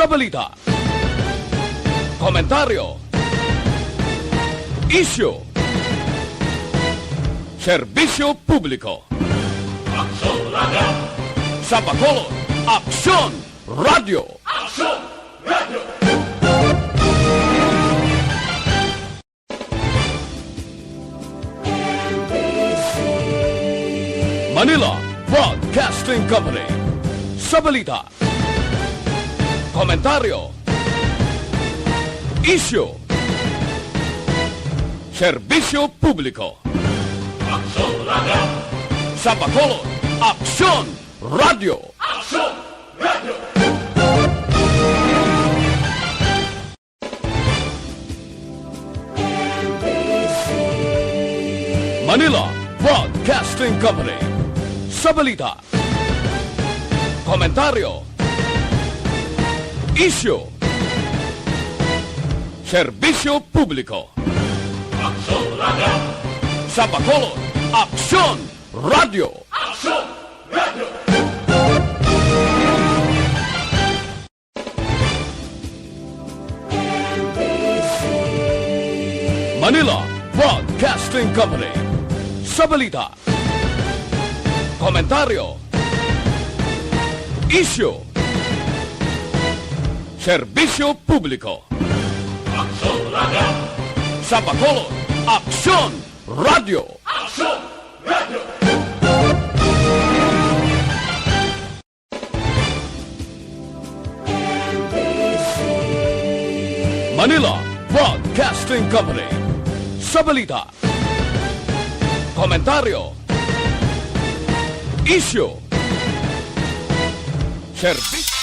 sa balita, komentaryo, isyu, serbisyo publiko. Aksyon Radio! Sa Bacolod, Aksyon Radio! Aksyon Radio! Manila Broadcasting Company. Sa balita, komentaryo, isyu, serbisyo publiko. Aksyon Radio! Sa Bacolod, Aksyon Radio! Aksyon Radio! Manila Broadcasting Company. Sa balita, komentaryo, isyu, serbisyo publiko. Aksyon Radio! Sa Bacolod, Aksyon Radio! Aksyon Radio! Manila Broadcasting Company. Sa balita, komentaryo, isyu, serbisyo publiko. Aksyon Radio! Sa Bacolod, Aksyon Radio! Aksyon Radio! Manila Broadcasting Company. Sa balita, komentaryo, isyu, serbisyo.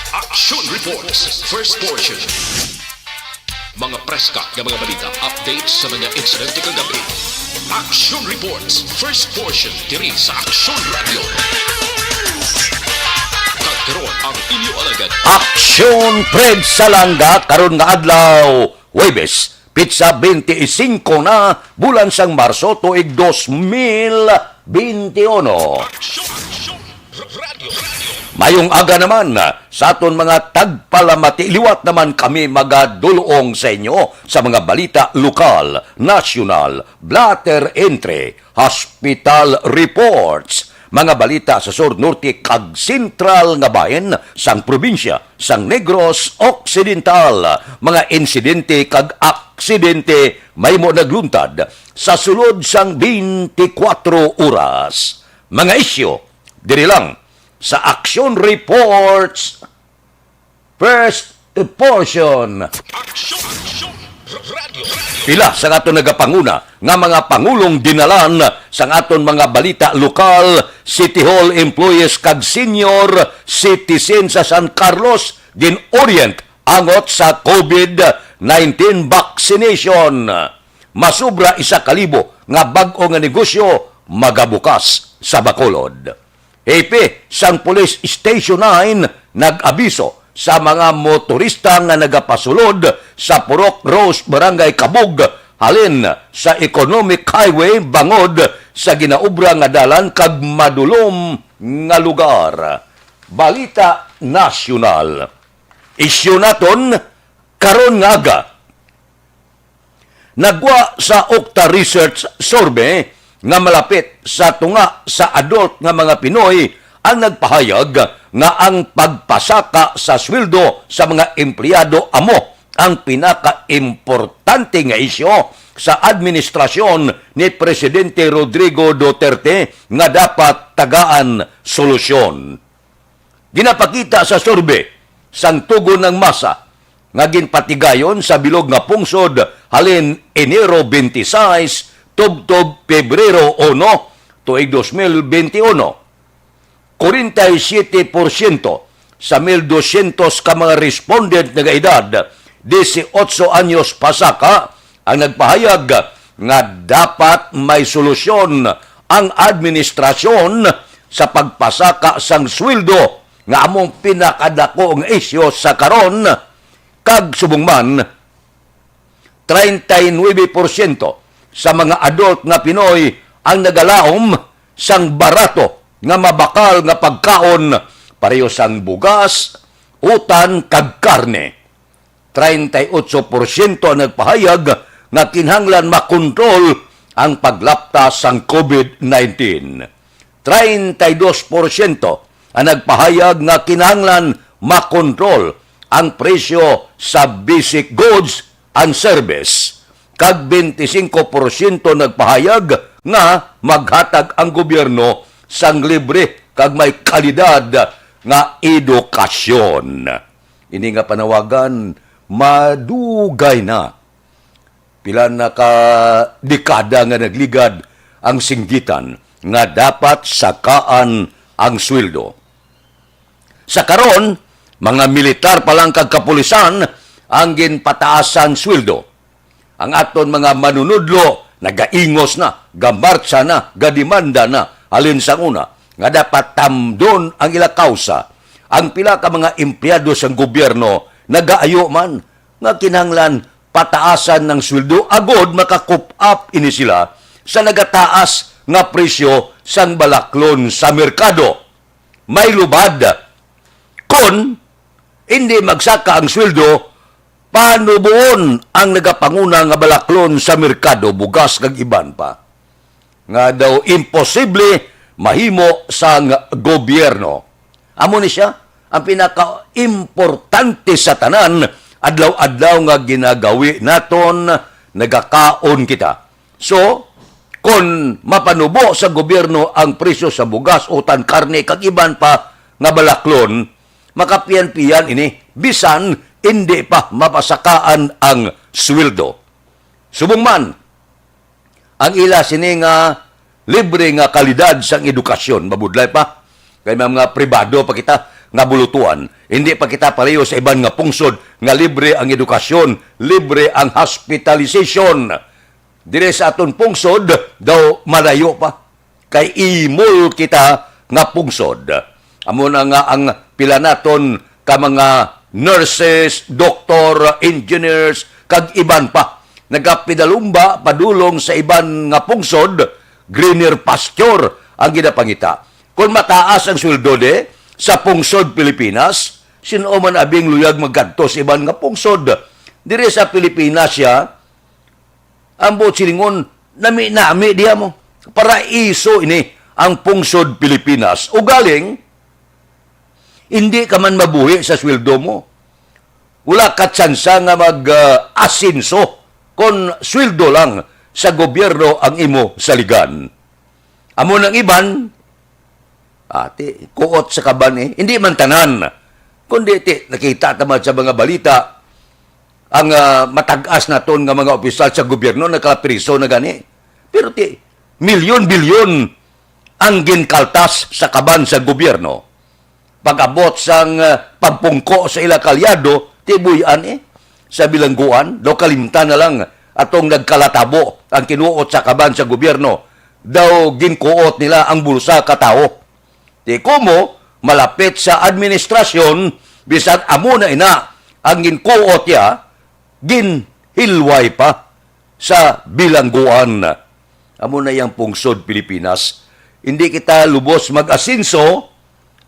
Action Reports, first portion. Mga preska ng mga balita, updates sa mga insidente kagabi. Action Reports, first portion, diri sa Action Radio. Kagkaroon ang inyo alagad. Aksyon Fred Salanga karon nga adlaw Huwebes Pitsa 25 na bulan sang Marso tuig 2021. Action Radio. Mayong aga naman sa aton mga tagpalamati. Liwat naman kami magadulong sa inyo sa mga balita lokal, national, blatter entry, hospital reports, mga balita sa Sur Norte kag Sentral nga bahin sang probinsya sang Negros Occidental, mga insidente kag aksidente may mo nagluntad sa sulod sang 24 oras. Mga isyu diri lang sa Action Reports first portion. Action Radio. Pila sa aton nagapanguna nga mga pangulong dinalan sa aton mga balita lokal, City Hall employees kag senior citizen sa San Carlos din orient angot sa COVID-19 vaccination. Masubra 1,000 nga bag-o nga negosyo magabukas sa Bacolod. Hepe sang Police Station 9 nag-abiso sa mga motorista nga nagapasulod sa Purok Rose, Barangay Kabug, halin sa Economic Highway bangod sa ginaubra nga dalan kag madulom nga lugar. Balita nasyonal. Isyu naton karon nga aga. Nagwa sa Okta Research Survey nga malapit sa tunga sa adult nga mga Pinoy ang nagpahayag nga ang pagpasaka sa sweldo sa mga empleyado amo ang pinaka-importante nga isyo sa administrasyon ni Presidente Rodrigo Duterte nga dapat tagaan solusyon. Ginapakita sa survey sang tugon ng masa nga ginpatigayon sa bilog nga pungsod halin Enero 26 tubtob Pebrero 1, tuig 2021. 47% sa 1,200 ka mga respondent nga edad, 18 anyos pasaka, ang nagpahayag nga dapat may solusyon ang administrasyon sa pagpasaka sang sweldo nga among pinakadako nga isyo sa karon, kag subong man 39% sa mga adult nga Pinoy ang nagalaom sang barato nga mabakal nga pagkaon pareho sang bugas, utan kag karne. 38% ang nagpahayag nga kinahanglan makontrol ang paglaptas sang COVID-19. 32% ang nagpahayag nga kinahanglan makontrol ang presyo sa basic goods and service. Kag 25% nagpahayag nga maghatag ang gobyerno sang libre kag may kalidad nga edukasyon. Ini nga panawagan madugay na. Pila na ka dekada nga nagligad ang singgitan nga dapat sakaan ang sweldo. Sa karon, mga militar pa lang kag kapulisan ang ginpataasan sweldo. Ang aton mga manunudlo nagaingos na, gamartsa na, gadimanda na, alin sa una, nga dapat tamdon ang ila kausa. Ang pila ka mga empleyado sa gobyerno nagaayo man nga kinahanglan pataasan ng sweldo agod makakup up ini sila sa nagataas nga presyo sang balaklon sa merkado. May lubad kon hindi magsaka ang sweldo, paano buon ang nagapanguna nga balaklon sa merkado, bugas kag iban pa? Nga daw imposible mahimo sang gobyerno. Amo ni siya ang pinaka-importante sa tanan, adlaw-adlaw nga ginagawi naton, nagakaon kita. So, kung mapanubo sa gobyerno ang presyo sa bugas, utan, karne, kag iban pa nga balaklon, makapian-pian ini, bisan hindi pa mapasakaan ang sweldo. Subong man, ang ila sini nga libre nga kalidad sang edukasyon, mabudlay pa. Kay mga pribado pa kita nga bulutuan, hindi pa kita pareho sa iban nga pungsod nga libre ang edukasyon, libre ang hospitalization. Dire sa aton pungsod, daw malayo pa. Kay imol kita nga pungsod. Amo na nga ang pila naton ka mga nurses, doktor, engineers, kag iban pa. Nagapidalumba, padulong sa iban nga pungsod, greener pasture ang ginapangita. Kung mataas ang sweldo de sa pungsod Pilipinas, sino man abing luyag magkanto sa iban nga pungsod. Dire sa Pilipinas siya, ang buot silingon, nami diya mo. Paraiso ini ang pungsod Pilipinas. O galing, hindi ka man mabuhi sa sweldo mo. Wala ka tsansa nga mag-asinso kung sweldo lang sa gobyerno ang imo saligan. Amo ng iban, kuot sa kaban hindi man tanan. Kundi nakita tamad sa mga balita, ang matag-as na ton nga mga opisyal sa gobyerno nakapriso na gani. Pero milyon-bilyon ang ginkaltas sa kaban sa gobyerno. Pag-abot sang pagpungko sa ila kalyado, tibuyan sa bilangguan, daw kalimtan na lang atong nagkalatabo ang kinuot sa kaban sa gobyerno. Daw ginkuot nila ang bulsa katao. Di kumo, malapit sa administrasyon, bisan amo na ina ang ginkuot ya, ginhilway pa sa bilangguan. Amo na yang pungsod Pilipinas. Hindi kita lubos mag-asinso,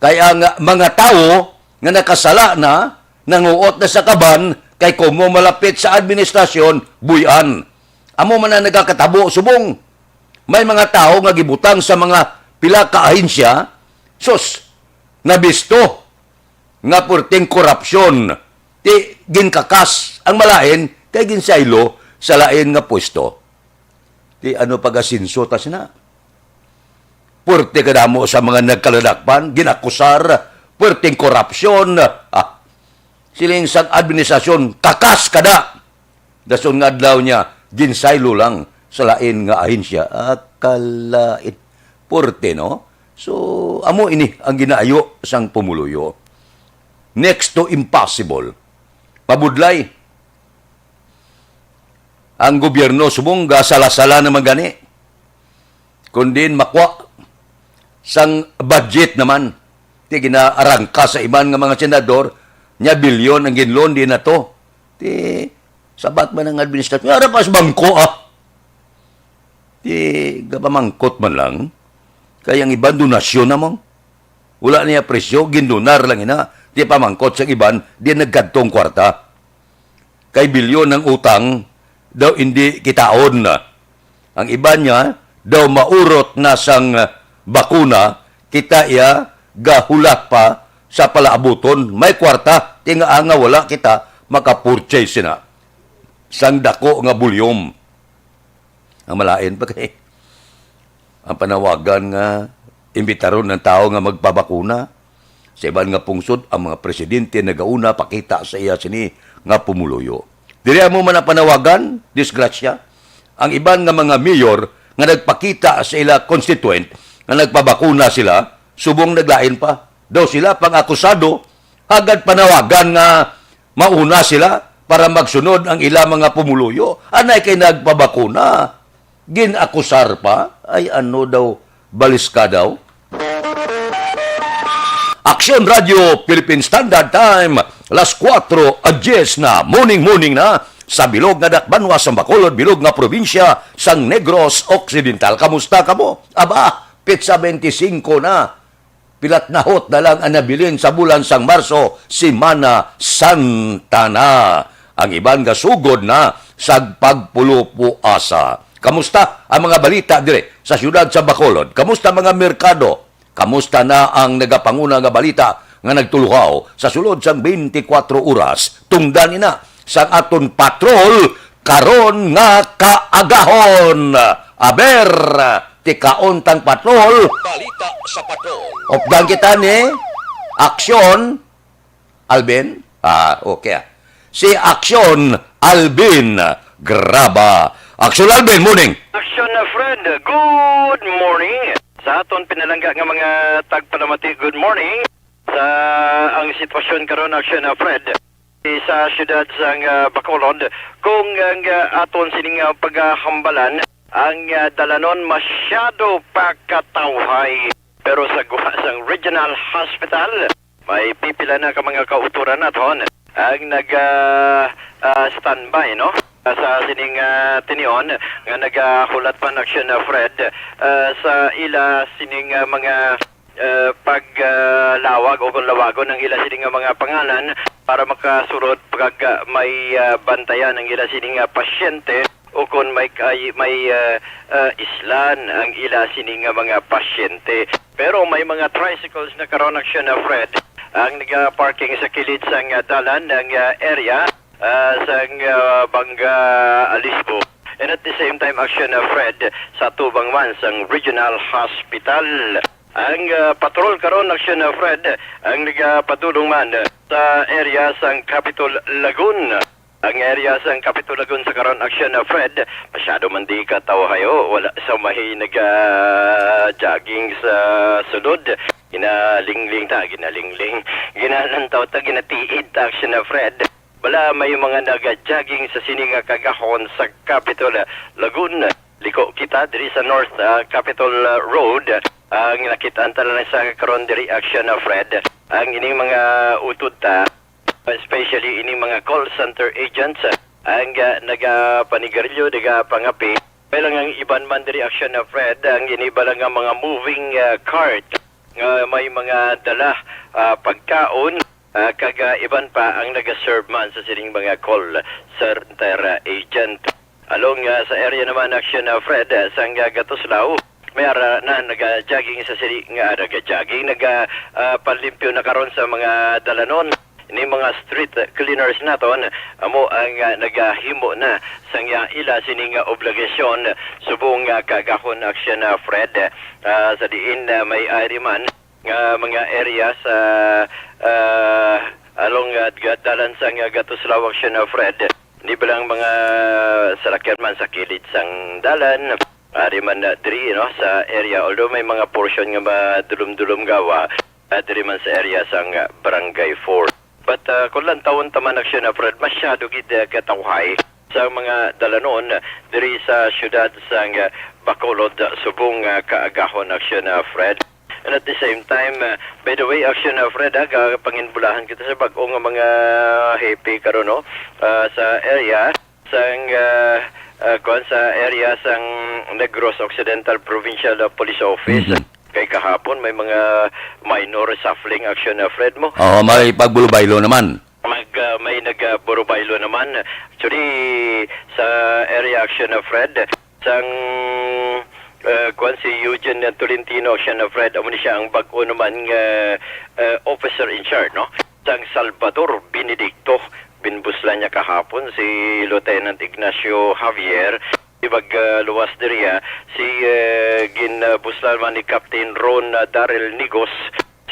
kaya ang mga tao nga nakasala na, nanguot na sa kaban, kay kumo malapit sa administrasyon, buyan. Amo man na nagakatabo, subong. May mga tao nga gibutang sa mga pila ka ahensya, sus, nabisto, nga purting korupsyon, ti ginkakas ang malain, kay ginsaylo sa lain nga pwesto. Ti ano pag-asinso tas na? Purte kadamo sa mga nagkaladakpan, ginakusar, purting korupsyon, siling sa administrasyon, kakas kada. Dason nga adlaw niya, ginsaylo lang sa lain nga ahensya. Kalait. Purte, no? So, amo ini ang ginaayo sang pumuluyo. Next to impossible. Pabudlay. Ang gobyerno subong sala-sala naman gani. Kundin makwa sang budget naman. Ti ginaarangka sa iban nga mga senador, nya bilyon ang ginloan din na to. Ti sabat man ang administrasyon. Arapas bangko Ti gapamangkot man lang. Kaya ang ibang donasyon namang. wala niya presyo, ginunar lang ina. Di pamangkot sa iban, di nagkadtong kwarta. Kay bilyon ng utang, daw hindi kitaon na. Ang iba niya, daw maurot na sang bakuna, kita iya, gahulat pa sa palaabuton. May kwarta, tinga nga wala kita, makapurchase na. Sang dako nga bulyom. Ang malain pa kay. Ang panawagan nga, imbitaron ng tao nga magpabakuna. Sa iban nga pungsod, ang mga presidente nagauna pakita sa iya sini nga pumuluyo. Diri mo man ang panawagan, disgrasya, ang iban nga mga mayor nga nagpakita sa ila constituent nga nagpabakuna sila, subong naglain pa. Daw sila pang-akusado, agad panawagan nga mauna sila para magsunod ang ila mga pumuluyo. Anay kay nagpabakuna. Ginakusar pa, ay ano daw, balis ka daw. Aksyon Radio Philippine Standard Time, alas 4:10 na, morning na, sa bilog nga Dakbanwa, sa Bacolod, bilog nga probinsya, sang Negros Occidental. Kamusta ka mo? Aba, pizza 25 na. Pilat na hot na lang ang nabilin sa bulan sang Marso, Semana Santa na. Ang iban nga sugod na sa pagpulupuasa. Kamusta ang mga balita dire sa siyudad sa Bacolod? Kamusta mga merkado? Kamusta na ang nagapanguna nga balita nga nagtuluhaw sa sulod sang 24 oras? Tungdan ina sang aton patrol karon nga kaagahon. Aber, ti kaontang patrol. Balita sa patrol. Opdan kita ni Aksyon Alvin. Okay. Si Aksyon Alvin Graba. Aksyon Alvin, morning. Action na Fred, good morning. Sa aton pinalangga nga mga tagpalamati, good morning. Sa ang sitwasyon karon Action na Fred sa siyudad sang Bacolod, kung ang aton sining paghambalan ang dalanon masyado pa katawhay. Pero sa guha sang Regional Hospital, may pipila na ka mga kauturan naton ang nag-standby, no? Sa sining tinion nga nagahulat pa na Action na Fred sa ila sining mga paglawag o lawagon ng ila sining mga pangalan para makasurod pag may bantayan ng ila sining pasyente o kung may islan ang ila sining mga pasyente. Pero may mga tricycles na karon Action na Fred ang nag-parking sa kilid sang dalan ng area sang Bangga Alisco. And at the same time, Action na Fred sa Tubang man sang Regional Hospital. Ang patrol karon Action na Fred ang nagpadulong man sa area sang Capitol Lagoon. Ang area sang Capitol Lagoon sa karon Action na Fred, masyado man di ka tawhayo, wala sa mahi nag-jogging sa sunod. Ginalingling. Ginanantaw ta, ginatiid ta Action na Fred. Wala may mga nag-jogging sa sininga kagahon sa Capitol Lagoon. Liko kita diri sa North Capitol Road. Ang nakitaan talaga sa karon diri Action na Fred. Ang ining mga utod ta, especially ining mga call center agents, ang nagapanigarilyo, nagapangapi. Pero ang iban man diri Action na Fred, ang iniba lang ang mga moving cart. May mga dala pagkaon. Kaga iban pa ang nag-serve man sa sining mga call center agent. Along sa area naman Action na Fred sang Gatuslao, may ara na nag-jogging sa sining nag-jogging, nag-palimpyo na karon sa mga dalanon. Ini mga street cleaners naton amo ang nagahimo na sang ila sining obligasyon subong kagahon Action na Fred sa diin may ari man mga area sa along dalan sang Gatuslao Action na Fred. Di ba lang mga salakyan man sa kilid sang dalan, ari man diri no sa area, although may mga portion nga madulum-dulum gawa diri man sa area sang Barangay 4. But kung lang taon taman Action na Fred, masyado gid katawhay sa mga dalanon diri sa siyudad sang Bacolod subong kaagahon Action na Fred. And at the same time, by the way, Action na Fred, panginbulahan kita sa bagong mga happy karon no sa area sang sa area sang Negros Occidental Provincial Police Office. Kay kahapon may mga minor shuffling action na Fred mo. Oo, may pagbulubaylo naman. May nagburubaylo naman. Actually, sa area action na Fred, sang kuan si Eugene Tolentino siya na Fred, amo ni siya ang bag-o naman nga officer in charge, no? Sang Salvador Benedicto, binbuslan niya kahapon si Lieutenant Ignacio Javier. Ibag luwas diriya si ginbuslan man ni Captain Ron Darrell Nigos,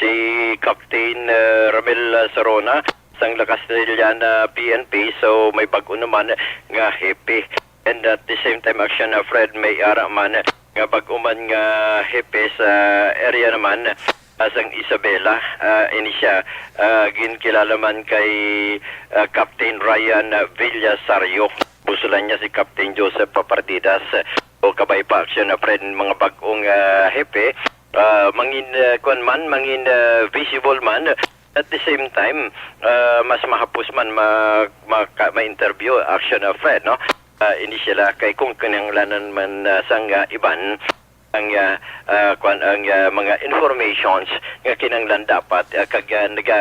si Captain Ramel Sarona sang La Castellana PNP. So may bag-o naman nga hepe, and at the same time action na Fred may ara man nga bag-o man nga hepe sa area naman asang Isabela. Ini siya ginkilala man kay Captain Ryan Villasario. Busulan niya si Captain Joseph Papartidas. O kabay pa action na Fred mga bag-ong hepe, mangin mangin visible man. At the same time, mas mahapos man ma-interview action na Fred, no? Ini sila kay kung kinanglanan man sang iban ang mga informations nga kinanglan dapat kag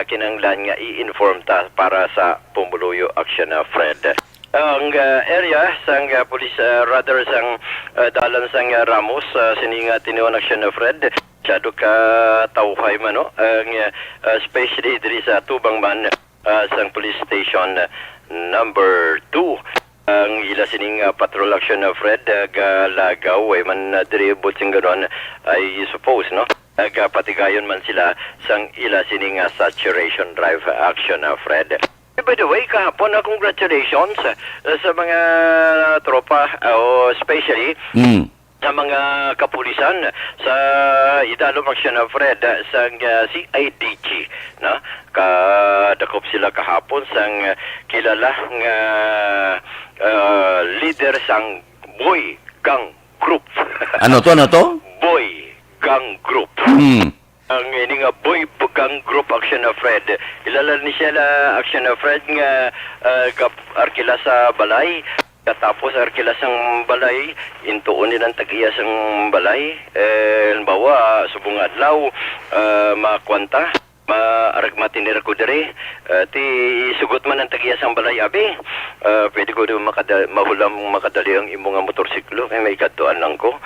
kinanglan nga i-inform ta para sa pumuluyo action na Fred. Ang area sang police rather sang dalan sang Ramos sininga tinuon action na Fred masyado ka tawhay man, no? Especially diri sa Tubang man sang police station number 2. Ang ila sining patrol action na Fred galagaw ay man diri butsing ganon, I suppose, no? Patigayon man sila sang ila sining saturation drive action na Fred. By the way, kahapon congratulations sa mga tropa, especially sa mga kapulisan sa idalom action na Fred sang CIDG, no? Kadakop sila kahapon sang kilala nga leader sang Boy Gang Group. Ano to? Boy Gang Group. Ang ini nga Boy Gang Group action na Fred. Ilala ni siya na action na Fred nga arkila sa balay. Katapos arkila sang balay, intuon nilang tagiya sang balay. Halimbawa, subong adlaw, makwanta, maaragmatinir ko diri. Ti sugot man ang tagiya sang balay, abi. Pwede ko doon mahulam makadali ang imong motorsiklo. May katuan lang ko.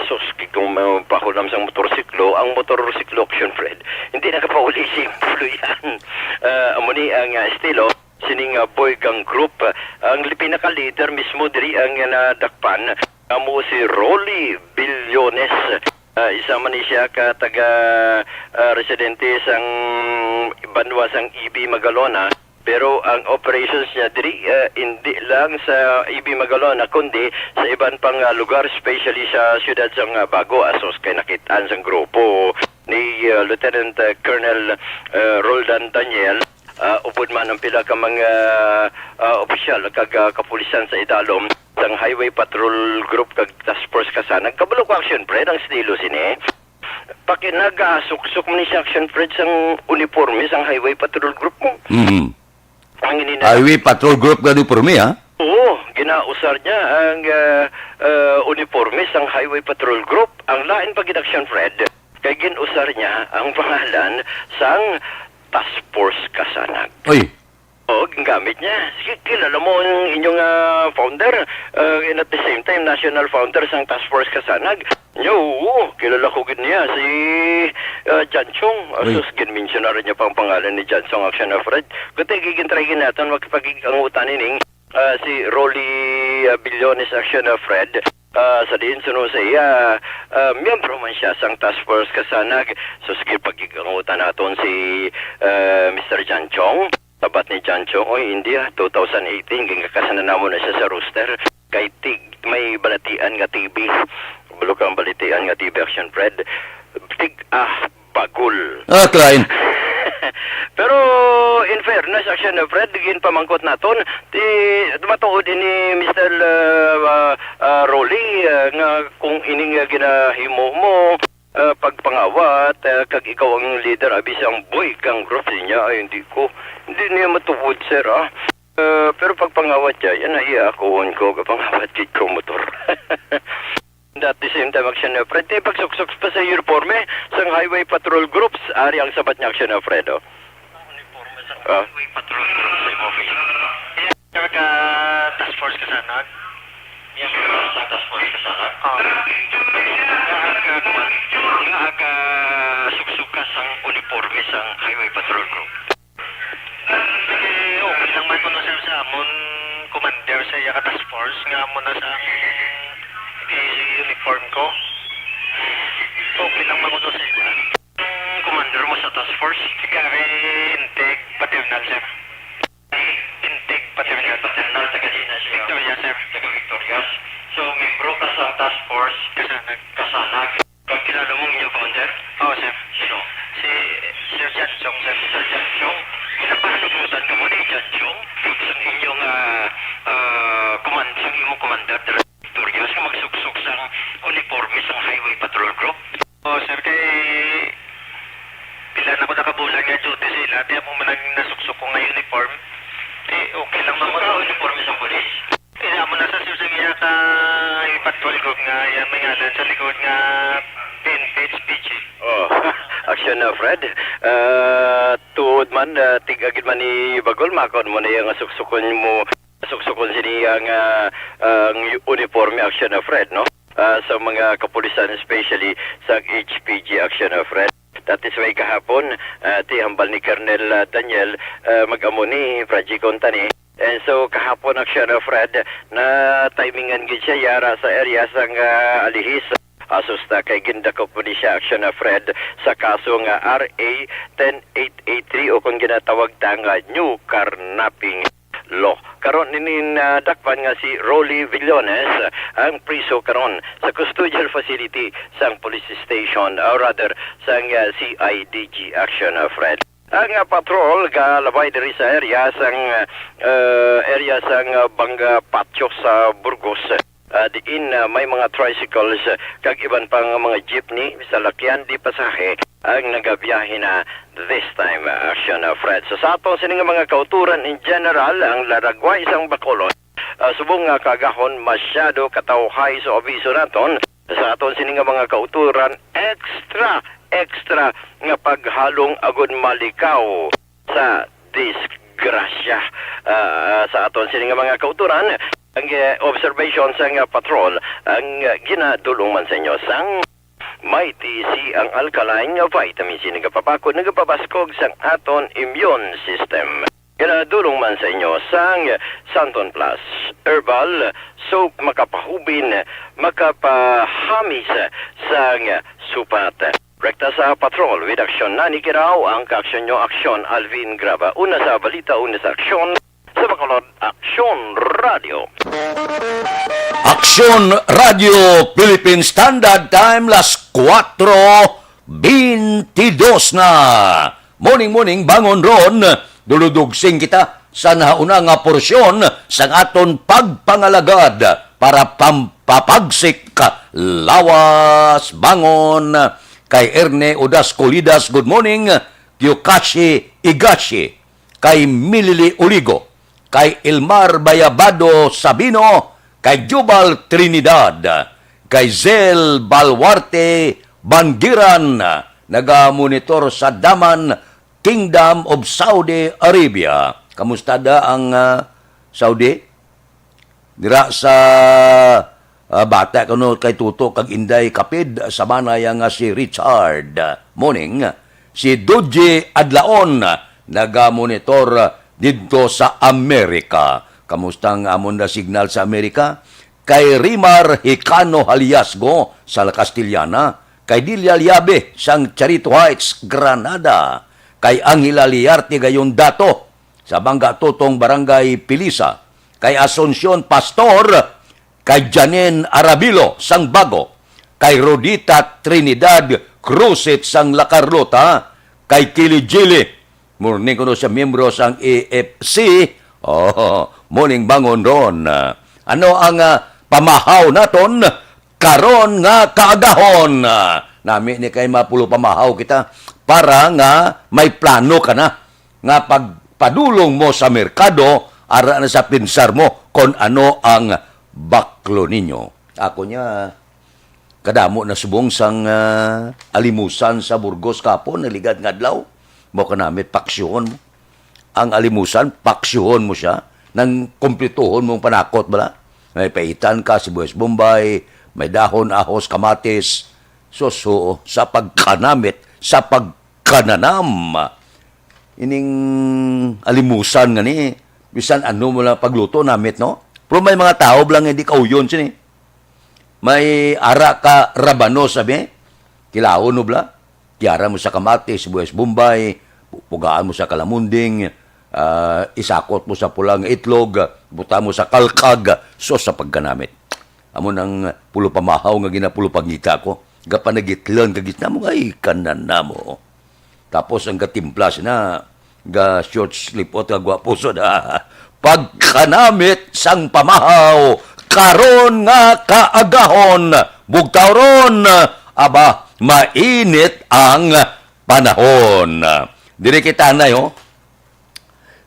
Suski kong pahulam sang motorsiklo. Ang motorsiklo action Fred, hindi nakapauli simple yan. Amuni ang estilo sining Boy Gang Group. Ang pinaka-leader mismo diri ang nadakpan amo si Rolly Billones. Isa man siya ka taga residente sang Banwa sang EB Magalona, pero ang operations niya diri hindi lang sa EB Magalona kundi sa iban pang lugar, especially sa siyudad sang Bago. Asos kay nakitaan sang grupo ni Lieutenant Colonel Roldan Daniel. Upod man ang pila ka mga opisyal kag kapulisan sa idalom sang Highway Patrol Group kag Task Force Kasanag. Kabalo ko action Fred ang estilo sini. Pakinagasuksok mo ni siya action Fred sang uniforme sang Highway Patrol Group mo. Ang Highway Patrol Group ga uniforme, ha? Oo, ginausar niya ang uniforme sang Highway Patrol Group. Ang lain pag action Fred kay ginusar niya ang pangalan sang Task Force Kasanag. Oy. O, gamit niya. Sige, kilala mo ang inyong founder, and at the same time, national founder sang Task Force Kasanag. Oo, kilala ko niya, si Janchong. Asus, ginmention na rin niya pang pangalan ni Janchong Action na Fred. Kuti, gigintragin natin, magpag-angutan nining si Rolly Billones Action na Fred. Sa diin suno sa iya, miyembro man siya sang Task Force Kasanag. So sige, pag-igangutan natin si Mr. Janchong. Tabat ni Janchong, India, 2018, gingkakasanan namon na siya sa rooster. Kay may balatian nga TV. Bulok ang balatian nga TV action Fred. Bagul. Klein. Pero in fairness action na Fred, gin pamangkot naton ti matuod ni Mr. Rolly nga kung ining ginahimo mo pagpangawat kag ikaw ang leader abi sang Boy Gang Group niya, ay hindi niya matuod sir pero pagpangawat niya yan ay ako ko kapangawat kit ko motor. At the same time, Action Fred, pagsuksok pa sa uniforme sa highway patrol groups, ari ang sabat niya, Action Fredo. Uniforme sa highway patrol group sa office. Kaya ka task force kasanag? Yan sa task force kasanag? Nga ka suksuka sa uniforme sa highway patrol group. Sige, okay lang man ko na sir sa amon commander sa iya ka task force nga mo na sa uniform ko. Okay lang man ko na sa iya. Commander mo sa task force, kaya intake paternal sir. Intake paternal sa kanina siya. Victoria sir, taga Victoria. So, membro ka sa task force kasanag. Pag kilala mo niyo commander? Oo sir. Sino? Si Sir Janchong sir. Sir Janchong? Pinapahalugutan ka mo ni Janchong? Sa inyong commander dala Victoria sa magsuksok sa uniforme sa highway patrol group. Oo sir, kay pila na ko nakabulan nga duty sila. Di mo man nasuksok ko nga uniform. Okay lang naman sa uniforme sa polis. Kaya mo na sa susunod ka patrol group nga yan may ngalan sa likod nga vintage beach. Oh, Action Fred. Tuod man, tigagid man ni Bagol, makon mo na yung suksukon mo, suksukon sini ang uniforme, Action Fred, no? Sa mga kapulisan, especially sa HPG, Action Fred. That is why kahapon, ti hambal ni Colonel Daniel, mag-amo ni Fraji Contani. And so kahapon, Action Fred, na timingan gid siya yara sa area sang Alihis. Asus na kay gindakop po ni siya, Action Fred, sa kaso nga RA 10883 o kung ginatawag ta nga New Carnapping Law. Karon ninin dakpan nga si Rolly Villones ang priso karon sa custodial facility sang police station or rather sang CIDG, Action Fred. Ang patrol galabay diri sa area sang Bangga Patio sa Burgos. Diin may mga tricycles kag iban pang mga jeepney sa lakyan di pasahe ang nagabiyahe na this time, Action Fred. So sa ato sining mga kauturan in general ang laragway isang Bacolod subong nga kagahon masyado katawhay sa abiso naton sa aton sining mga kauturan extra nga paghalong agud malikaw sa disgrasya sa aton sining mga kauturan. Ang observation sa patrol ang ginadulong man sa inyo sang may TC ang alkaline vitamin C nagapapakod nagapabaskog sang aton immune system. Ginadulong man sa inyo sang Santon Plus Herbal Soap makapahubin makapahamis sang supat. Rekta sa patrol with aksyon na nikiraw ang kaaksyon nyo aksyon Alvin Graba. Una sa balita, una sa aksyon sa Bacolod Aksyon Radio. Aksyon Radio Philippine Standard Time las 4:22 na. Morning bangon ron. Duludugsing kita sa nauna nga porsyon sa aton pagpangalagad para pampapagsik lawas bangon kay Erne Udas Colidas. Good morning. Yukashi Igashi. Kay Milili Uligo. Kay Ilmar Bayabado Sabino, kay Jubal Trinidad, kay Zel Balwarte Bangiran, naga-monitor sa Daman, Kingdom of Saudi Arabia. Kamusta da ang Saudi? Dira sa bata kuno kay Tuto kag Inday Kapid sa banay nga si Richard. Morning. Si Doji Adlaon, naga-monitor dito sa Amerika. Kamusta ang amon na signal sa Amerika? Kay Rimar Hicano Haliasgo sa La Castellana, kay Dilia Liabe sang Charito Heights, Granada, kay Angela Liarte gayon dato sa Bangga Totong Barangay Pilisa, kay Asuncion Pastor, kay Janen Arabilo sang Bago, kay Rodita Trinidad Cruzit sang La Carlota, kay Kili Jili morning kuno siya miyembro sang AFC. Morning bangon ron. Ano ang pamahaw naton karon nga kaagahon? Nami ni kay mapulo pamahaw kita para nga may plano ka na nga pagpadulong mo sa merkado ara na sa pinsar mo kung ano ang baklo ninyo. Ako niya kadamo na subong sang alimusan sa Burgos kapon, naligad nga adlaw. Mo kanamit, paksyohon mo. Ang alimusan, paksyohon mo siya, nang kumplituhon mong panakot bala. May paitan ka, sibuyas Bombay, may dahon, ahos, kamatis. So, sa pagkanamit, sa pagkananam, ining alimusan nga ni, bisan ano mo lang pagluto namit, no? Pero may mga tao lang hindi kauyon sini. May ara ka rabano, sabi, kilahon mo bla, kiara mo sa kamatis, sibuyas Bombay, pugaan mo sa kalamunding, isakot mo sa pulang itlog, buta mo sa kalkag, so sa pagkanamit. Amo nang pulo pamahaw nga ginapulo pangita ko, gapanagitlan kagitna mo, ay kanana mo. Tapos ang katimpla na, ga short sleeve o gwapo so na, pagkanamit sang pamahaw, karon nga kaagahon, bugtawron, aba, mainit ang panahon. Diri kita na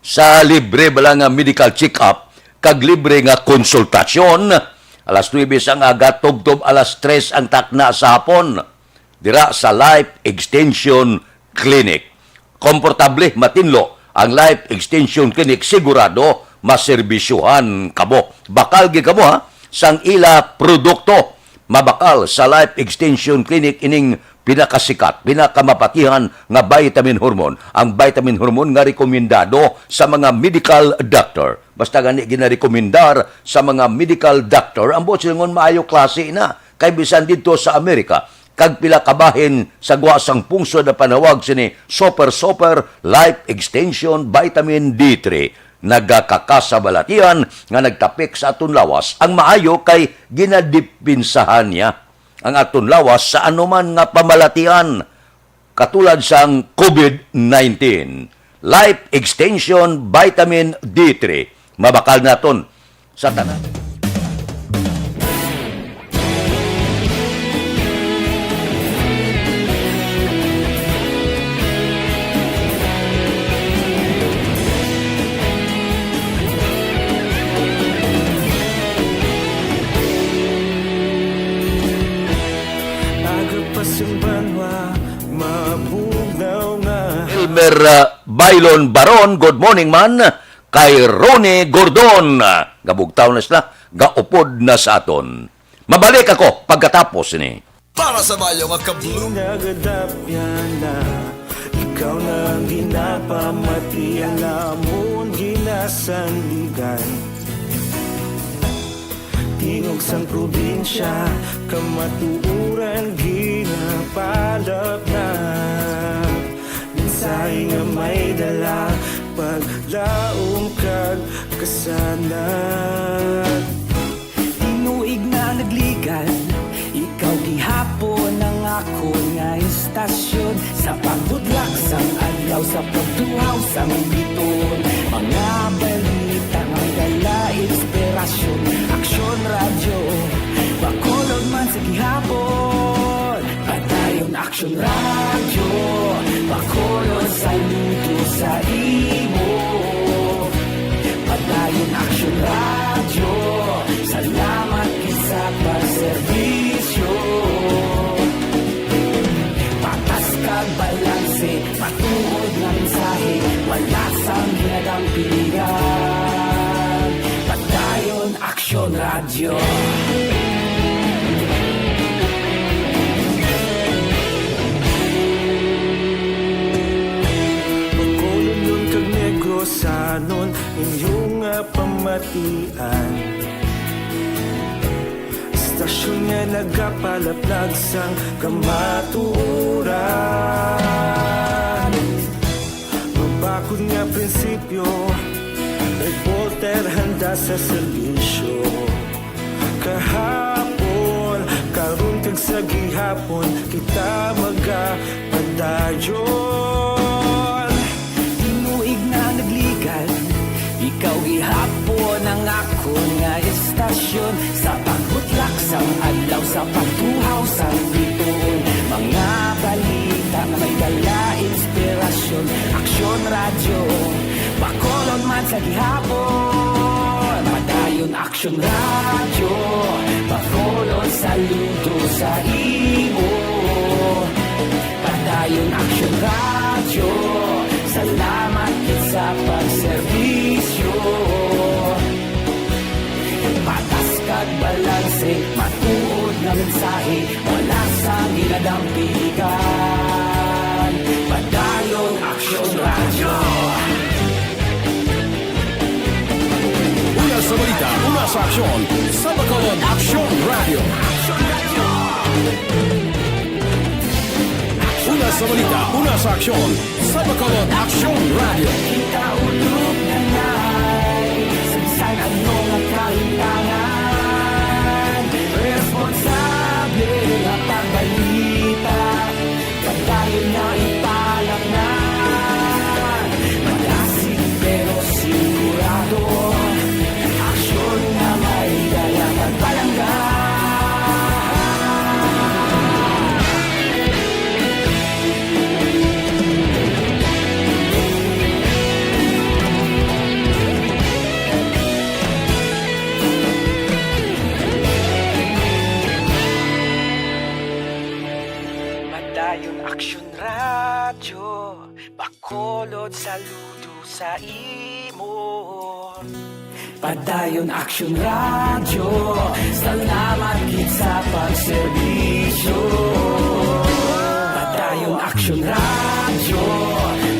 sa libre bala nga medical check-up, kag libre nga konsultasyon, alas 9 ang aga, tugtob alas 3 ang takna sa hapon, dira sa Life Extension Clinic. Komportable, matinlo, ang Life Extension Clinic, sigurado, maserbisyuhan kamo. Bakal gi kamo ha, sang ila produkto. Mabakal sa Life Extension Clinic ining pinakasikat, pinakamapatihan nga vitamin hormone. Ang vitamin hormone nga rekomendado sa mga medical doctor. Basta gani ginarekomendar sa mga medical doctor, ang buot silingon maayo klase na. Kay bisan dito sa Amerika, kag pila kabahin sa guwasang pungso na panawag sini Super Life Extension Vitamin D3. Nagkakasabalatian nga nagtapik sa aton lawas. Ang maayo kay ginadipinsahan niya ang aton lawas sa anuman nga pamalatian katulad sang COVID-19. Life Extension Vitamin D3. Mabakal naton sa tanan. Elmer Bailon Baron, good morning man, kay Ronnie Gordon, gabugtaw na sila, gaupod na sa aton. Mabalik ako pagkatapos ni. Para sa bayo nga kablo Nagadapyan na ikaw na ang ginapamatian namon ginasandigan. Tingog sang probinsya kamatuuran ginapalap na. Minsay nga may dala paglaom kag kasanan. Tinuig na nagligan, ikaw gihapon ang ako nga istasyon. Sa pagbutlak sang adlaw, sa pagtuhaw sang biton. Mga balita nga dala inspirasyon. Aksyon radyo, bakolog man sa gihapon. Padayon aksyon radyo, bakolog sa luto sa imo. Padayon aksyon radyo, salamat sa pagserbisyo. Patas kag balanse, matuod na mensahe, wala sang ginagampiligan. Padayon aksyon radyo. Magkulunod kag negrosanon inyong pamatian. Istasyon nga nagapalaplag sang kamaturan. Mabakod nga prinsipyo, reporter handa sa serbisyo. Kahapon, karon kag sa gihapon, kita magapadayon. Tinuig na nagligan, ikaw gihapon ang ako nga istasyon. Sa pagbutlak sang adlaw, sa pagtuhaw sang biton. Mga balita na may dala inspirasyon. Aksyon radyo, bakolon man sa gihapon. Padayon Padayon Action Radio, Bacolod saludo sa imo. Padayon Action Radio, salamat kit sa pagserbisyo. Patas kag balanse, matuod nga mensahe, wala sa ginadampigan. Padayon Action Radio. Una sa balita, una sa aksyon. Sa Bacolod Action Radio. Una sa balita, una sa aksyon. Sa Bacolod Action Radio. Ikaulog na na'y Sansan ano nga kahintangan. Responsable nga pagbalita, pagdayon na ipalaknan. Malasig pero sigurado, aksyon na may dalang pagpalanggan. Padayon Action Radio, Bacolod saludo sa imo. Padayon Action Radio, salamat kit sa pagserbisyo. Padayon Action Radio,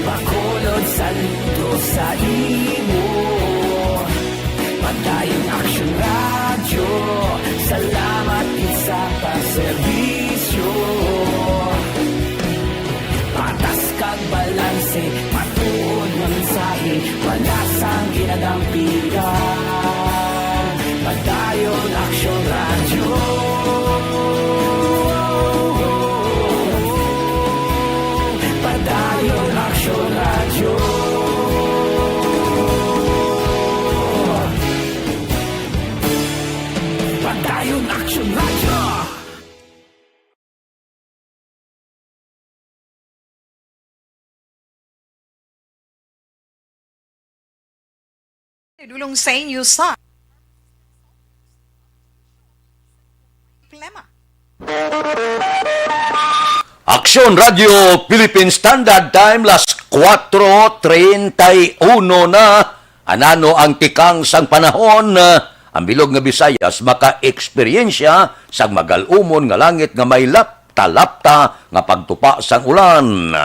Bacolod saludo sa imo. Padayon Action Radio, salamat kit sa pagserbisyo. Patas kag balanse, matuod nga mensahe, wala sang ginadampigan. Padayon Action Radio. Padayon Action Radio. Padayon Action Radio. Dulong sa inyo sa problema. Aksyon Radio Philippine Standard Time las 4:31 na. Anano ang tikang sang panahon, ang bilog nga Bisayas maka-eksperyensya sang magalumon nga langit nga may lapta-lapta nga pagtupa sang ulan.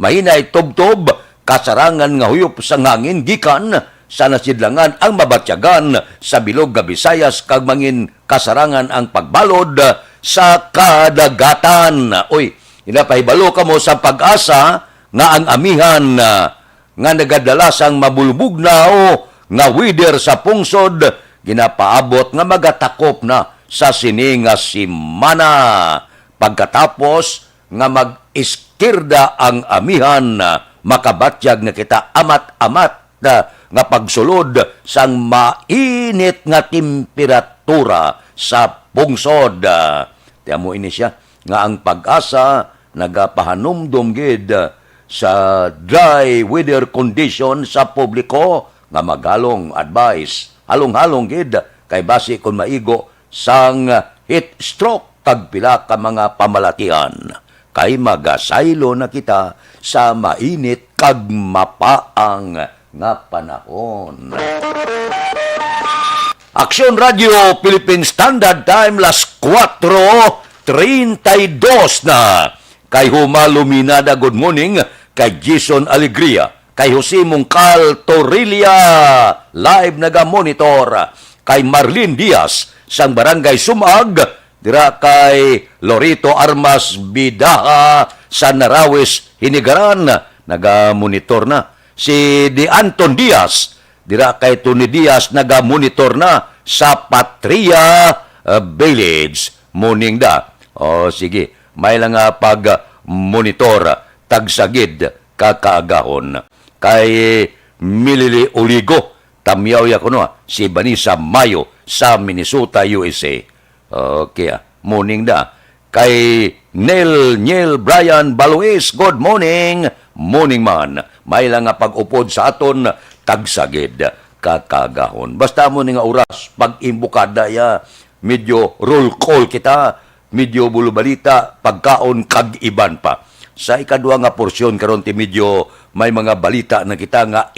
Mahinay tubtob, kasarangan nga huyop sang hangin gikan sa nasidlangan ang mabatyagan sa bilog nga Bisayas kag mangin kasarangan ang pagbalod sa kadagatan. Uy, inapahibalo ka mo sa pag-asa nga ang amihan nga nagadala sang mabulbugnaw nga weather sa pungsod ginapaabot nga magatakop na sa sininga simana. Pagkatapos nga mag-iskirda ang amihan, makabatyag na kita amat-amat nga pagsulod sang mainit nga temperatura sa pungsod. Tiyan mo ini siya nga ang pag-asa nagapahanumdum gid sa dry weather condition sa publiko nga magalong advice. Halong-halong gid kay base kun maigo sang heat stroke kag pila ka mga pamalatian. Kay magasaylo na kita sa mainit kag mapaang nga panahon. Aksyon Radio Philippine Standard Time las 4:32 na. Kay Humaluminada, good morning. Kay Jason Alegria. Kay Jose Mungcal Torilla, live naga-monitor. Kay Marlene Diaz, sang Barangay Sumag. Dira kay Lorito Armas Bidaha, sa Narawis Hinigaran, naga-monitor na. Si Di Anton Diaz, dira kay Tony Diaz, naga-monitor na sa Patria Village. Morning da. O sige, may lang pag-monitor, tagsagid, kakaagahon. Kay Milili Oligo, tamyaw ya kuno, si Vanessa Mayo sa Minnesota, USA. Okay, morning da. Kay Neil Brian Baluis, good morning. Morning man. May lang pag-upod sa aton tagsagid. kakagahon. Basta mo ni nga oras, pag imbukada ya, medyo roll call kita, medyo bulubalita, pagkaon kag iban pa. Sa ikadua nga porsyon karon ti medyo may mga balita na kita nga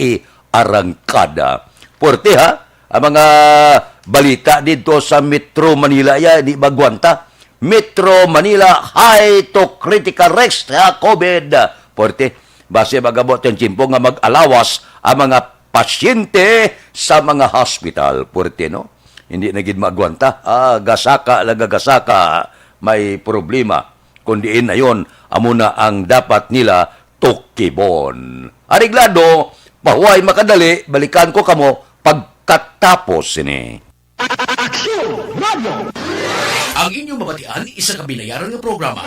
arangkada. Porte ha, ang mga balita dito sa Metro Manila ya, di bagwanta. Metro Manila high to critical risk ha, COVID. Porte, base magabot yung chimpo nga mag-alawas ang mga pasyente sa mga hospital. Porte, no? Hindi na gid magwanta. Gasaka, lagagasaka, may problema. Kundiin na yon, amo na ang dapat nila tukibon. Ariglado, pahuay makadali, balikan ko kamo pagkatapos ini. Ang inyong mabatian, isa ka binayaran ng programa.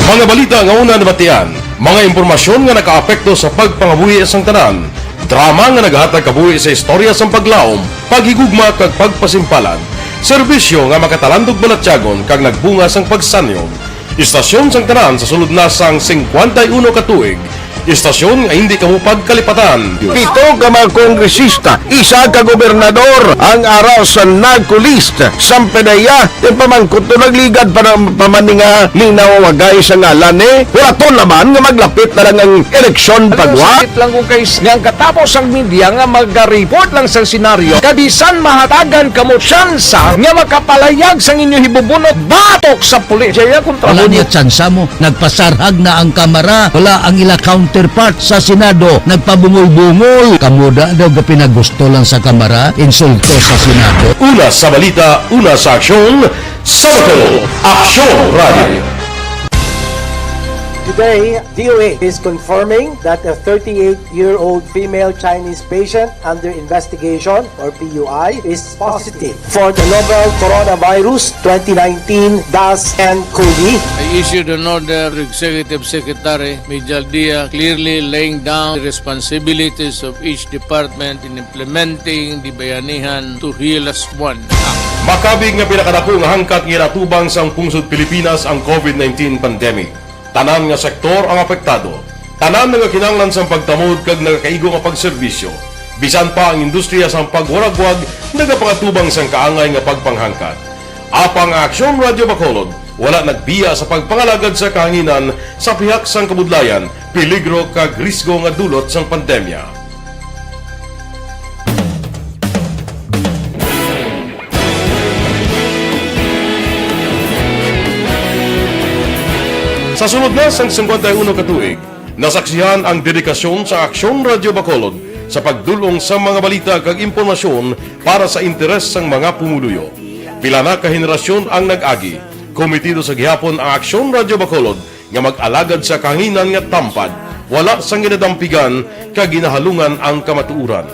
Mga balita nga una nabatian, mga impormasyon nga nakaapekto sa pagpangabuhi sang tanan, drama nga naghatag kabuhi sa istorya sang paglaom, paghigugma kag pagpasimpalan, serbisyo nga makatalandog balatyagon kag nagbunga sang pagsanyog, istasyon sang tanan sa sulod na sang 51 ka tuig, istasyon nga hindi kamupag kalipatan. 7 ka mga kongresista, 1 ka gobernador ang araw sa nagkulist sampedaya yung pamangkot to nagligad para pamaninga linaw wagay sa ngalan wala naman nga maglapit na lang ang eleksyon pagwa. Sakit lang kung kayo nga katapos ang media nga mag-report lang sa senaryo kabisan mahatagan kamo tsansa nga makapalayag sa inyo hibubunot batok sa pulis. Kaya kontra wala niya tsansa mo, nagpasarhag na ang kamera, wala ang ila counterpart sa Senado, nagpabungol-bungol. Kamuda daw ga pinagusto lang sa kamera, insulto sa Senado. Una sa balita, una sa aksyon, Sabado, Aksyon Radio. Today, DOA is confirming that a 38-year-old female Chinese patient under investigation, or PUI, is positive for the novel coronavirus 2019-nCoV. I issued an order to Executive Secretary Major Dia clearly laying down the responsibilities of each department in implementing the Bayanihan to Heal as One Act. Makabig nga pinakadako nga hangkat nga natubang sang pungsod Pilipinas ang COVID-19 pandemic. Tanan nga sektor ang apektado. Tanan nga kinahanglan sang pagtamod kag nagakaigo nga pagserbisyo. Bisan pa ang industriya sang pagwaragwag nagapangatubang sang kaangay nga pagpanghangkat. Apang Aksyon Radio Bacolod wala nagbiya sa pagpangalagad sa kahanginan sa pihak sang kabudlayan, peligro kag risgo nga dulot sang pandemya. Sa sunod na sang 51 katuig, nasaksihan ang dedikasyon sa Aksyon Radio Bacolod sa pagdulong sa mga balita kag impormasyon para sa interes sang mga pumuluyo. Pila na ka henerasyon ang nag-agi, komitido sa gihapon ang Aksyon Radio Bacolod nga mag-alagad sa kahanginan nga tampad, wala sang ginadampigan kag ginahalungan ang kamatuuran.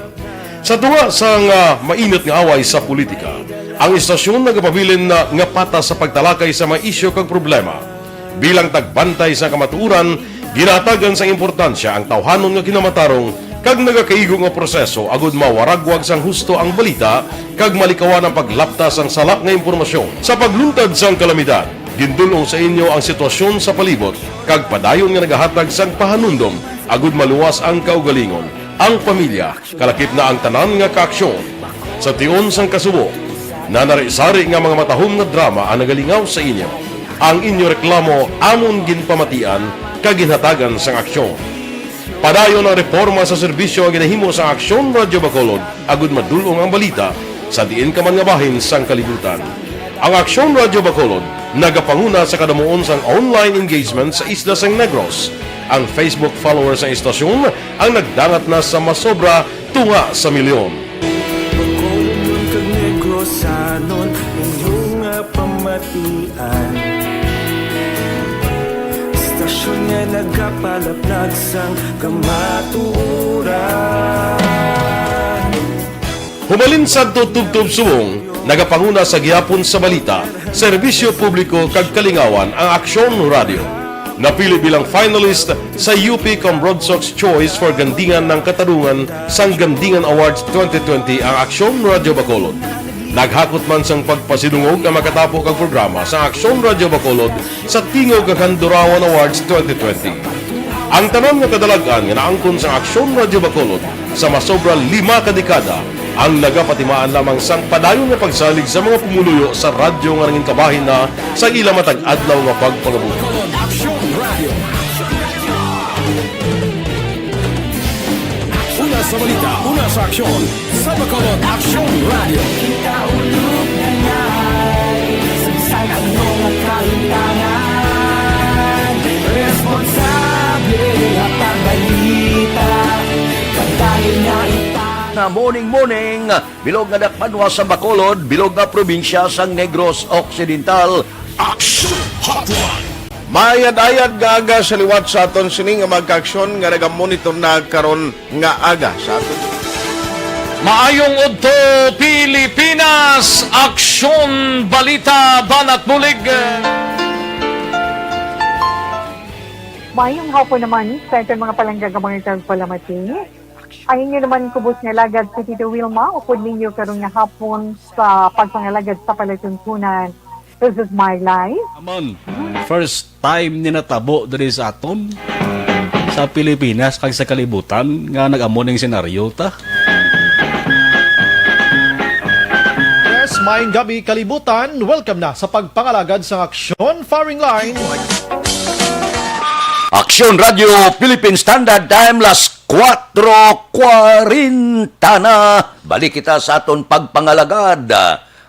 Sa tunga sang mainit nga away sa politika, ang istasyon nagapabilin na nga patas sa pagtalakay sa mga isyu kag problema. Bilang tagbantay sa kamatuuran, ginatagan sa importansya ang tawhanon nga kinamatarong kag nagakaigo nga proseso agud mawaragwag sang husto ang balita kag malikawan ang paglaptas ang salak nga impormasyon. Sa pagluntad sang kalamidad, gindulong sa inyo ang sitwasyon sa palibot kag padayon nga nagahatag sang pahanundom agud maluwas ang kaugalingon, ang pamilya, kalakip na ang tanan nga kaaksyon. Sa tion sang kasubo, nanari-sari nga mga matahom nga drama ang nagalingaw sa inyo. Ang inyo reklamo amon ginpamatian kag ginhatagan sang aksyon. Padayon ang reforma sa serbisyo ang ginahimo sa Aksyon Radio Bacolod agud madulong ang balita sa diin ka man nga bahin sang kalibutan. Ang Aksyon Radio Bacolod nagapanguna sa kadamuon sang online engagement sa isla sang Negros. Ang Facebook followers sa istasyon ang nagdangat na sa masobra tunga sa milyon. Bacolod kag Negros anon inyong pamatian. Stasyon nga nagapalaplag sang kamaturan. Humalin sa tutubtub subong, nagapanguna sa gihapon sa balita, serbisyo publiko kag kalingawan ang Aksyon Radio. Napili bilang finalist sa UP Broadsox Choice for Gandingan ng Katarungan sang Gandingan Awards 2020 ang Aksyon Radio Bacolod. Naghakot man sang pagpasidungog nga makatapo kag programa sa Aksyon Radio Bacolod sa Tingog nga Kandurawan Awards 2020. Ang tanan nga kadalagan nga naangkon sa Aksyon Radio Bacolod sa masobra 5 ka dekada ang nagapatimaan lamang sang padayon nga pagsalig sa mga pumuluyo sa radyo nga nangin kabahin na sa ila matag adlaw nga pagpangabuhi. Una sa balita, una sa aksyon. Sa Bacolod Action Radio. Kaulog na ngay, sagsag ang mga kalintangan. Responsable at ang balita, pagdahil na na morning, bilog nga dakpanwa sa Bacolod, bilog nga probinsya sa Negros Occidental. Action Hotline. Mayad-ayad nga aga sa liwat sa aton sini nga magka-aksyon nga nagamonitor na karon nga aga sa aton. Maayong udto Pilipinas, Aksyon Balita Banat Bulig. Mayong hapon naman sa itong mga palanggagamang itang palamati. Ang inyo naman kubos nga lagad sa Tito Wilma, upod ninyo karong nga hapon sa pagpangalagad sa palatuntunan. This is my life. Amon, first time ni natabo diri sa aton sa Pilipinas kag sa kalibutan nga nag-amon ning senaryo ta. Yes, maayong gabi kalibutan. Welcome na sa pagpangalagad sa Aksyon Firing Line. Aksyon Radio Philippine Standard Time las 4:40 na. Balik kita sa aton pagpangalagad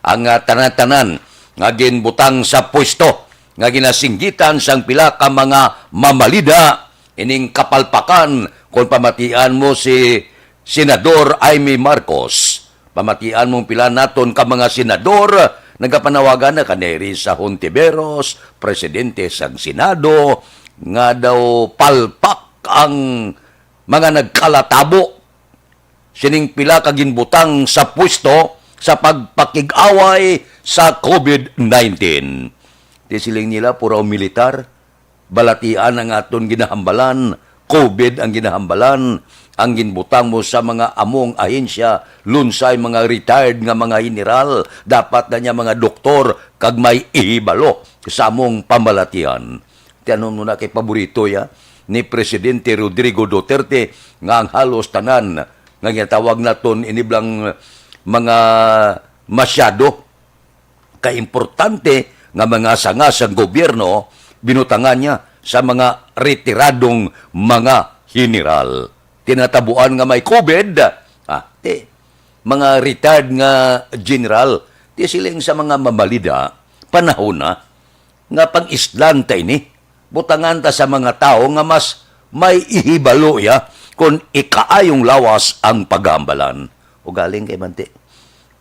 ang tanan-tanan nga ginbutang sa pwesto nga ginasinggitan sang pila ka mga mamalida ining kapalpakan kung pamatian mo si Senador Amy Marcos. Pamatian mong pila naton ka mga senador nagapanawagan na kaneri sa Hontiveros, presidente sang Senado nga daw palpak ang mga nagkalatabo sining pila ka ginbutang sa pwesto sa pagpakig-away sa COVID-19. Di siling nila puro militar, balatian ang aton ginahambalan, COVID ang ginahambalan, ang ginbutang mo sa mga among ahensya, lunsay mga retired nga mga general, dapat na niya mga doktor, kag may ihibalo sa among pambalatian. Tiyanon mo na kay paborito ya, ni Presidente Rodrigo Duterte, nga ang halos tanan, nga ginatawag naton iniblang mga masyado kaimportante nga mga sanga sa gobyerno, binutangan niya sa mga retiradong mga general. Tinatabuan nga may COVID, mga retired nga general, di siling sa mga mamalida, panahon na, nga pang-islan ta ini, butangan ta sa mga tao nga mas may ihibalo ya kung ikaayong lawas ang pagambalan. O galing kay Mante,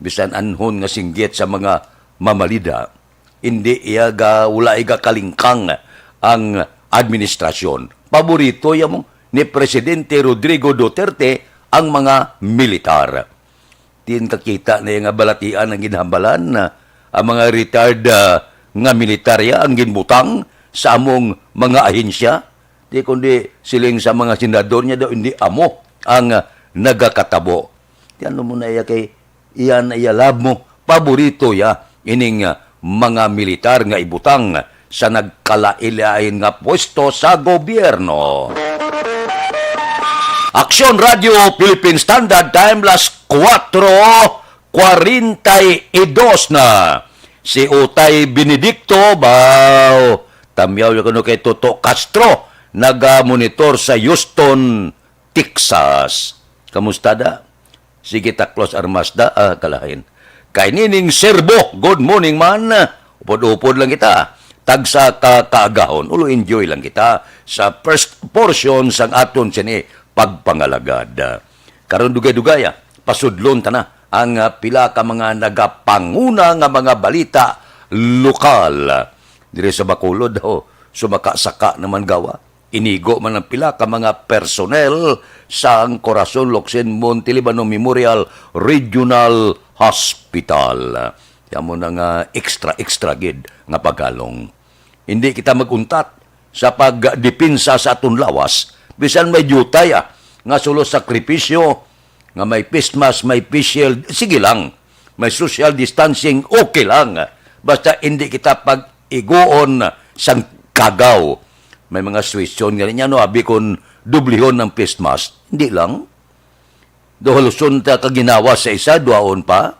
bisan anhon nga singgit sa mga mamalida, hindi wala iga kalingkang ang administrasyon. Paborito mo ni Presidente Rodrigo Duterte ang mga militar. Tin kakita na yung balatian ng ginhambalan na ang mga retired nga militarya ang ginbutang sa among mga ahensya. Di kundi siling sa mga senador niya daw hindi amo ang nagakatabo. Ano mo na iya kay iyan iya lab mo paborito ya ining mga militar nga ibutang sa nagkalailain nga pwesto sa gobyerno. Aksyon Radio Philippine Standard Time las 4:42 na. Si Utay Benedicto tamyaw yung kay Toto Castro nag-monitor sa Houston, Texas. Kamusta da? Sige taklos armasda, kalahin. Kay nining serbo, good morning man. Upod-upod lang kita. Tagsa kaagahon. Ulo enjoy lang kita sa first portion sang aton sini pagpangalagad. Karon dugay-dugaya, pasudlon ta na ang pila ka mga nagapanguna nga mga balita lokal. Dire sa Bacolod, sumakasaka naman gawa. Inigo man ang pila ka mga personnel sa Corazon Locsin Montelibano Memorial Regional Hospital. Yamo na nga extra gid nga paghalong. Hindi kita maguntat sa pagdipinsa sa aton lawas. Bisan may jutay nga sulo sakripisyo, nga may pismas, may face shield, sige lang. may social distancing, okay lang. Basta hindi kita pag-igoon sang kagaw. May mga situation nga niya, no, abi kon dublihon ng face mask. Hindi lang. Dohaluson ta kaginawa sa isa, duaon pa.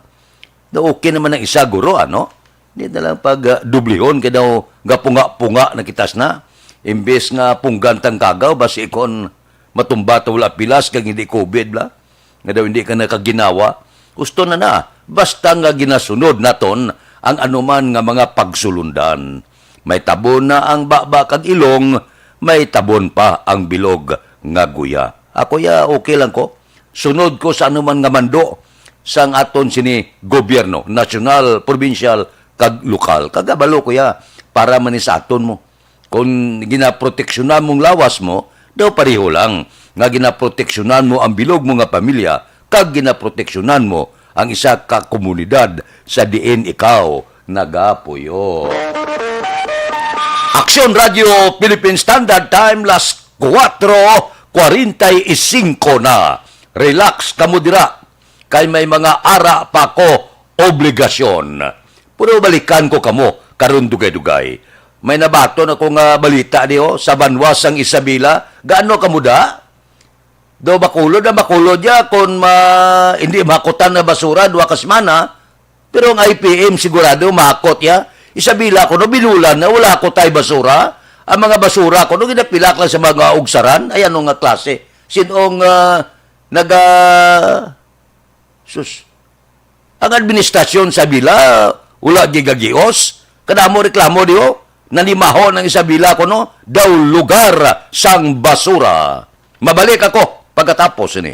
Okay naman ang isa, guro, ano? Hindi na lang pag dublihon, kaya daw gapunga-punga na kitas na. Imbes nga punggantang kagaw, basi ikon matumba wala pilas, kag hindi COVID, bla. Nga daw hindi ka nakaginawa. Gusto na. Basta nga ginasunod naton ang anuman nga mga pagsulundan. May tabon na ang baba kag ilong, may tabon pa ang bilog nga guya. Ako okay lang ko. Sunod ko sa anuman nga mando sang aton sini gobyerno, national, provincial, kag lokal. Kagabalo ko para man sa aton mo. Kung ginaproteksyonan mong lawas mo, daw pareho lang. Nga ginaproteksyonan mo ang bilog mo nga pamilya, kag ginaproteksyonan mo ang isa ka komunidad sa diin ikaw nagapuyo. Aksyon Radio Philippine Standard Time, las 4:45 na. Relax kamo dira, kay may mga ara pa ko obligasyon. Puro balikan ko kamo, karon dugay-dugay. May nabato na kong balita niyo sa Banwasang Isabela. Gaano kamo da? Do bakulod ya kung hindi makutan na basura duwa ka semana, pero ang IPM sigurado makot ya. Isabela ko no binulan na wala ko tay basura. Ang mga basura ko no ginapilak lang sa mga ugsaran. Ayan nga klase. Sinong ang administrasyon sa Bila wala gigagios. Kadamo reklamo diyo nanimahon ng Isabela ko no daw lugar sang basura. Mabalik ako pagkatapos ini.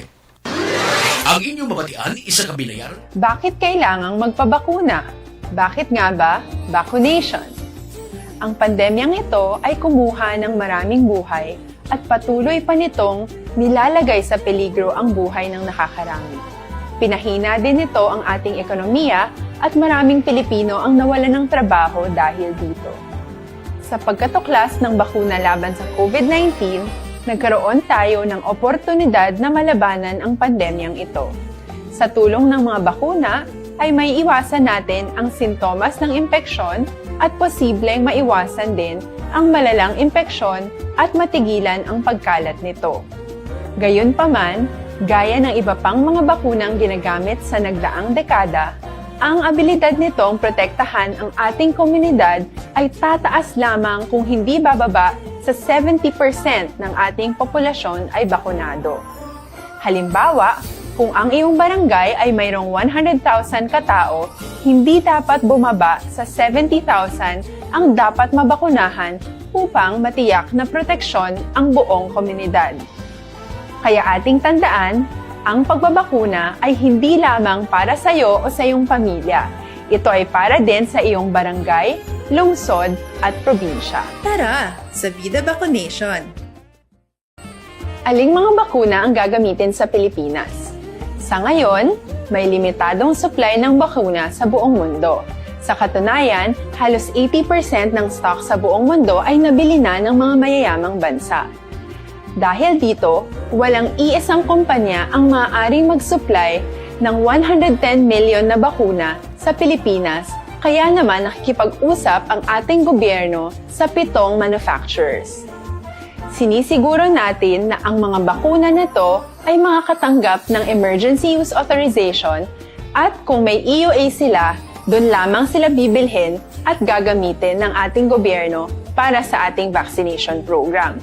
Ang inyong mabatian, isa kabilayar. Bakit kailangang magpabakuna? Bakit nga ba vaccination? Ang pandemyang ito ay kumuha ng maraming buhay at patuloy pa nitong nilalagay sa peligro ang buhay ng nakakarami. Pinahina din nito ang ating ekonomiya at maraming Pilipino ang nawalan ng trabaho dahil dito. Sa pagkatuklas ng bakuna laban sa COVID-19, nagkaroon tayo ng oportunidad na malabanan ang pandemyang ito. Sa tulong ng mga bakuna, ay may iwasan natin ang sintomas ng impeksyon at posibleng maiwasan din ang malalang impeksyon at matigilan ang pagkalat nito. Gayunpaman, gaya ng iba pang mga bakunang ginagamit sa nagdaang dekada, ang abilidad nitong protektahan ang ating komunidad ay tataas lamang kung hindi bababa sa 70% ng ating populasyon ay bakunado. Halimbawa, kung ang iyong barangay ay mayroong 100,000 katao, hindi dapat bumaba sa 70,000 ang dapat mabakunahan upang matiyak na proteksyon ang buong komunidad. Kaya ating tandaan, ang pagbabakuna ay hindi lamang para sa iyo o sa iyong pamilya. Ito ay para din sa iyong barangay, lungsod at probinsya. Tara, sa Vida Vaccination! Aling mga bakuna ang gagamitin sa Pilipinas? Sa ngayon, may limitadong supply ng bakuna sa buong mundo. Sa katunayan, halos 80% ng stock sa buong mundo ay nabili na ng mga mayayamang bansa. Dahil dito, walang iisang kumpanya ang maaaring mag-supply ng 110 million na bakuna sa Pilipinas, kaya naman nakikipag-usap ang ating gobyerno sa 7 manufacturers. Sinisiguro natin na ang mga bakuna nito ay makakatanggap ng Emergency Use Authorization at kung may EUA sila, doon lamang sila bibilhin at gagamitin ng ating gobyerno para sa ating vaccination program.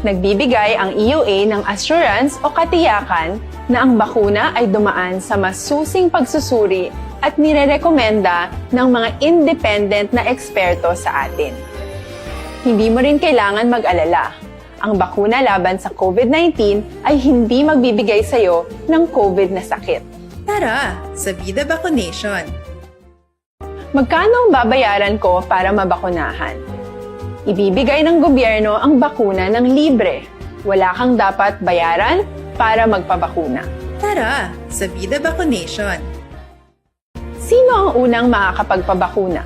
Nagbibigay ang EUA ng assurance o katiyakan na ang bakuna ay dumaan sa masusing pagsusuri at nirerekomenda ng mga independent na eksperto sa atin. Hindi mo rin kailangan mag-alala. Ang bakuna laban sa COVID-19 ay hindi magbibigay sa iyo ng COVID na sakit. Tara, sa Vida Vaccination! Magkano ang babayaran ko para mabakunahan? Ibibigay ng gobyerno ang bakuna ng libre. Wala kang dapat bayaran para magpabakuna. Tara, sa Vida Vaccination! Sino ang unang makakapagpabakuna?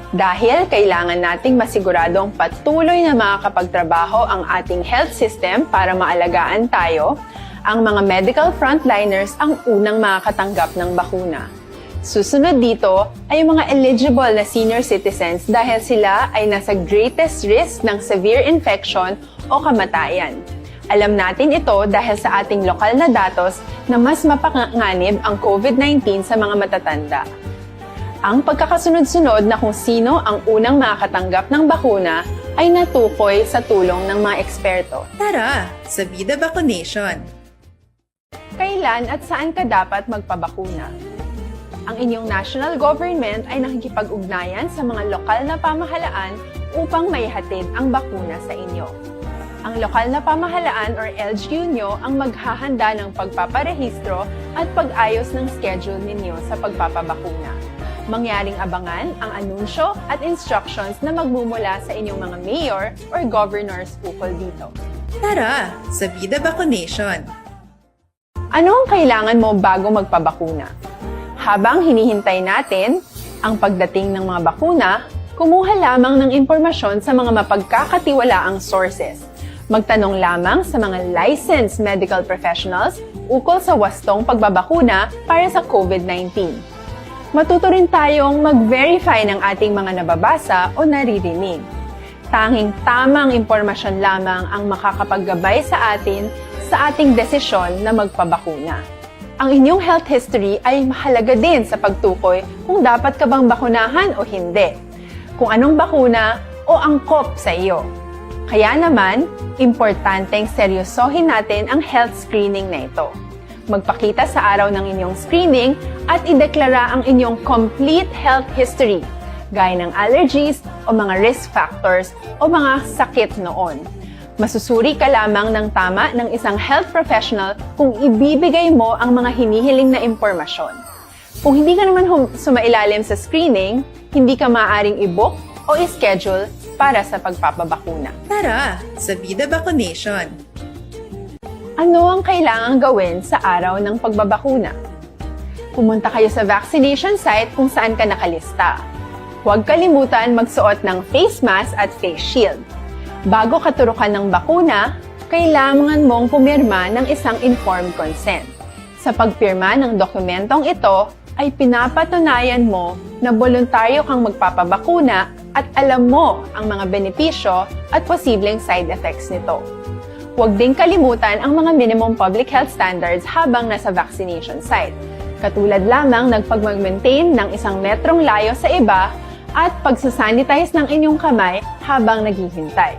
Dahil kailangan nating masiguradong patuloy na makakapagtrabaho ang ating health system para maalagaan tayo, Ang mga medical frontliners ang unang makakatanggap ng bakuna. Susunod dito ay yung mga eligible na senior citizens dahil sila ay nasa greatest risk ng severe infection o kamatayan. Alam natin ito dahil sa ating lokal na datos na mas mapanganib ang COVID-19 sa mga matatanda. Ang pagkakasunod-sunod na kung sino ang unang makakatanggap ng bakuna ay natukoy sa tulong ng mga eksperto. Tara, sa Vida Vaccination! Kailan at saan ka dapat magpabakuna? Ang inyong national government ay nakikipag-ugnayan sa mga lokal na pamahalaan upang maihatid ang bakuna sa inyo. Ang lokal na pamahalaan or LGU nyo ang maghahanda ng pagpaparehistro at pag-ayos ng schedule ninyo sa pagpapabakuna. Mangyaring abangan ang anunsyo at instructions na magmumula sa inyong mga mayor or governors ukol dito. Tara, sa Vida Vaccination! Ano ang kailangan mo bago magpabakuna? Habang hinihintay natin ang pagdating ng mga bakuna, kumuha lamang ng impormasyon sa mga mapagkakatiwalaang sources. Magtanong lamang sa mga licensed medical professionals ukol sa wastong pagbabakuna para sa COVID-19. Matuto rin tayong mag-verify ng ating mga nababasa o naririnig. Tanging tamang impormasyon lamang ang makakapaggabay sa ating desisyon na magpabakuna. Ang inyong health history ay mahalaga din sa pagtukoy kung dapat ka bang bakunahan o hindi, kung anong bakuna o angkop sa iyo. Kaya naman, importanteng seryosohin natin ang health screening na ito. Magpakita sa araw ng inyong screening at ideklara ang inyong complete health history, gaya ng allergies o mga risk factors o mga sakit noon. Masusuri ka lamang ng tama ng isang health professional kung ibibigay mo ang mga hinihiling na impormasyon. Kung hindi ka naman sumailalim sa screening, hindi ka maaaring i-book o i-schedule para sa pagpapabakuna. Tara, sa Vida Vaccination! Ano ang kailangang gawin sa araw ng pagbabakuna? Pumunta kayo sa vaccination site kung saan ka nakalista. Huwag kalimutan magsuot ng face mask at face shield. Bago katurukan ng bakuna, kailangan mong pumirma ng isang informed consent. Sa pagpirma ng dokumentong ito, ay pinapatunayan mo na voluntaryo kang magpapabakuna at alam mo ang mga benepisyo at posibleng side effects nito. Huwag din kalimutan ang mga minimum public health standards habang nasa vaccination site. Katulad lamang ng pag-maintain ng 1 metrong layo sa iba at pagsasanitize ng inyong kamay habang naghihintay.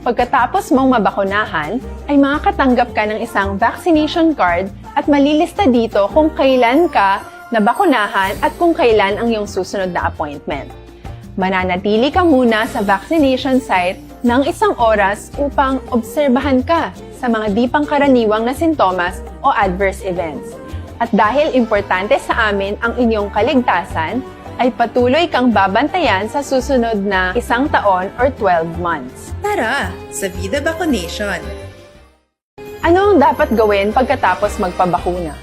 Pagkatapos mong mabakunahan, ay makakatanggap ka ng isang vaccination card at malilista dito kung kailan ka nabakunahan at kung kailan ang iyong susunod na appointment. Mananatili ka muna sa vaccination site ng 1 oras upang obserbahan ka sa mga di pangkaraniwang na sintomas o adverse events. At dahil importante sa amin ang inyong kaligtasan, ay patuloy kang babantayan sa susunod na 1 taon or 12 months. Tara, sa Vida Vaccination! Ano ang dapat gawin pagkatapos magpabakuna?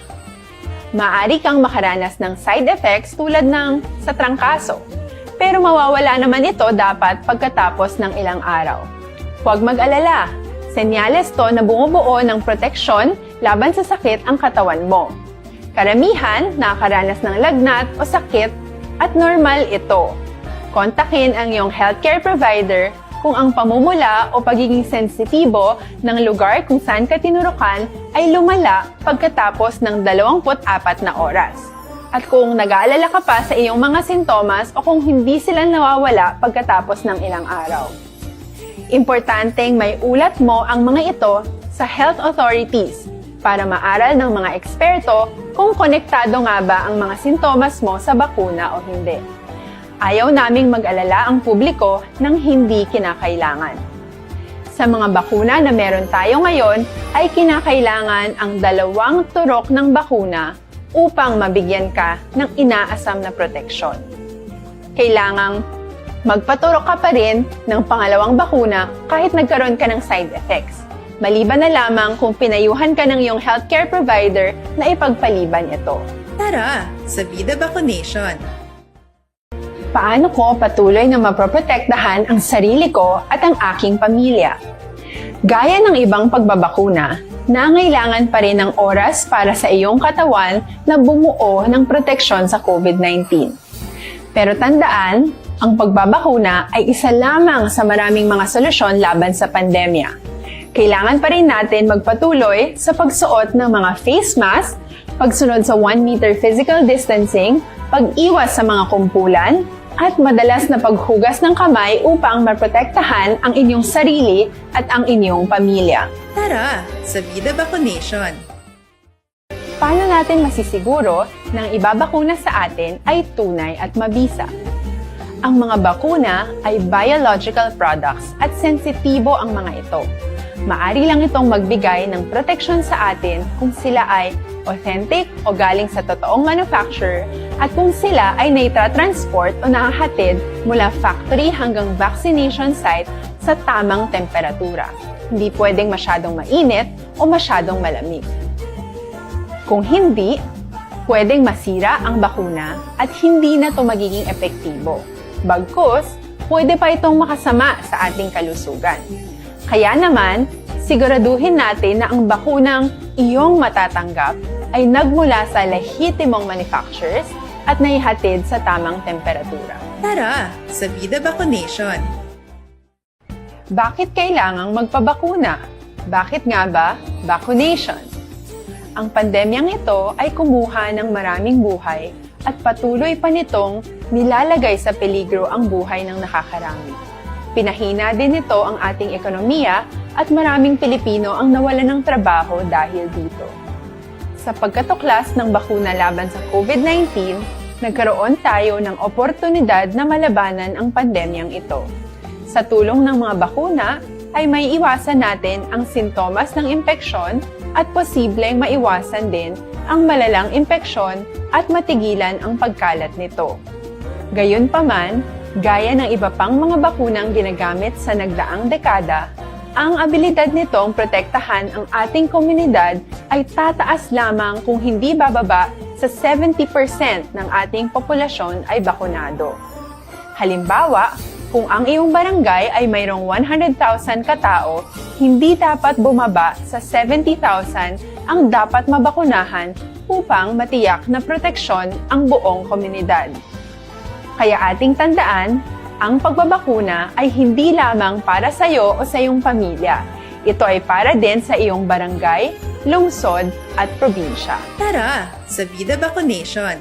Maaari kang makaranas ng side effects tulad ng sa trangkaso, pero mawawala naman ito dapat pagkatapos ng ilang araw. Huwag mag-alala, senyales to na bumubuo ng proteksyon laban sa sakit ang katawan mo. Karamihan nakakaranas ng lagnat o sakit at normal ito. Kontakin ang iyong healthcare provider kung ang pamumula o pagiging sensitibo ng lugar kung saan ka tinurukan ay lumala pagkatapos ng 24 na oras. At kung nag-aalala ka pa sa iyong mga sintomas o kung hindi sila nawawala pagkatapos ng ilang araw. Importanteng may ulat mo ang mga ito sa health authorities para maaral ng mga eksperto kung konektado nga ba ang mga sintomas mo sa bakuna o hindi. Ayaw naming mag-alala ang publiko ng hindi kinakailangan. Sa mga bakuna na meron tayo ngayon, ay kinakailangan ang 2 turok ng bakuna upang mabigyan ka ng inaasam na proteksyon. Kailangang magpaturok ka pa rin ng pangalawang bakuna kahit nagkaroon ka ng side effects. Maliban na lamang kung pinayuhan ka ng iyong healthcare provider na ipagpaliban ito. Tara, sa Vida Vaccination! Paano ko patuloy na maproprotektahan ang sarili ko at ang aking pamilya? Gaya ng ibang pagbabakuna, nangailangan pa rin ng oras para sa iyong katawan na bumuo ng proteksyon sa COVID-19. Pero tandaan, ang pagbabakuna ay isa lamang sa maraming mga solusyon laban sa pandemya. Kailangan pa rin natin magpatuloy sa pagsuot ng mga face mask, pagsunod sa 1 meter physical distancing, pag-iwas sa mga kumpulan, at madalas na paghugas ng kamay upang maprotektahan ang inyong sarili at ang inyong pamilya. Tara, sa Vida Vaccination! Paano natin masisiguro na ang ibabakuna sa atin ay tunay at mabisa? Ang mga bakuna ay biological products at sensitibo ang mga ito. Maari lang itong magbigay ng proteksyon sa atin kung sila ay authentic o galing sa totoong manufacturer at kung sila ay naitra-transport o nahahatid mula factory hanggang vaccination site sa tamang temperatura. Hindi pwedeng masyadong mainit o masyadong malamig. Kung hindi, pwedeng masira ang bakuna at hindi na ito magiging epektibo. Bagkus, pwede pa itong makasama sa ating kalusugan. Kaya naman, siguraduhin natin na ang bakunang iyong matatanggap ay nagmula sa lehitimong manufacturers at naihatid sa tamang temperatura. Tara, sa Vida Vaccination! Bakit kailangang magpabakuna? Bakit nga ba vaccination? Ang pandemyang ito ay kumuha ng maraming buhay at patuloy pa nitong nilalagay sa peligro ang buhay ng nakakarami. Pinahina din nito ang ating ekonomiya at maraming Pilipino ang nawalan ng trabaho dahil dito. Sa pagkatuklas ng bakuna laban sa COVID-19, nagkaroon tayo ng oportunidad na malabanan ang pandemyang ito. Sa tulong ng mga bakuna, ay may iwasan natin ang sintomas ng impeksyon at posibleng maiwasan din ang malalang impeksyon at matigilan ang pagkalat nito. Gayunpaman, gaya ng iba pang mga bakunang ginagamit sa nagdaang dekada, ang abilidad nitong protektahan ang ating komunidad ay tataas lamang kung hindi bababa sa 70% ng ating populasyon ay bakunado. Halimbawa, kung ang iyong barangay ay mayroong 100,000 katao, hindi dapat bumaba sa 70,000 ang dapat mabakunahan upang matiyak na proteksyon ang buong komunidad. Kaya ating tandaan, ang pagbabakuna ay hindi lamang para sa iyo o sa iyong pamilya. Ito ay para din sa iyong barangay, lungsod at probinsya. Tara, sa Vida Vaccination!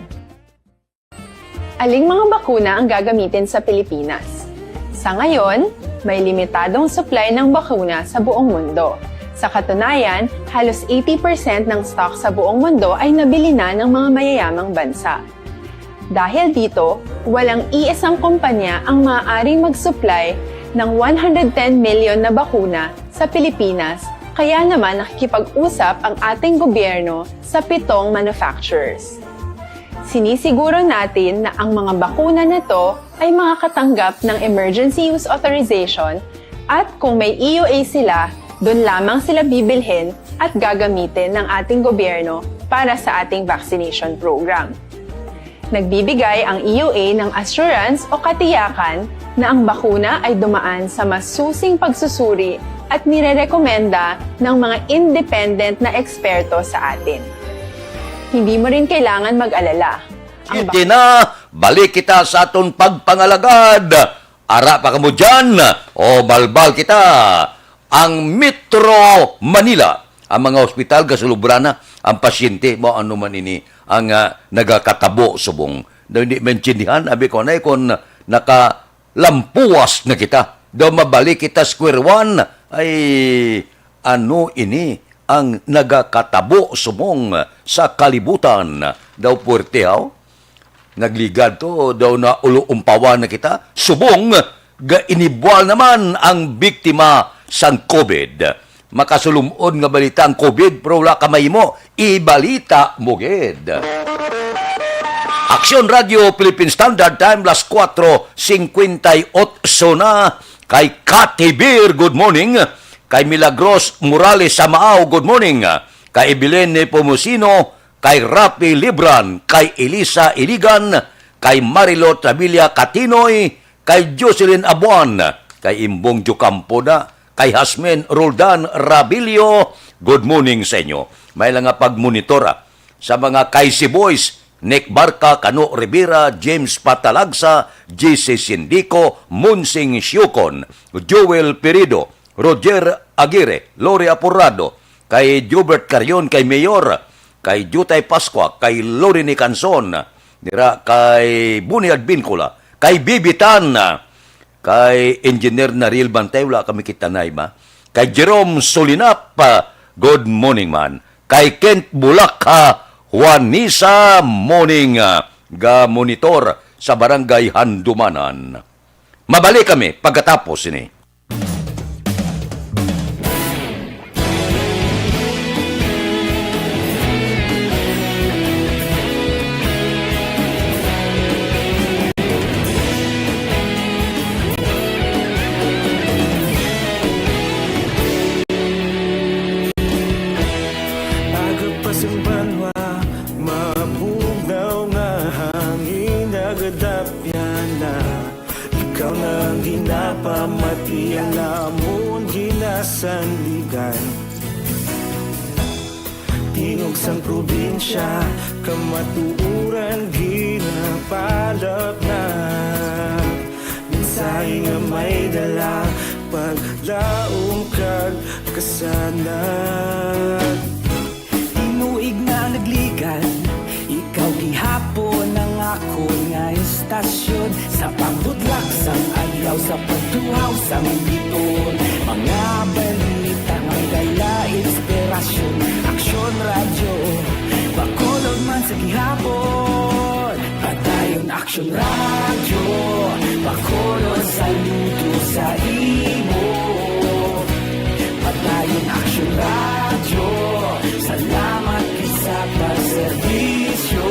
Aling mga bakuna ang gagamitin sa Pilipinas? Sa ngayon, may limitadong supply ng bakuna sa buong mundo. Sa katunayan, halos 80% ng stock sa buong mundo ay nabili na ng mga mayayamang bansa. Dahil dito, walang iisang kumpanya ang maaaring mag-supply ng 110 million na bakuna sa Pilipinas, kaya naman nakikipag-usap ang ating gobyerno sa 7 manufacturers. Sinisiguro natin na ang mga bakuna na to ay makakatanggap ng Emergency Use Authorization at kung may EUA sila, doon lamang sila bibilhin at gagamitin ng ating gobyerno para sa ating vaccination program. Nagbibigay ang EUA ng assurance o katiyakan na ang bakuna ay dumaan sa masusing pagsusuri at nirerekomenda ng mga independent na eksperto sa atin. Hindi mo rin kailangan mag-alala. Hindi na, balik kita sa aton pagpangalagad. Ara pa ka mo dyan, o balbal kita. Ang Metro Manila, ang mga ospital, gasulubrana, ang pasyente mo ano man ini, ang nagakatabo subong. Daw hindi mensyinihan, abi ko na kung nakalampuas na kita. Daw mabalik kita square one, ay ano ini, ang nagakatabo subong sa kalibutan. Daw puwerte haw. Nagligad to, daw na uluumpawan na kita. Subong, gainibwal naman ang biktima sang COVID. Makasulumod nga balita ang COVID, pero wala kamay mo, ibalita mo gid. Aksyon Radio Philippine Standard Time, las 4:58 na. Kay Cathy Beer, good morning. Kay Milagros Morales Samao, good morning. Kay Ebilene Nepomuceno, kay Rapi Libran, kay Elisa Iligan, kay Marilot Abilia Catinoy, kay Jocelyn Abuan, kay Imbong Jucampo na, kay Hasmen Roldan Rabilio, good morning sa inyo. May lang nga pagmonitora sa mga Kaisi Boys, Nick Barca, Cano Rivera, James Patalagsa, JC Sindico, Munsing Siukon, Joel Perido, Roger Aguirre, Lori Apurado, kay Jubert Carion, kay Mayor, kay Jutay Pasqua, kay Lorini Canson, nira kay Buniad Bincula, kay Bibitan, kay Engineer Naril Bantewla, kami kitanay ma, kay Jerome Solinap, good morning man, kay Kent Bulaka, Juanisa Morning, ga monitor sa Barangay Handumanan. Mabalik kami pagkatapos ini. Pamati ang lamon ginasandigan Tingog sang probinsya Kamatuuran ginapalap na Minsay nga may dala Paglaong kag kasanat Tinuig na nagligan Ikaw gihapon ang ako nga istasyon Sa pagdudlak sang ayaw sa pagtuhaw sang biton Mga balita may dala inspirasyon Aksyon radyo Bacolod man sa gihapon Padayon aksyon radyo Bacolod saludo sa imo Padayon aksyon radyo Salamat sa pagserbisyo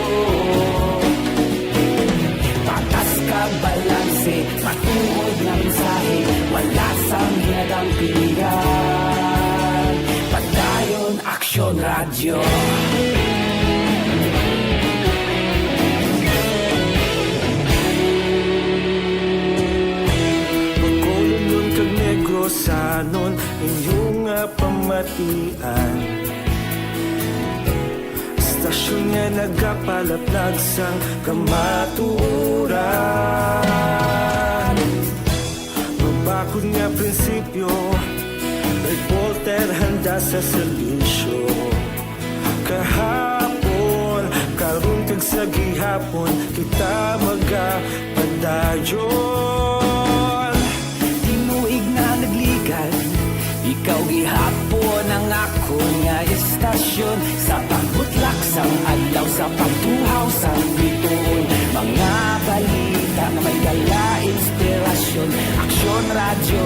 Patas ka balanse Matuod na mensahe Wala sang hinadang pilihan Padayon Aksyon Radyo Bacolod kag Negrosanon Inyong pamatian Stasyon nga nagapalaplag sang kamaturan Mabakod nga prinsipyo Reporter handa sa selisyo Kahapon, karon kag sa gihapon Kita magapadayon Tinuig na nagligan Ikaw gihapon ang ako nga istasyon Sa pagbutlak sang adlaw Sa pagtuhaw sang biton Mga balita na may dala inspirasyon Aksyon radyo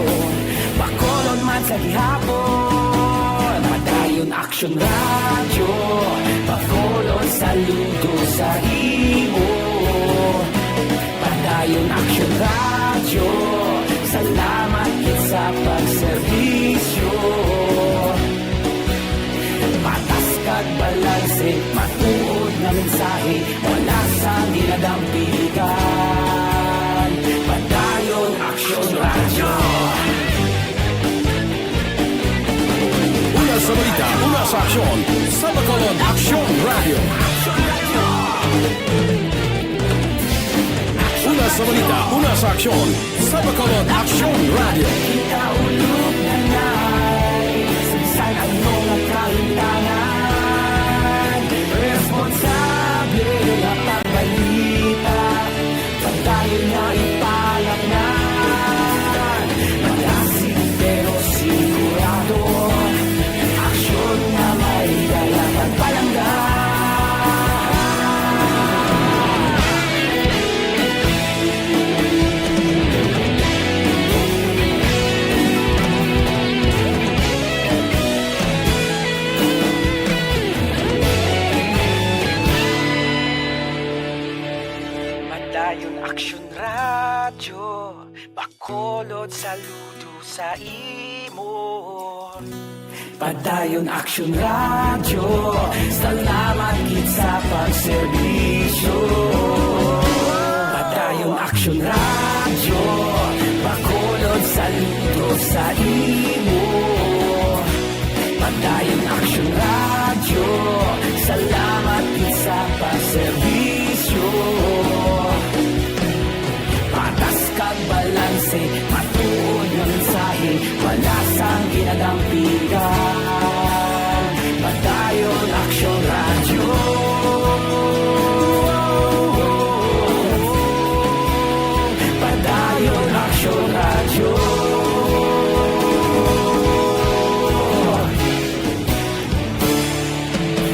Bacolod man sa gihapon Padayon Aksyon radyo Bacolod saludo sa imo Padayon Aksyon radyo Salamat sa pagserbisyo Patas kag balanse Matuod na mensahe Wala sang ginadampigan Padayon Aksyon Radyo Una sa balita, una sa aksyon Sa Bacolod Aksyon Radio Una sa balita, una sa aksyon Sa Bacolod Aksyon Radio Ikaulog na na'y Sagsay ang mga kalintangan Responsable na pagbalita Pagdayon na ipalak na Malasig pero sigurado Aksyon na may dala pagpalanggan Aksyon Radyo Bacolod saludo sa imo Padayon Aksyon Radyo Salamat gid sa pagserbisyo Padayon Aksyon Radyo Bacolod sa saludo sa imo. Padayon Action Radio, salamat sa paserbisyo. Patas kag balanse, matuod ng mensahe, wala sang ginadampigan. Padayon Action Radio. Padayon Action Radio.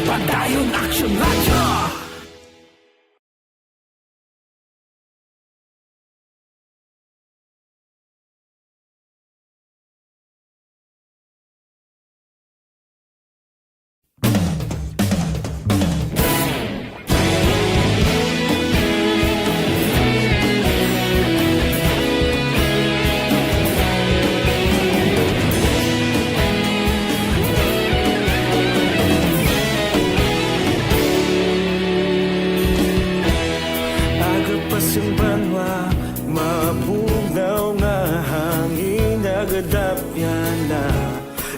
Padayon Action Radio. Agapasang banwa, mabugaw nga hangin nagadapyan na.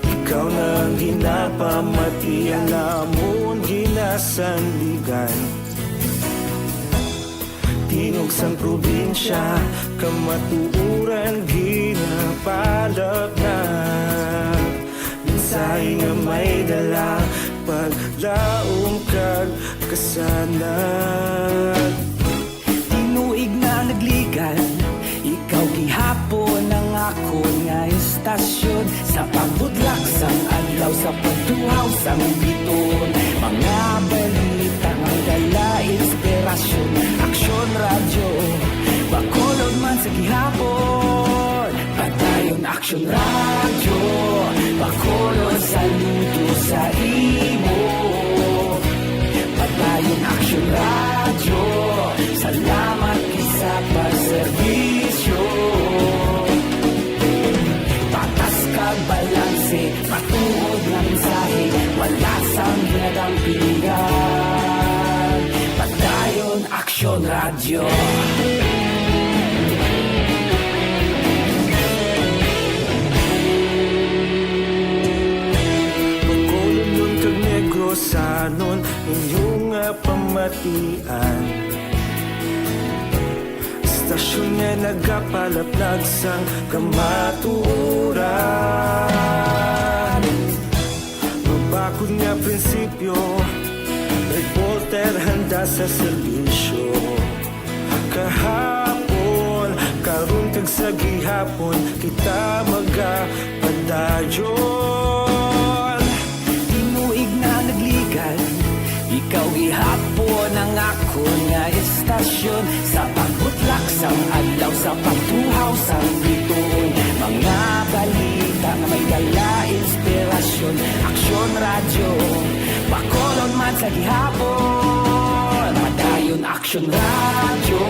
Ikaw na ang ginapamatian namon ginasandigan. Tingog sang probinsya, kamatuuran ginapalap na. Mensahe nga may dala, paglaom kag kasanag. Tinuig na nagligan, ikaw gihapon ang ako nga istasyon. Sa pagbutlak sang adlaw, sa pagtuhaw sang biton. Mga balita nga dala inspirasyon. Action Radio, Bacolod man sa gihapon. Padayon Action Radio, Bacolod saludo sa imo. Padayon Action Radio, salamat sa pagserbisyo. Patas kag balanse, matuod na mensahe, wala sang ginadampigan. Padayon Action Radio. Bacolod nun kag Negros sanon inyong pamatian. Istasyon nga nagapalaplag sang kamaturan. Mabakod nga prinsipyo, reporter handa sa serbisyo. Kahapon, karun kag sa gihapon, kita magapadayon. Tinuig na nagligan, ikaw gihapon ang ako nga istasyon. Sa pagbutlak sang adlaw, sa pagtuhaw sang biton. Mga balita nga may dala inspirasyon. Action Radio, Bacolod man sa gihapon. Padayon Action Radio,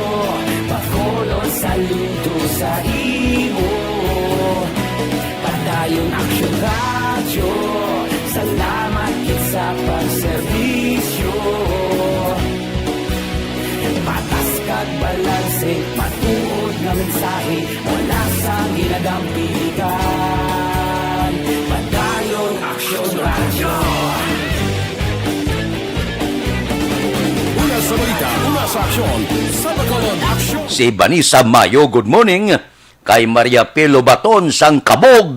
Bacolod saludo sa imo. Padayon Action Radio, salamat sa pagserbisyo. Patas kag balanse, matuod nga mensahe, wala sang ginadampigan. Padayon Action Radio. Una sa balita, una sa aksyon, sa Bacolod Action. Si Vanessa Mayo, good morning. Kay Maria Pelo Baton sang Kabog.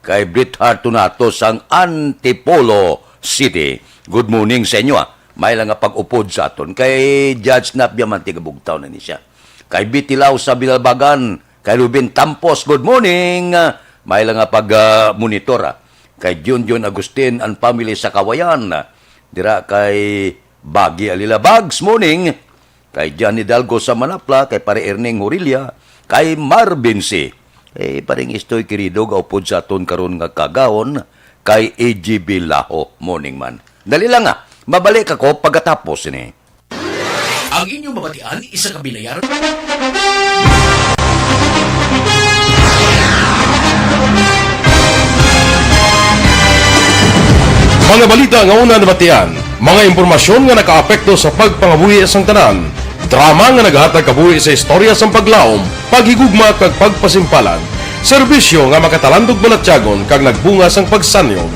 Kay Brit Hartunato sang Antipolo City. Good morning sa inyo. May lang nga pag-upod sa aton. Kay Judge Napia Mantigabugtaw na ni siya. Kay Bitilaw sa Bilalbagan. Kay Ruben Tampos, good morning. May lang nga pag-monitora. Kay Junjun Agustin and family sa Kawayan. Dira kay Bagi Alilabags, morning. Kay Johnny Dalgo sa Manapla. Kay Pare Erning Horilia. Kay Marvin C. Paring istoy kirido gaupod sa aton karon nga kagawon. Kay AGB Laho, morning man. Dali lang nga. Mabalik ako pagkatapos ini. Ang inyong mabatian, isa kabilayar. Mga balita nga una nabatian, mga impormasyon nga nakaapekto sa pagpangabuhi sang tanan, drama nga naghatag kabuhi sa istorya sang paglaom, paghigugma kag pagpasimpalan, Serbisyo nga makatalandog balatyagon kag nagbunga sang pagsanyon.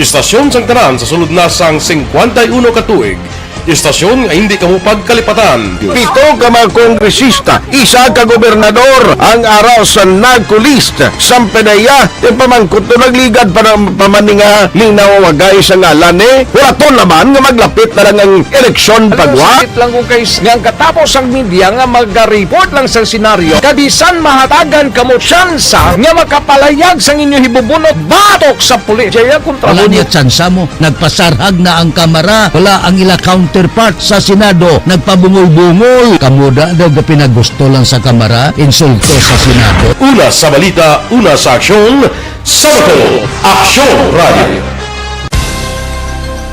Istasyon sang tanan sa sulod na sang 51 katuig. Istasyon nga hindi kamo pagkalipatan. Pito ka mga kongresista, isa ka gobernador ang araw sa nagkulist sa PDEA yung pamangkot to nagligad para pamaninga linaw wagay sa ngalan wala to naman nga maglapit na lang ang eleksyon pagwa. Sakit lang kung kayo nga katapos ang media nga mag-report lang sa senaryo kabisan mahatagan kamo tsansa nga makapalayag sa inyo hibubunot batok sa pulis. Jaya kontra Wala niya tsansa mo. Nagpasarhag na ang kamara. Wala ang ila counterpart sa Senado. Nagpabungol-bungol. Kamuda daw ga pinagusto lang sa kamara. Insulto sa Senado. Una sa balita, una sa aksyon, sa Bacolod Aksyon Radio.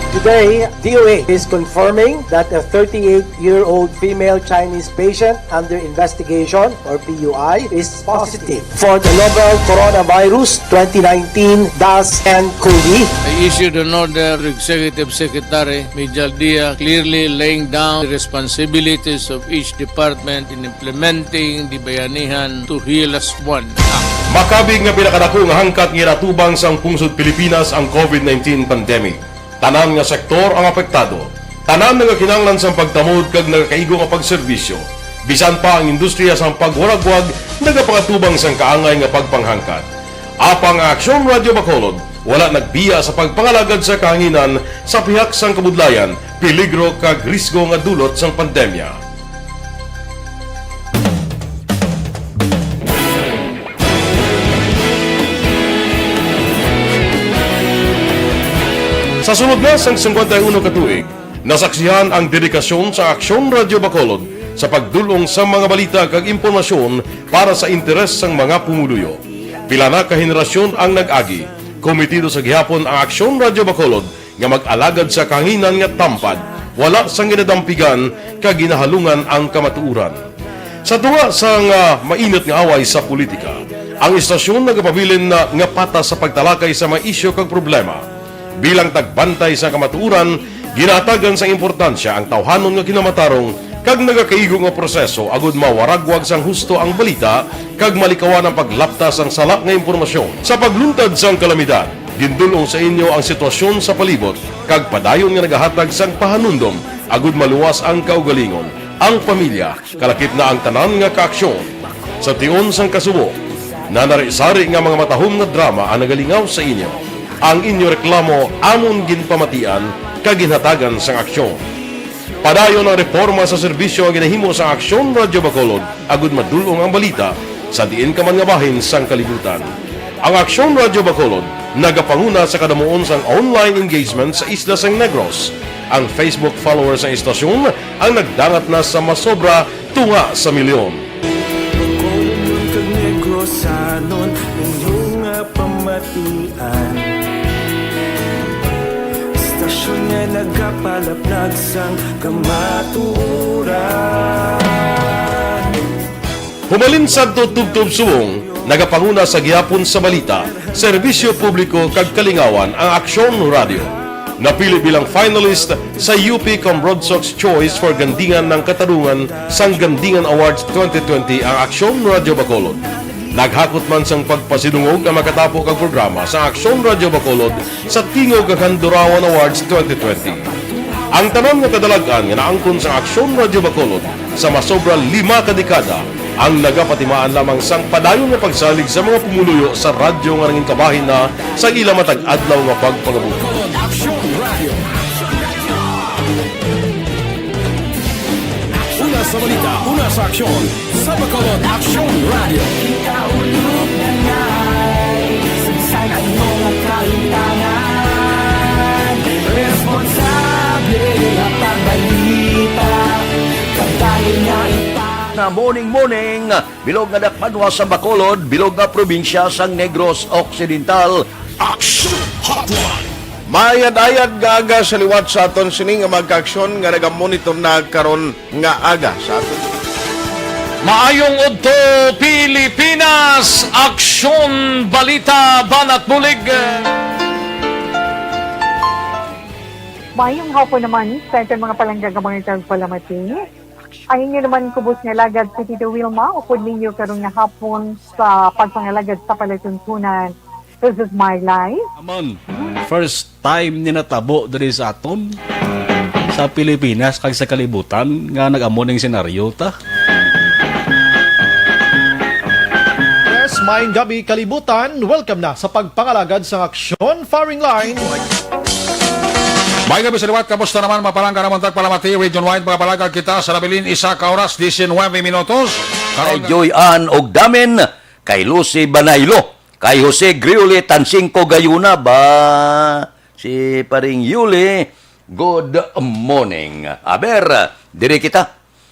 Today, DOA is confirming that a 38-year-old female Chinese patient under investigation, or PUI, is positive for the novel coronavirus 2019 DAS-CoV. I issued an order to Executive Secretary Mijal Dia clearly laying down the responsibilities of each department in implementing the Bayanihan to Heal as One Act. Makabig nga pinakadako nga hangkat nga natubang sang pungsod Pilipinas ang COVID-19 pandemic. Tanan nga sektor ang apektado. Tanan nga kinahanglan sang pagtamod kag nagakaigo nga pagserbisyo. Bisan pa ang industriya sang pagwaragwag nagapangatubang sang kaangay nga pagpanghangkat. Apang Aksyon Radio Bacolod wala nagbiya sa pagpangalagad sa kahanginan sa pihak sang kabudlayan, peligro kag risgo nga dulot sang pandemya. Sa sunod na sang 51 katuig, nasaksihan ang dedikasyon sa Aksyon Radio Bacolod sa pagdulong sa mga balita kag impormasyon para sa interes sang mga pumuluyo. Pila na ka henerasyon ang nag-agi, komitido sa gihapon ang Aksyon Radio Bacolod nga mag-alagad sa kahanginan nga tampad, wala sang ginadampigan kag ginahalungan ang kamatuuran. Sa tunga sang mainit nga away sa politika, ang istasyon nagapabilin na nga patas sa pagtalakay sa mga isyu kag problema. Bilang tagbantay sa kamatuuran, ginatagan sa importansya ang tawhanon nga kinamatarong kag nagakaigo nga proseso agud mawaragwag sang husto ang balita kag malikawan ang paglaptas ang sala nga impormasyon. Sa pagluntad sang kalamidad, gindulong sa inyo ang sitwasyon sa palibot kag padayon nga nagahatag sang pahanundom agud maluwas ang kaugalingon, ang pamilya, kalakip na ang tanan nga kaaksyon. Sa tion sang kasubo, nanari-sari nga mga matahom nga drama ang nagalingaw sa inyo. Ang inyo reklamo amon ginpamatian kaginhatagan sang aksyon. Padayon ang reforma sa serbisyo ang ginahimo sa Aksyon Radio Bacolod agud madulong ang balita sa diin ka man nga bahin sang kalibutan. Ang Aksyon Radio Bacolod nagapanguna sa kadamuon sang online engagement sa isla sang Negros. Ang Facebook followers sa istasyon ang nagdangat na sa masobra tunga sa milyon. Bacolod kag Negros anon inyong pamatian. Stasyon nga nagapalaplag sang kamaturan. Humalin sa tubtub suwong, nagapanguna sa gihapon sa balita, serbisyo publiko kag kalingawan ang Aksyon Radio. Napili bilang finalist sa UP Comrodsox Choice for Gandingan ng Katarungan sang Gandingan Awards 2020 ang Aksyon Radio Bacolod. Naghakot man sang pagpasinungog ang makatapo kag programa sa Aksyon Radio Bacolod sa Tingog kag Handurawan Awards 2020. Ang tanan nga kadalagan nga naangkon sa Aksyon Radio Bacolod sa masobra 5 ka dekada ang nagapatimaan lamang sang padayon nga pagsalig sa mga pumuluyo sa radyo nga nanging kabahin na sa ila matag adlaw nga pagpangabuhi. Una sa balita, una sa aksyon, sa Bacolod Aksyon Radio. Ikaulog na ngay, sansan anong kalintangan. Responsable ang pagbalita, kagaya nga Na morning, bilog nga dakpanwa sa Bacolod, bilog nga probinsya sang Negros Occidental. Aksyon Hotline! Mayad-ayad nga aga sa liwat sa aton sini nga magka-aksyon nga nagamonitor na karon nga aga sa aton. Maayong udto Pilipinas, Aksyon Balita Banat Bulig. Mayong hapon naman sa ating mga palanggang mga palamati. Ay inyo naman kubos nga lagad si Tito Wilma, upod ninyo karong nga hapon sa pagpangalagad sa palatuntunan. This is my life. Amon, first time ni natabo diri sa aton sa Pilipinas kag sa kalibutan nga nag-amo ning senaryo ta. Yes, maayong gabi kalibutan. Welcome na sa pagpangalagad sa Aksyon Firing Line. May gabi sa liwat, kamusta naman mapalangga naman tagpalamati, Region Wide, mga palagag kita sa Labilin, isa ka oras, 19 minutos. Kay Joy Ann Ogdamen, kay Lucy Banaylo, kay Jose Grioli Tansingko Gayuna ba? Si paring Yuli, good morning. Aber, diri kita,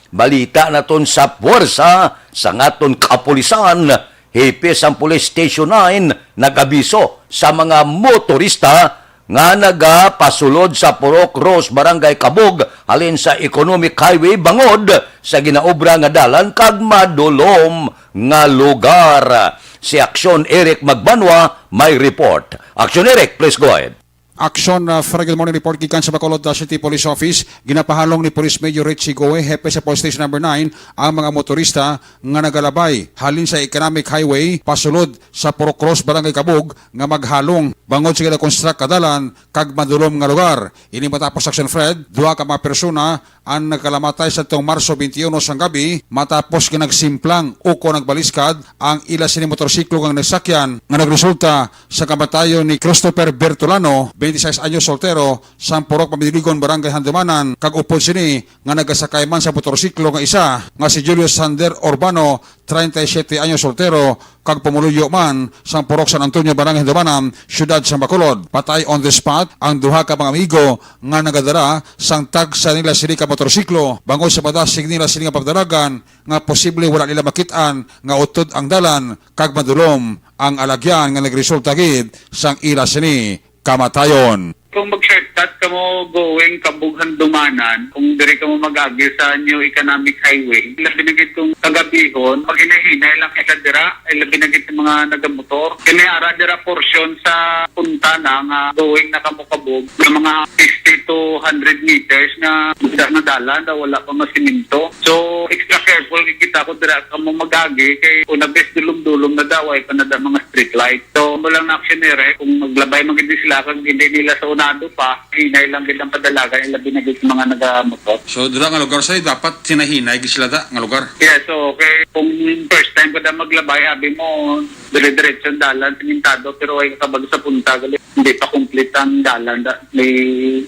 balita naton sa puwersa sa ngaton kapulisan, hipis ang Police Station 9, nag-abiso sa mga motorista nga nagapasulod sa Purok Rose, Barangay Kabog, halin sa Economic Highway Bangod, sa ginaobra nga dalan kag madulom nga lugar. Si Aksyon Eric Magbanwa may report. Aksyon Eric, please go ahead. Aksyon Friday morning report gikan sa Bacolod City Police Office. Ginapahalong ni Police Major Richie Goe, hepe sa Police Station number 9, ang mga motorista nga nagalabay halin sa Economic Highway pasulod sa Purok Cross, Barangay Kabog, nga maghalong bangod sa construct kadalan kag madulom nga lugar. Ini matapos Action Fred, duha ka mga persona ang nagkalamatay sa itong Marso 21 sang gabi matapos ginagsimplang uko nagbaliskad ang ila sini motorsiklo nga nagsakyan nga nagresulta sa kamatayon ni Christopher Bertolano, 26 anyos soltero, sa Purok Pamidiligon, Barangay Handumanan, kag upod sini nga nagasakay man sa motorsiklo nga isa nga si Julius Sander Urbano, 37 anyos soltero, kag pumuluyo man sa Purok San Antonio, Barangay Handumanan, Syudad sa Bacolod. Patay on the spot ang duha ka mga amigo nga nagadara sang tag sa nila sini ka motorsiklo bangod sa padasig nila sini nga pagdaragan nga posible wala nila makitaan nga utod ang dalan kag madulom ang alagyan nga nagresulta gid sang ila sini kamatayon. Kung mag-shortcut ka mo going Kabughan Dumanan, kung dire ka mo mag-agi sa New Economic Highway, labi na gid kung kagabihon, pag hinahinay lang kita dira, ay labi na gid mga nagamotor. Kiniara dira portion sa punta na nga going na Kabug na mga 50 to 100 meters na dalan na wala pa masiminto. So, extra careful kita kung dira ka mo mag-agi kay una best dulong-dulong na daw ay panada mga street light. So, mo lang na aksiyonere, kung maglabay magindi sila kung hindi nila sa unado pa, hinay lang din ang padalagan, ilabi na din mga nagamotor. So dira nga lugar sa'yo, dapat sinahinay gid sila da nga lugar. Yeah, so okay, kung first time ko na maglabay, abi mo, dire-diretso ang dalan, simintado, pero ay kabag sa punta, hindi pa complete ang dalan, may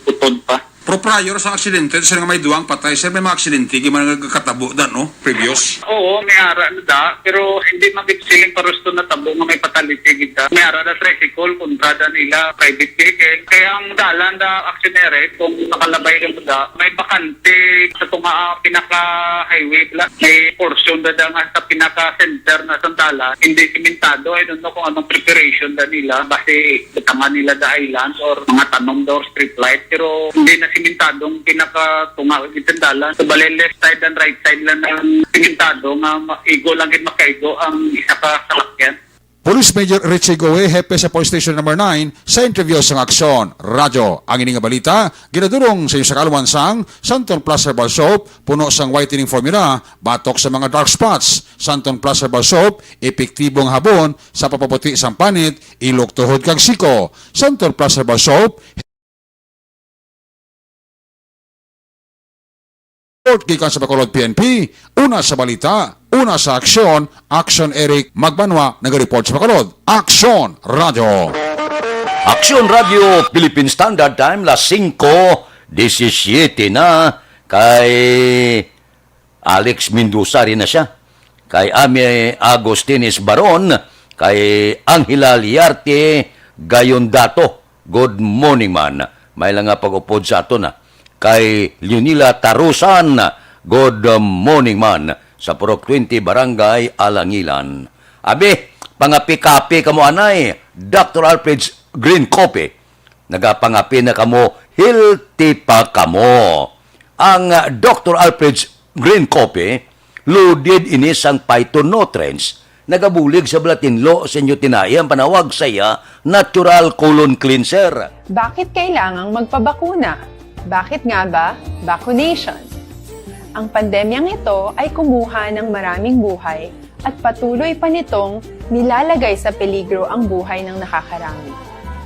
utod pa. Pero prior sa aksidente, sila nga may duwang patay, sir may mga aksidente, gimana nagkatabo da, no? Previous? Oo, may ara na da, pero hindi magsiling parusto na tabo nga may fatality kita. May ara na tricycle, kontrada nila, private vehicle. Kaya ang dalan da aksyonere, kung nakalabay ka mo da, may bakante sa tunga pinaka-highway lang. May portion da nga sa pinaka-center na sandala, hindi simentado. I don't know kung anong preparation da nila, base tama nila da islands or mga tanong da or street light, pero hindi na simentadong pinaka-tunga itong dalan. So, bali left side and right side lang ng simentado nga igo lang din makaigo ang isa ka salakyan. Police Major Richie Goe, hepe sa Police Station number 9, sa interview sa Aksyon Radyo. Ang ining balita, ginadurong sa sa kaluman sang Santon Plus Herbal Soap, puno sang whitening formula, batok sa mga dark spots. Santon Plus Herbal Soap, epektibong habon sa papaputi sang panit, ilok tuhod kag siko. Santon Plus Herbal Soap, gikan sa Bacolod PNP, una sa balita, una sa aksyon, Aksyon Eric Magbanwa, nag-report sa Bacolod. Aksyon Radio. Aksyon Radio, Philippine Standard Time, las 5:17 na, kay Alex Mendoza rin na siya, kay Amy Agostines Baron, kay Angela Liarte Gayondato. Good morning man. May lang nga pag-upod sa ato na. Kay Leonila Tarusan, good morning man, sa Purok 20, Barangay Alangilan. Abi, pangapi-kapi kamo anay, Dr. Alfred's Green Coffee. Nagapangapi na kamo, healthy pa kamo. Ang Dr. Alfred's Green Coffee, loaded inis ang phytonutrients, nagabulig sa blatinlo sa inyo tinayang panawag saya, natural colon cleanser. Bakit kailangang magpabakuna? Bakit nga ba? Vaccination. Ang pandemyang ito ay kumuha ng maraming buhay at patuloy pa nitong nilalagay sa peligro ang buhay ng nakakarami.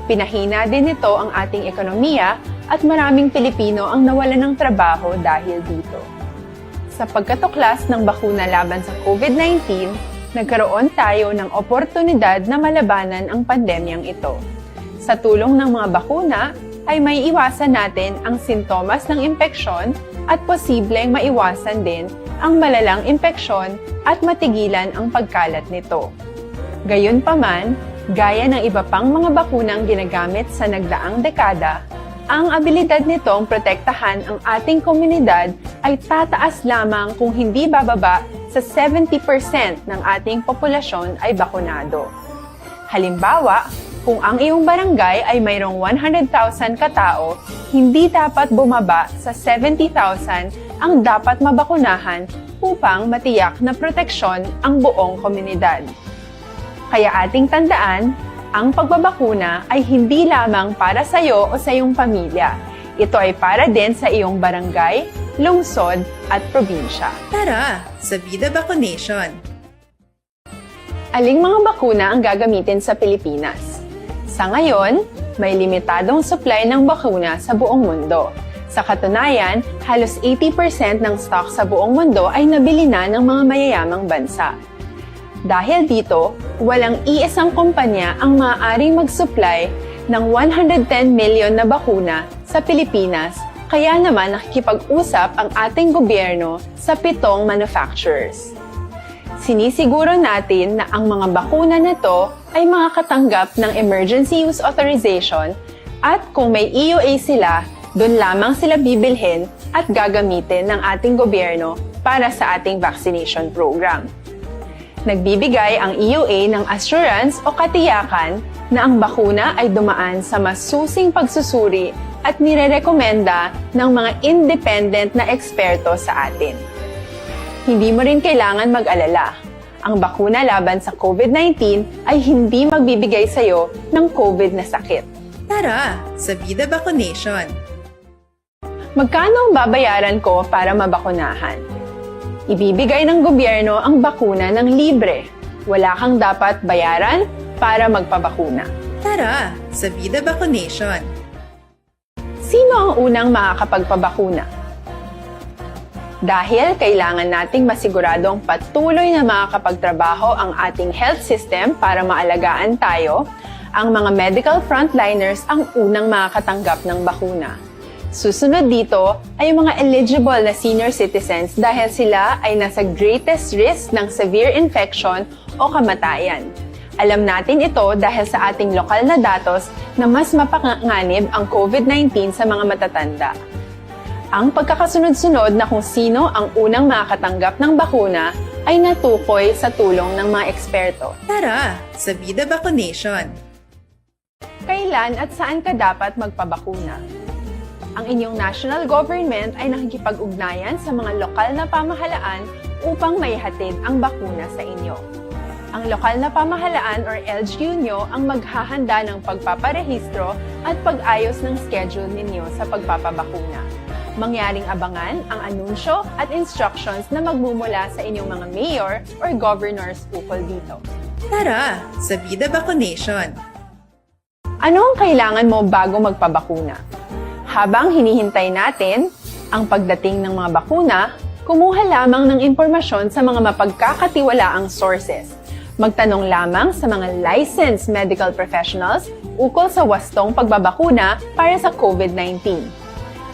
Pinahina din nito ang ating ekonomiya at maraming Pilipino ang nawalan ng trabaho dahil dito. Sa pagkatuklas ng bakuna laban sa COVID-19, nagkaroon tayo ng oportunidad na malabanan ang pandemyang ito. Sa tulong ng mga bakuna, ay may iwasan natin ang sintomas ng impeksyon at posibleng maiwasan din ang malalang impeksyon at matigilan ang pagkalat nito. Gayunpaman, gaya ng iba pang mga bakunang ginagamit sa nagdaang dekada, ang abilidad nitong protektahan ang ating komunidad ay tataas lamang kung hindi bababa sa 70% ng ating populasyon ay bakunado. Halimbawa, kung ang iyong barangay ay mayroong 100,000 katao, hindi dapat bumaba sa 70,000 ang dapat mabakunahan upang matiyak na proteksyon ang buong komunidad. Kaya ating tandaan, ang pagbabakuna ay hindi lamang para sa iyo o sa iyong pamilya. Ito ay para din sa iyong barangay, lungsod at probinsya. Tara, sa Vida Vacunation! Aling mga bakuna ang gagamitin sa Pilipinas? Sa ngayon, may limitadong supply ng bakuna sa buong mundo. Sa katunayan, halos 80% ng stock sa buong mundo ay nabili na ng mga mayayamang bansa. Dahil dito, walang iisang kumpanya ang maaaring mag-supply ng 110 million na bakuna sa Pilipinas, kaya naman nakikipag-usap ang ating gobyerno sa 7 manufacturers. Sinisiguro natin na ang mga bakuna na to ay makakatanggap ng Emergency Use Authorization at kung may EUA sila, doon lamang sila bibilhin at gagamitin ng ating gobyerno para sa ating vaccination program. Nagbibigay ang EUA ng assurance o katiyakan na ang bakuna ay dumaan sa masusing pagsusuri at nirerekomenda ng mga independent na eksperto sa atin. Hindi mo rin kailangan mag-alala. Ang bakuna laban sa COVID-19 ay hindi magbibigay sa iyo ng COVID na sakit. Tara, sa Vida Vacunation! Magkano ang babayaran ko para mabakunahan? Ibibigay ng gobyerno ang bakuna ng libre. Wala kang dapat bayaran para magpabakuna. Tara, sa Vida Vacunation! Sino ang unang makakapagpabakuna? Dahil kailangan nating masiguradong patuloy na makakapagtrabaho ang ating health system para maalagaan tayo, ang mga medical frontliners ang unang makakatanggap ng bakuna. Susunod dito ay mga eligible na senior citizens dahil sila ay nasa greatest risk ng severe infection o kamatayan. Alam natin ito dahil sa ating lokal na datos na mas mapanganib ang COVID-19 sa mga matatanda. Ang pagkakasunod-sunod na kung sino ang unang makakatanggap ng bakuna ay natukoy sa tulong ng mga eksperto. Tara, sa Vida Vacunation! Kailan at saan ka dapat magpabakuna? Ang inyong national government ay nakikipag-ugnayan sa mga lokal na pamahalaan upang maihatid ang bakuna sa inyo. Ang lokal na pamahalaan or LGU nyo ang maghahanda ng pagpaparehistro at pag-ayos ng schedule ninyo sa pagpapabakuna. Mangyaring abangan ang anunsyo at instructions na magmumula sa inyong mga mayor or governors ukol dito. Tara, sa Vida Vacunation! Ano ang kailangan mo bago magpabakuna? Habang hinihintay natin ang pagdating ng mga bakuna, kumuha lamang ng impormasyon sa mga mapagkakatiwalaang sources. Magtanong lamang sa mga licensed medical professionals ukol sa wastong pagbabakuna para sa COVID-19.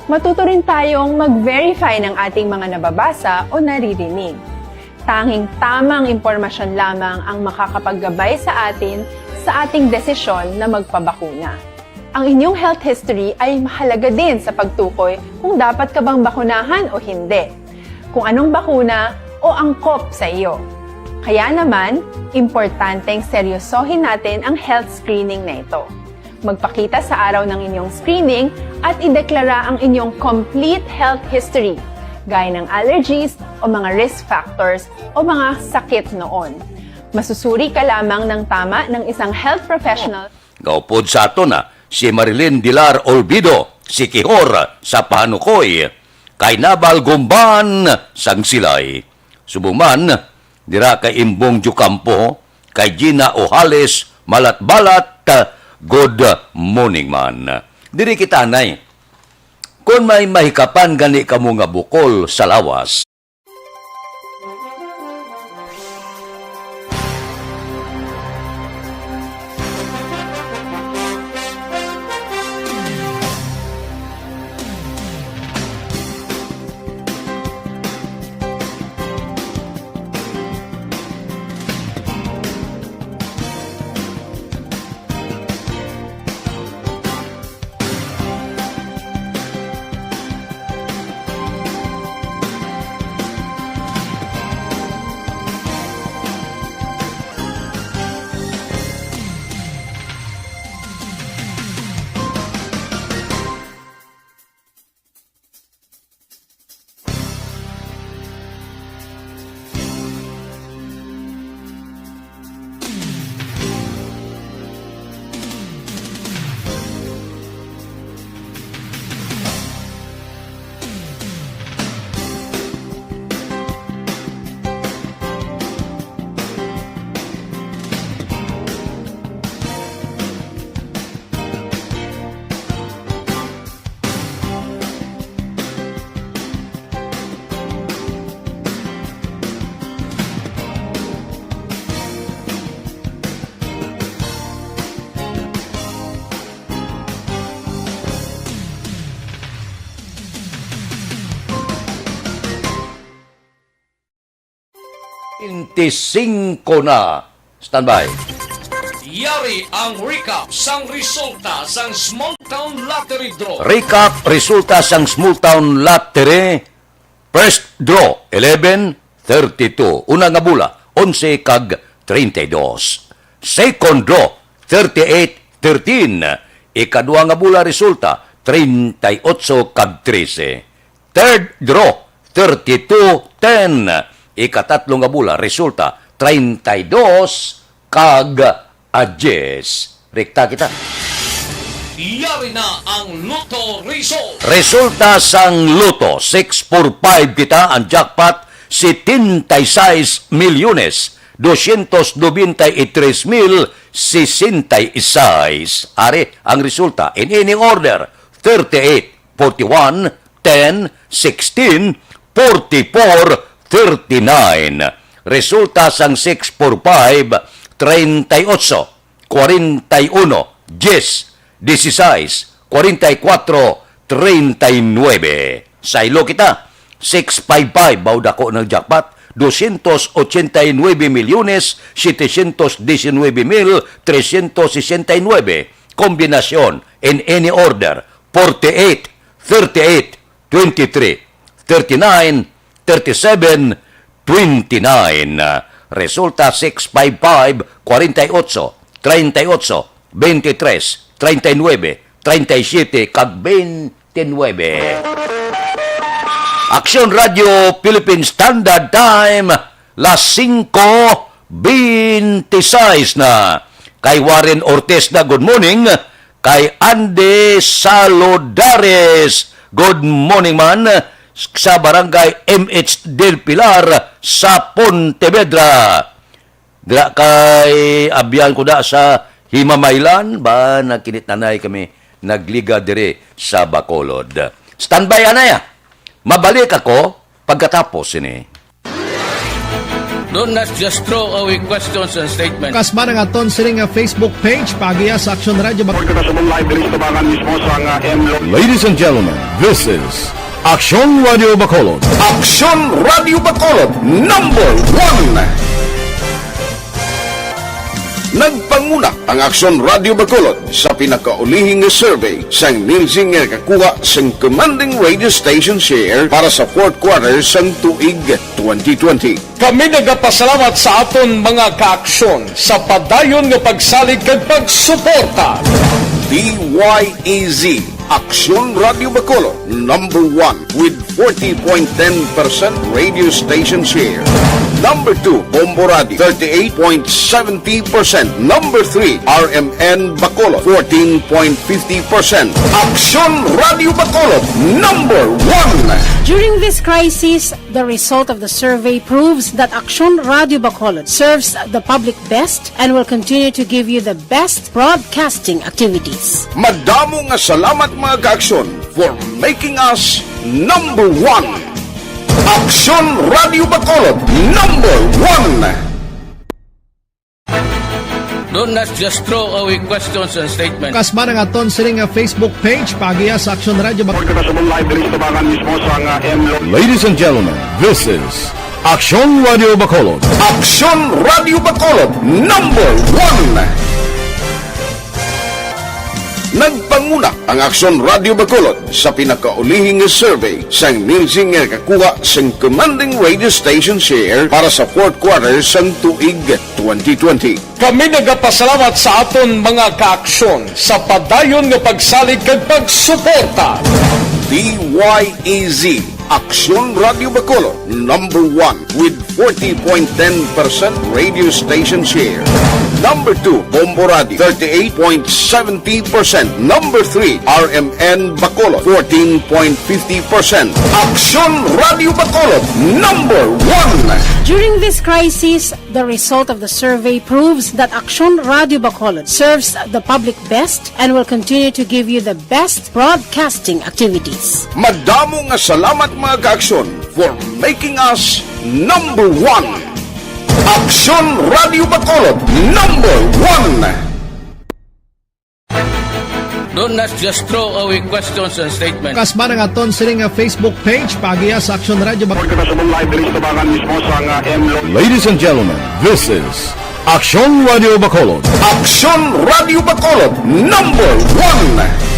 Matuto rin tayong mag-verify ng ating mga nababasa o naririnig. Tanging tamang impormasyon lamang ang makakapaggabay sa atin sa ating desisyon na magpabakuna. Ang inyong health history ay mahalaga din sa pagtukoy kung dapat ka bang bakunahan o hindi, kung anong bakuna o angkop sa iyo. Kaya naman, importanteng seryosohin natin ang health screening na ito. Magpakita sa araw ng inyong screening at ideklara ang inyong complete health history, gaya ng allergies o mga risk factors o mga sakit noon. Masusuri ka lamang ng tama ng isang health professional. Gaupod sa ato na si Marilyn Dilar Olvido, si Kihor sa Panukoy. kay Nabal Gumban sang Silay. Subuman, dira kay Imbong Jucampo, kay Gina Ojales, Malat-Balat, good morning man. Diri kita nay, kung may mahikapan gani kamo nga bukol sa lawas, na. Standby. Yari ang recap sang resulta sang Small Town Lottery Draw. Recap resulta sang Small Town Lottery. First draw 11-32. Una nga bula 11 kag 32. Second draw 38-13. Ikadua nga bula resulta 38 kag 13. Third draw 32-10. Ikatatlo nga bula resulta 32 kag 10. Rekta kita. Yari na ang Lotto result. Resulta sang Luto, 645 kita ang jackpot, 76 milyones, 293,066. Ari ang resulta in any order, 38, 41, 10, 16, 44, 39. Resulta sang 645, 38, 41, 10, 16, 44, 39. Sa ilo kita, 655 baudako ng jackpot, 289,719,369. Kombinasyon in any order, 48, 38, 23, 39, 37, 29. Resulta 655, 48, 38, 23, 39, 37, kag 29. Aksyon Radio Philippine Standard Time, las 5:26 na. Kay Warren Ortiz na good morning. Kay Andy Salodares, good morning man. Sa barangay MH Del Pilar sa Pontevedra. Dira kay abyan ko da sa Himamaylan ba nakinit nanay kami nagliga dire sa Bacolod. Standby anaya. Mabalik ako pagkatapos ini. Do not just throw away questions and statements. Kasma ng aton siling Facebook page pagiya sa Aksyon Radio Bacolod. Ladies and gentlemen, this is Aksyon Radio Bacolod. Aksyon Radio Bacolod, number 1. Nagpanguna ang Aksyon Radio Bacolod sa pinakaulihing survey sang Nielsen nga kakuha sang commanding radio station share para sa fourth quarter sang tuig 2020. Kami nagapasalamat sa aton mga kaaksyon sa padayon nga pagsalig kag pagsuporta. DYEZ Aksyon Radio Bacolod, number 1 with 40.10% radio station share. Number 2, Bomboradi, 38.70%. Number 3, RMN Bacolod, 14.50%. Aksyon Radio Bacolod, number 1. During this crisis, the result of the survey proves that Aksyon Radio Bacolod serves the public best and will continue to give you the best broadcasting activities. Madamo nga salamat mga ka-aksyon for making us number 1. Aksyon Radio Bacolod, number 1. Don't not just throw away questions and statements. Kasma ng aton sining Facebook page pagiya sa Aksyon Radio Bacolod. Ladies and gentlemen, this is Aksyon Radio Bacolod. Aksyon Radio Bacolod, number 1. Nagpanguna ang Aksyon Radio Bacolod sa pinakaulihing survey sang nilsing nga kakuha sang commanding radio station share para sa fourth quarter sang tuig 2020. Kami nagapasalamat sa aton mga kaaksyon sa padayon nga pagsalig kag pagsuporta. DYEZ Aksyon Radio Bacolod, number 1 with 40.10% radio station share. Number 2, Bomboradi, 38.70%. Number 3, RMN Bacolod, 14.50%. Aksyon Radio Bacolod, number 1. During this crisis, the result of the survey proves that Aksyon Radio Bacolod serves the public best and will continue to give you the best broadcasting activities. Madamo nga salamat mga ka-aksyon for making us number 1. Aksyon Radio Bacolod, number 1. Don't not just throw away questions and statements. Kasma ng aton sining Facebook page pagiya sa Aksyon Radio Bacolod. Ladies and gentlemen, this is Aksyon Radio Bacolod. Aksyon Radio Bacolod, number 1.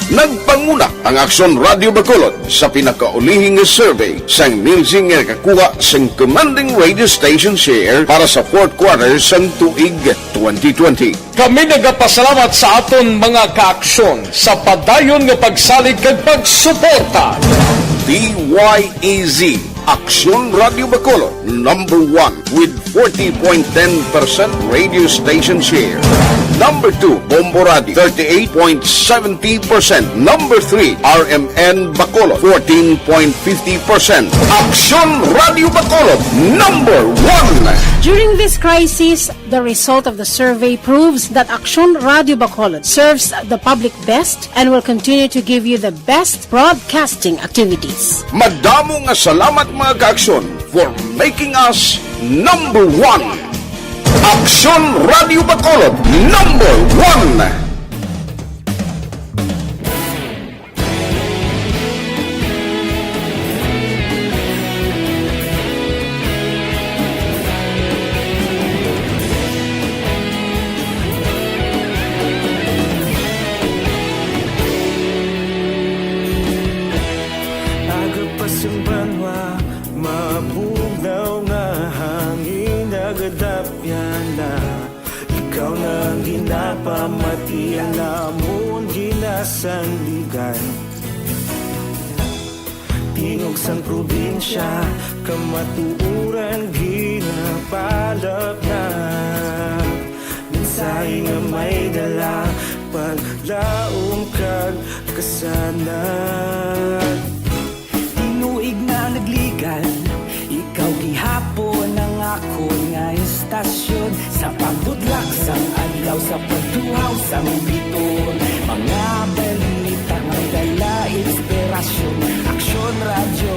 Nagpanguna ang Aksyon Radio Bacolod sa pinakaulihing survey sang nilsing nga kakuha sang commanding radio station share para sa fourth quarter sang tuig 2020. Kami nagapasalamat sa aton mga kaaksyon sa padayon nga pagsalig kag pagsuporta. DYEZ Aksyon Radio Bacolod, number 1 with 40.10% radio station share. Number 2, Bomboradi, 38.70%. Number 3, RMN Bacolod, 14.50%. Aksyon Radio Bacolod, number 1. During this crisis, the result of the survey proves that Aksyon Radio Bacolod serves the public best and will continue to give you the best broadcasting activities. Madamo nga salamat mga ka-aksyon for making us number 1. Aksyon Radio Bacolod, number 1. Agapasumbanwa, mabugnaw nga hangin nagadapyan na. Ikaw na ginapamati ang namon ginasandigan. Tingog sang probinsya, kamatuuran ginapalap na. Minsay nga may dala, paglaong kag kasanan. Tinuig na nagligal, ikaw gihapon ang ako nga istasyon. Sa pagdudlak sang adlaw, sa pagduhaw sang biton. Mga balita nga dala inspirasyon. Aksyon Radio,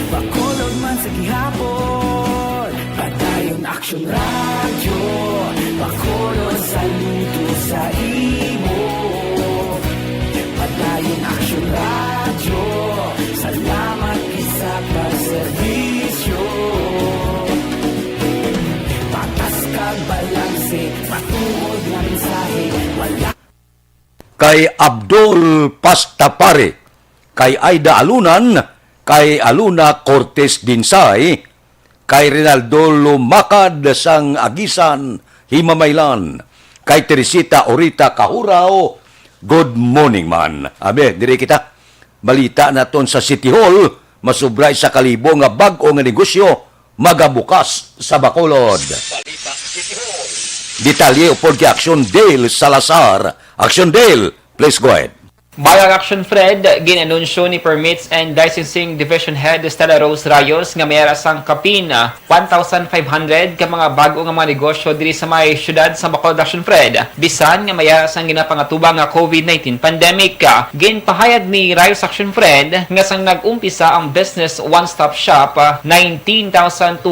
Bacolod man sa gihapon. Padayon Aksyon Radio, Bacolod saludo sa imo. Padayon Aksyon Radio, salamat isa pagserbisyo. Patas kag balanse, patuod na mensahe, wala. Kay Abdul Pastapare, kay Aida Alunan, kay Aluna Cortes Dinsay, kay Rinaldo Lumakad sang Agisan, Himamaylan, kay Teresita Orita Kahurao, good morning man. Abe, dire kita, balita naton sa City Hall, masubray sa kalibo nga bag-o nga negosyo magabukas sa Bacolod. Detalye upod kay Action Dale Salazar. Action Dale, please go ahead. Bayang Action Fred, ginanunsyo ni Permits and Licensing Division Head Stella Rose Rayos nga mayara sang kapin 1,500 ka mga bago nga mga negosyo diri sa may syudad sa Bacolod. Action Fred, bisan nga mayara sang ginapangatubang nga COVID-19 pandemic. Ginpahayag ni Rayos Action Fred nga sang nag-umpisa ang business one-stop shop, 19,200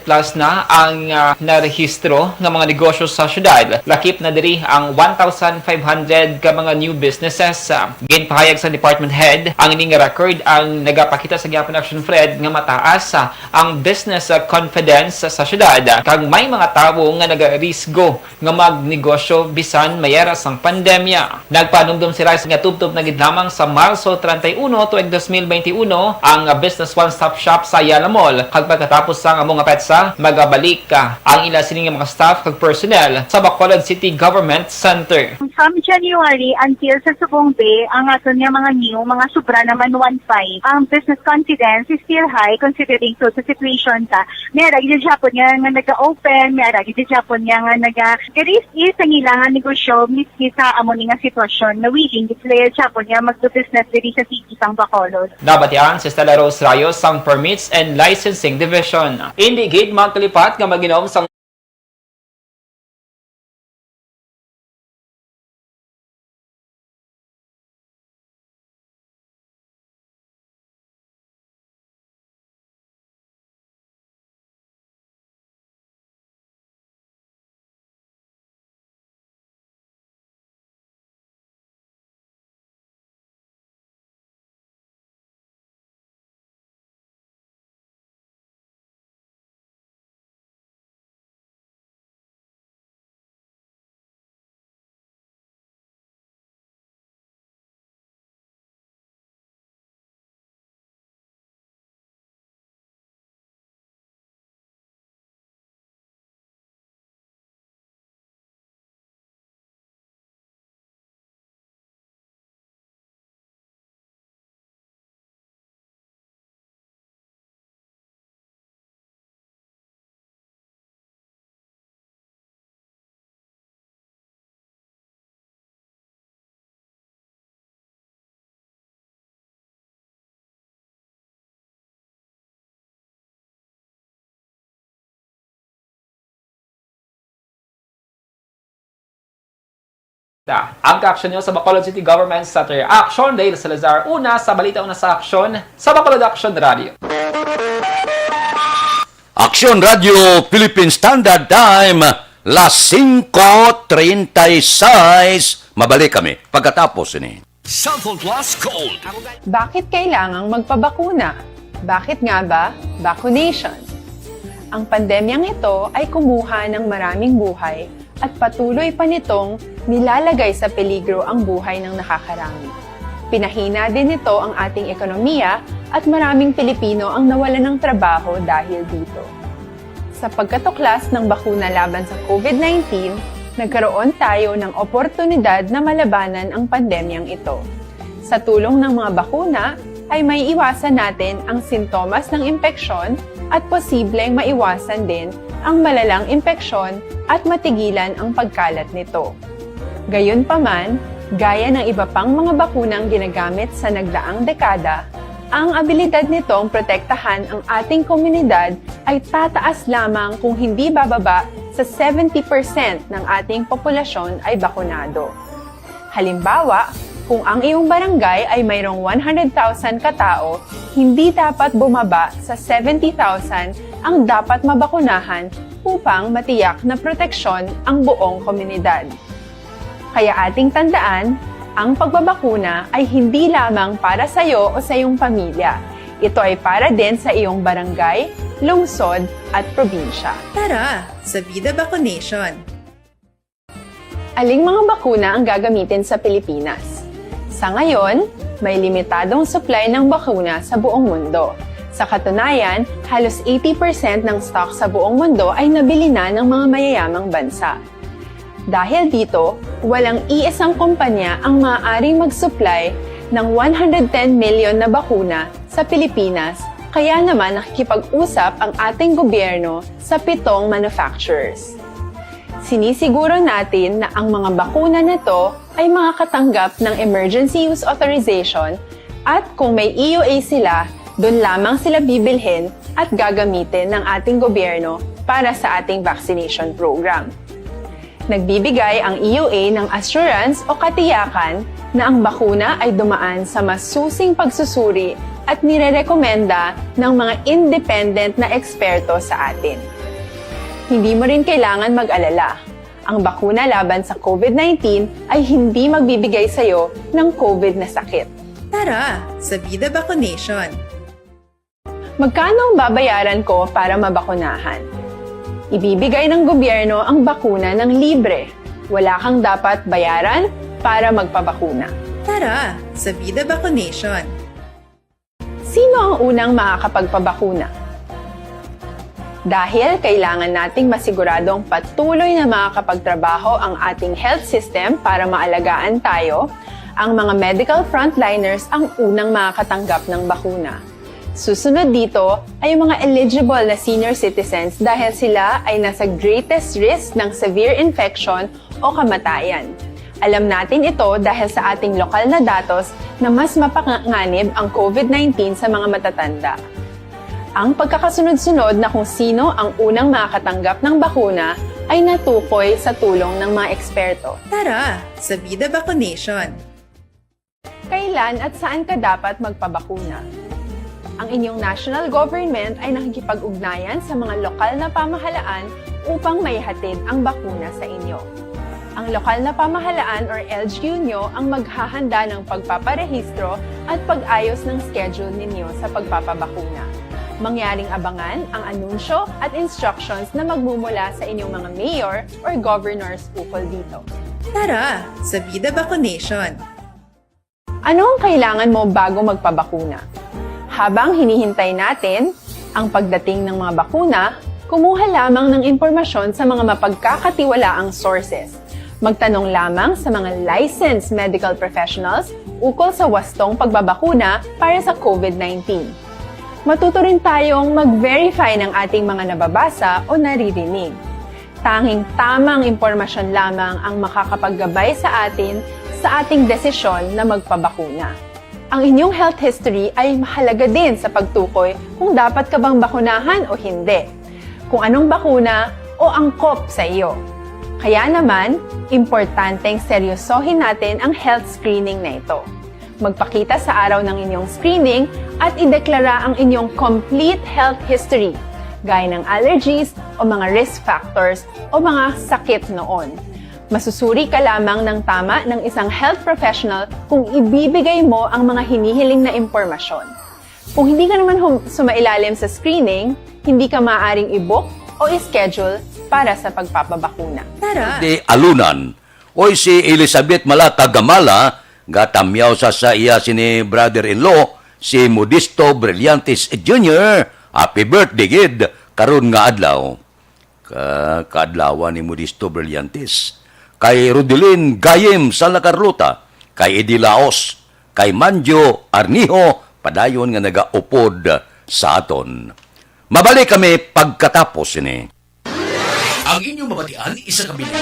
plus na ang narehistro nga mga negosyo sa syudad. Lakip na diri ang 1,500 ka mga new businesses. Ginpahayag sa department head ang ining record ang nagapakita sa gyapon Action Fred nga mataas ang business confidence sa syudad kag may mga tawo nga nagarisgo nga magnegosyo bisan mayara sang pandemya. Nagpanumdum si Rice nga tubtob na gid lamang sa Marso 31 tuig 2021 ang business one-stop shop sa Ayala Mall kag pagkatapos sang amo nga petsa magabalik ang ila sining mga staff kag personnel sa Bacolod City Government Center. From January until sa Subong Bay, ang aton nga mga new, mga sobra naman 1.5. Ang business confidence is still high considering so sa situation ta. Mera gid Japon nga naga-open, mera gid Japon nga naga-risk is ang ilang negosyo miski sa amo nga sitwasyon na willing gid sila Japon nga magdo-business diri sa city sang Bacolod. Nabatian si Stella Rose Rayos sang Permits and Licensing Division. Hindi gid magkalipat nga maginom sang ang ka-action nyo sa Bacolod City Government Center. Action Dale Salazar, una sa balita, una sa action sa Bacolod Action Radio. Action Radio Philippine Standard Time, las 5:36. Mabalik kami pagkatapos ini. Cellphone Plus Gold. Bakit kailangang magpabakuna? Bakit nga ba? Vaccination. Ang pandemyang ito ay kumuha ng maraming buhay at patuloy pa nitong nilalagay sa peligro ang buhay ng nakakarami. Pinahina din nito ang ating ekonomiya at maraming Pilipino ang nawalan ng trabaho dahil dito. Sa pagkatuklas ng bakuna laban sa COVID-19, nagkaroon tayo ng oportunidad na malabanan ang pandemyang ito. Sa tulong ng mga bakuna, ay may iwasan natin ang sintomas ng impeksyon at posibleng maiwasan din ang malalang impeksyon at matigilan ang pagkalat nito. Gayunpaman, gaya ng iba pang mga bakunang ginagamit sa nagdaang dekada, ang abilidad nitong protektahan ang ating komunidad ay tataas lamang kung hindi bababa sa 70% ng ating populasyon ay bakunado. Halimbawa, kung ang iyong barangay ay mayroong 100,000 katao, hindi dapat bumaba sa 70,000 ang dapat mabakunahan upang matiyak na proteksyon ang buong komunidad. Kaya ating tandaan, ang pagbabakuna ay hindi lamang para sa iyo o sa iyong pamilya. Ito ay para din sa iyong barangay, lungsod at probinsya. Tara, sa Vida Vaccination! Aling mga bakuna ang gagamitin sa Pilipinas? Sa ngayon, may limitadong supply ng bakuna sa buong mundo. Sa katunayan, halos 80% ng stock sa buong mundo ay nabili na ng mga mayayamang bansa. Dahil dito, walang iisang kumpanya ang maaaring mag-supply ng 110 million na bakuna sa Pilipinas, kaya naman nakikipag-usap ang ating gobyerno sa 7 manufacturers. Sinisiguro natin na ang mga bakuna na to ay makakatanggap ng Emergency Use Authorization at kung may EUA sila, doon lamang sila bibilhin at gagamitin ng ating gobyerno para sa ating vaccination program. Nagbibigay ang EUA ng assurance o katiyakan na ang bakuna ay dumaan sa masusing pagsusuri at nirerekomenda ng mga independent na eksperto sa atin. Hindi mo rin kailangan mag-alala. Ang bakuna laban sa COVID-19 ay hindi magbibigay sa'yo ng COVID na sakit. Tara, sa Vida Vaccination. Magkano ang babayaran ko para mabakunahan? Ibibigay ng gobyerno ang bakuna ng libre. Wala kang dapat bayaran para magpabakuna. Tara, sa Vida Vaccination. Sino ang unang makakapagpabakuna? Dahil kailangan nating masiguradong patuloy na makakapagtrabaho ang ating health system para maalagaan tayo, ang mga medical frontliners ang unang makakatanggap ng bakuna. Susunod dito ay yung mga eligible na senior citizens dahil sila ay nasa greatest risk ng severe infection o kamatayan. Alam natin ito dahil sa ating lokal na datos na mas mapanganib ang COVID-19 sa mga matatanda. Ang pagkakasunod-sunod na kung sino ang unang makakatanggap ng bakuna ay natukoy sa tulong ng mga eksperto. Tara, sa Vida Vaccination. Kailan at saan ka dapat magpabakuna? Ang inyong national government ay nakikipag-ugnayan sa mga lokal na pamahalaan upang maihatid ang bakuna sa inyo. Ang lokal na pamahalaan or LGU nyo ang maghahanda ng pagpaparehistro at pag-ayos ng schedule ninyo sa pagpapabakuna. Mangyaring abangan ang anunsyo at instructions na magmumula sa inyong mga mayor or governors ukol dito. Tara, sa Vida Vaccination. Ano ang kailangan mo bago magpabakuna? Habang hinihintay natin ang pagdating ng mga bakuna, kumuha lamang ng impormasyon sa mga mapagkakatiwalaang sources. Magtanong lamang sa mga licensed medical professionals ukol sa wastong pagbabakuna para sa COVID-19. Matuto rin tayong mag-verify ng ating mga nababasa o naririnig. Tanging tamang impormasyon lamang ang makakapaggabay sa atin sa ating desisyon na magpabakuna. Ang inyong health history ay mahalaga din sa pagtukoy kung dapat ka bang bakunahan o hindi, kung anong bakuna o angkop sa iyo. Kaya naman, importanteng seryosohin natin ang health screening na ito. Magpakita sa araw ng inyong screening at ideklara ang inyong complete health history, gaya ng allergies o mga risk factors o mga sakit noon. Masusuri ka lamang ng tama ng isang health professional kung ibibigay mo ang mga hinihiling na impormasyon. Kung hindi ka naman sumailalim sa screening, hindi ka maaaring i-book o i-schedule para sa pagpapabakuna. Tara! Di alunan. Oy si Elizabeth Malata Gamala, gatamyaw sa iya sini brother-in-law, si Modisto Brillantes Jr. Happy birthday, gid. Karon nga adlaw. Kaadlawan ni Modisto Brillantes. Kay Rudelin Gayem sa La Carlota, kay Edi Laos, kay Manjo Arniho, padayon nga nagaupod sa aton. Mabalik kami pagkatapos ini. Ang inyong mabatian, isa kabila.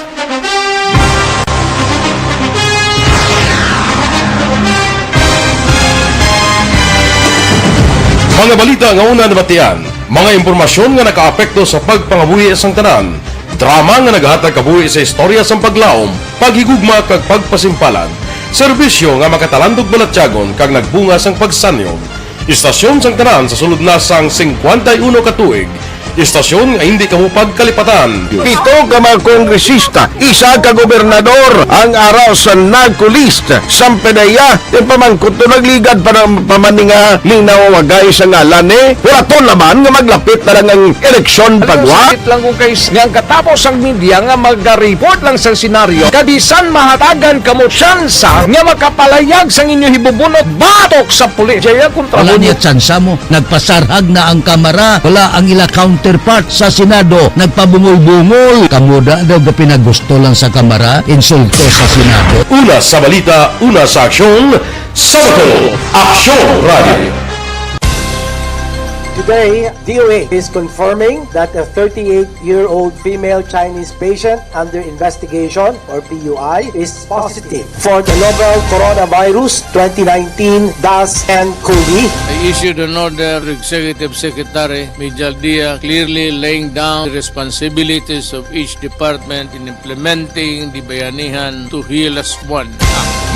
Mga balita nga una nabatian, mga impormasyon nga nakaapekto sa pagpangabuhi sang tanan, drama nga naghatag kabuhi sa istorya sang paglaom, paghigugma kag pagpasimpalan, serbisyo nga makatalandog balatyagon kag nagbunga sang pagsanyon, istasyon sang tanan sa sulod na sang 51 ka tuig, istasyon nga hindi kamupag kalipatan. 7 ka mga kongresista, 1 ka gobernador ang araw sa nagkulist sampedaya yung pamangkot to nagligad para pamaninga linaw wagay sa ngalan wala to naman nga maglapit na lang ang eleksyon pagwa. Sakit lang kung kayo nga katapos ang media nga mag-report lang sa senaryo kabisan mahatagan kamo tsansa nga makapalayag sa inyo hibubunot batok sa pulis. Jaya kontra Wala niya tsansa mo, nagpasarhag na ang kamera, wala ang ila counterpart sa Senado, nagpabungol-bungol. Kamuda daw ga pinagusto lang sa kamera, insulto sa Senado. Una sa balita, una sa aksyon, Sabado, Aksyon Radio. Today, DOH is confirming that a 38-year-old female Chinese patient under investigation, or PUI, is positive for the novel coronavirus 2019-10-CoV. I issued an order to Executive Secretary Major Dia clearly laying down the responsibilities of each department in implementing the Bayanihan to Heal as One.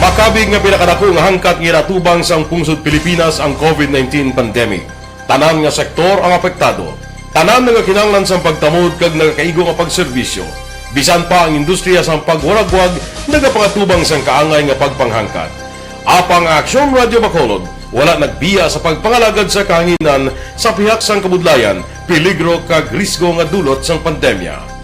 Makabig nga pinakadako nga hangkat nga natubang sa pungsod Pilipinas ang COVID-19 pandemic. Tanan nga sektor ang apektado. Tanan nga kinahanglan sa pagtamod kag nagakaigo nga pagserbisyo. Bisan pa ang industriya sa pagwaragwag nagapangatubang sang kaangay nga pagpanghangkat. Apang Aksyon Radio Bacolod wala nagbiya sa pagpangalagad sa kahanginan sa pihak sang kabudlayan, peligro kag risgo nga dulot sang pandemya.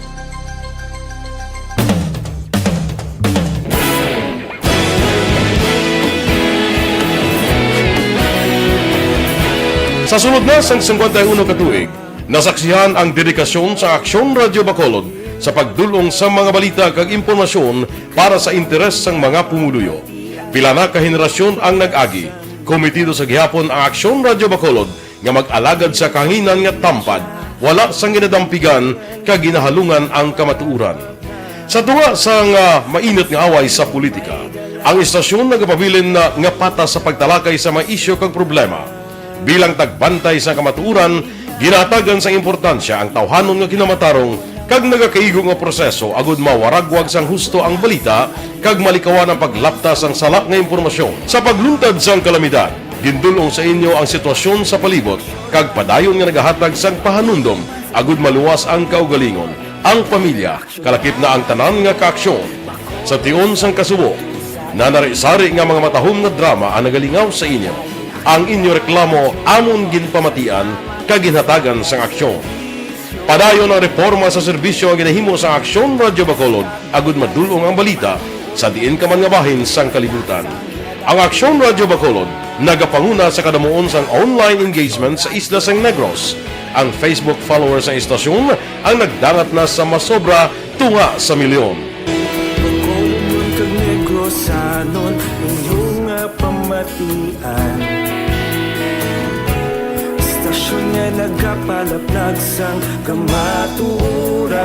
Sa sunod na sang 51 katuig, nasaksihan ang dedikasyon sa Aksyon Radio Bacolod sa pagdulong sa mga balita kag impormasyon para sa interes sang mga pumuluyo. Pila na ka henerasyon ang nag-agi, komitido sa gihapon ang Aksyon Radio Bacolod nga mag-alagad sa kahanginan nga tampad, wala sang ginadampigan kag ginahalungan ang kamatuuran. Sa tunga sang mainit nga away sa politika, ang istasyon nagapabilin na nga patas sa pagtalakay sa mga isyu kag problema. Bilang tagbantay sa kamatuuran, ginatagan sa importansya ang tawhanon nga kinamatarong kag nagakaigo nga proseso agud mawaragwag sang husto ang balita kag malikawan ang paglapta sang salak nga impormasyon. Sa pagluntad sang kalamidad, gindulong sa inyo ang sitwasyon sa palibot kag padayon nga nagahatag sang pahanundom agud maluwas ang kaugalingon, ang pamilya, kalakip na ang tanan nga kaaksyon. Sa tion sang kasubo, nanari-sari nga mga matahom nga drama ang nagalingaw sa inyo. Ang inyo reklamo amon ginpamatian kag ginhatagan sang aksyon. Padayon ang reforma sa serbisyo ang ginahimo sa Aksyon Radio Bacolod agud madulong ang balita sa diin ka man nga bahin sang kalibutan. Ang Aksyon Radio Bacolod nagapanguna sa kadamuon sang online engagement sa isla sang Negros. Ang Facebook followers sa istasyon ang nagdangat na sa masobra tunga sa milyon. Bacolod kag Negros anon inyong pamatian. Stasyon nga nagapalaplag sang kamaturan.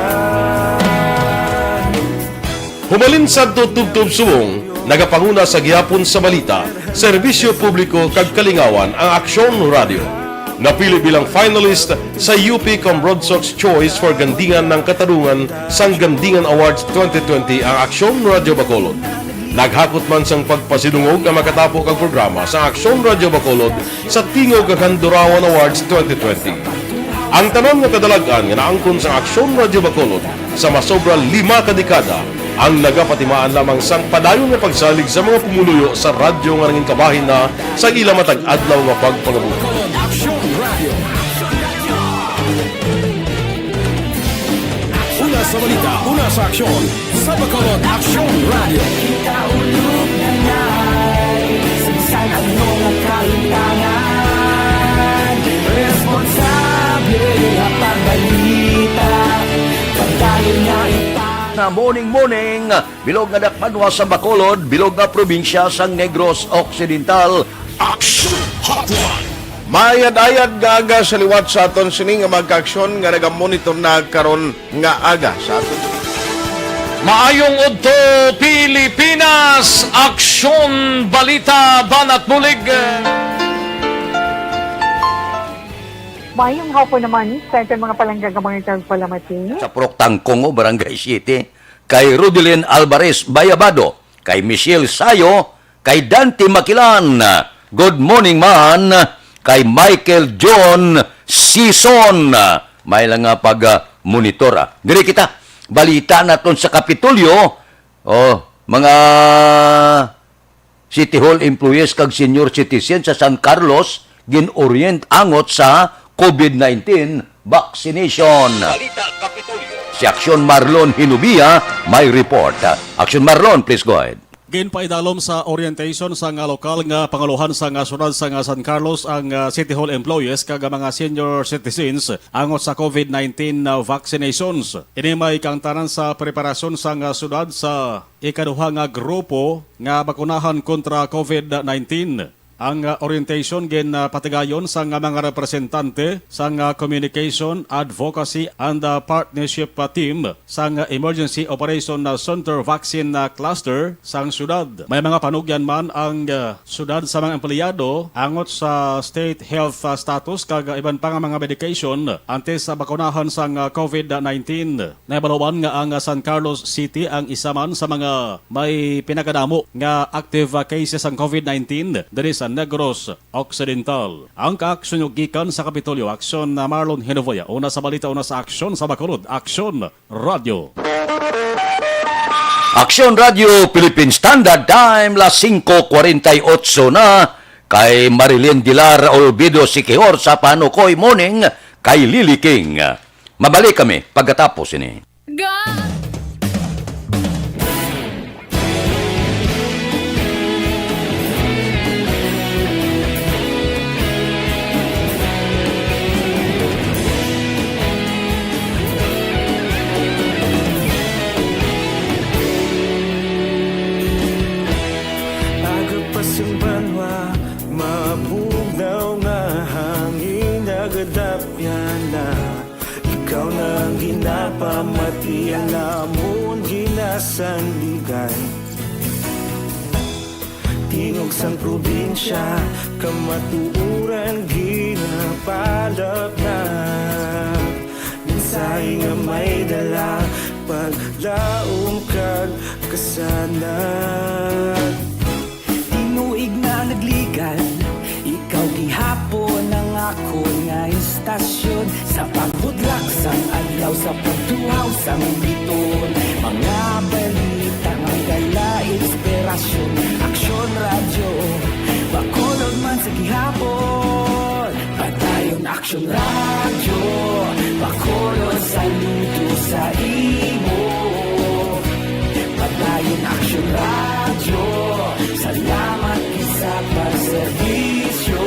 Humalin sa tutubtub subong, nagapanguna sa gihapon sa balita, serbisyo publiko kag kalingawan ang Aksyon Radio. Napili bilang finalist sa UP Comrodsox Choice for Gandingan ng Katarungan sang Gandingan Awards 2020 ang Aksyon Radio Bacolod. Naghakot man sang pagpasidungog ang makatapo kang programa sa Aksyon Radio Bacolod sa Tingog kag Handurawan Awards 2020. Ang tanan nga kadalagan nga naangkon sa Aksyon Radio Bacolod sa masobra 5 kadekada ang nagapatimaan lamang sang padayon nga pagsalig sa mga pumuluyo sa radyo nga nanging kabahin na sa ila matag adlaw nga pagpangabuhi. Una sa balita, una sa aksyon, sa Bacolod Aksyon Radio. Ikaulog na na'y Sinsan ang mga kailangan Responsable ang pagbalita Pagdayon na na morning, bilog nga dakpanwa sa Bacolod, bilog nga probinsya sang Negros Occidental. Action Hotline! Mayad-ayad nga aga sa liwat sa aton sining nga magka-aksyon nga nagamonitor na karon nga aga sa aton. Maayong udto Pilipinas, Aksyon Balita Banat Bulig. Mayong hapon naman sa ating mga palanggagamang palamati. Sa Purok Tangkongo, Barangay City, kay Rudelin Alvarez Bayabado, kay Michelle Sayo, kay Dante Makilan, good morning man, kay Michael John Sison, may lang nga pag-monitora. Diri kita, balita naton sa Kapitolyo, mga City Hall employees kag senior citizen sa San Carlos, gin-orient angot sa COVID-19 vaccination. Si Aksyon Marlon Hinubia may report. Aksyon Marlon, please go ahead. Gain pa idalom sa orientation sa nga lokal nga pangaluhan sa nga sunod sa nga San Carlos ang City Hall employees kag mga senior citizens angot sa COVID-19 vaccinations. Ini may kang tanan sa preparasyon sa nga sunod sa ikaduha nga grupo nga bakunahan kontra COVID-19. Ang orientation gen patigayon sa mga representante sa Communication, Advocacy and Partnership Team sa Emergency Operation Center Vaccine Cluster sa syudad. May mga panugyan man ang syudad sa mga empleyado angot sa state health status kag iban pa nga mga medication antes sa bakunahan sa COVID-19. Naibaluan nga ang San Carlos City ang isa man sa mga may pinakadamo nga active cases ng COVID-19 diri sa Negros Occidental. Ang kaaksyon yung gikan sa Kapitolyo, Aksyon na Marlon Hinovoya. Una sa balita, una sa aksyon sa Bacolod, Aksyon Radio. Aksyon Radio Philippine Standard Time, las 5:48 na. Kay Marilyn Dilar Olvido Sikihor sa Panukoy Morning, kay Lily King. Mabalik kami pagkatapos ini. Agapasumbanwa, mabugnaw nga hangin nagadapyan na. Ikaw nang ginapamati ang namon ginasandigan. Tingog sang probinsya, kamatuuran ginapalap na. Minsay nga may dala, paglaom kag kasanat. Tinuig na nagligan, ikaw gihapon ang ako nga istasyon. Sa paghudlak sang adlaw, sa pagtuhaw sang biton. Mga balita nga dala inspirasyon. Aksyon radyo, Bacolod man sa gihapon. Padayon Aksyon radyo, Bacolod saludo sa imo. Padayon Aksyon radyo, salamat sa pagserbisyo.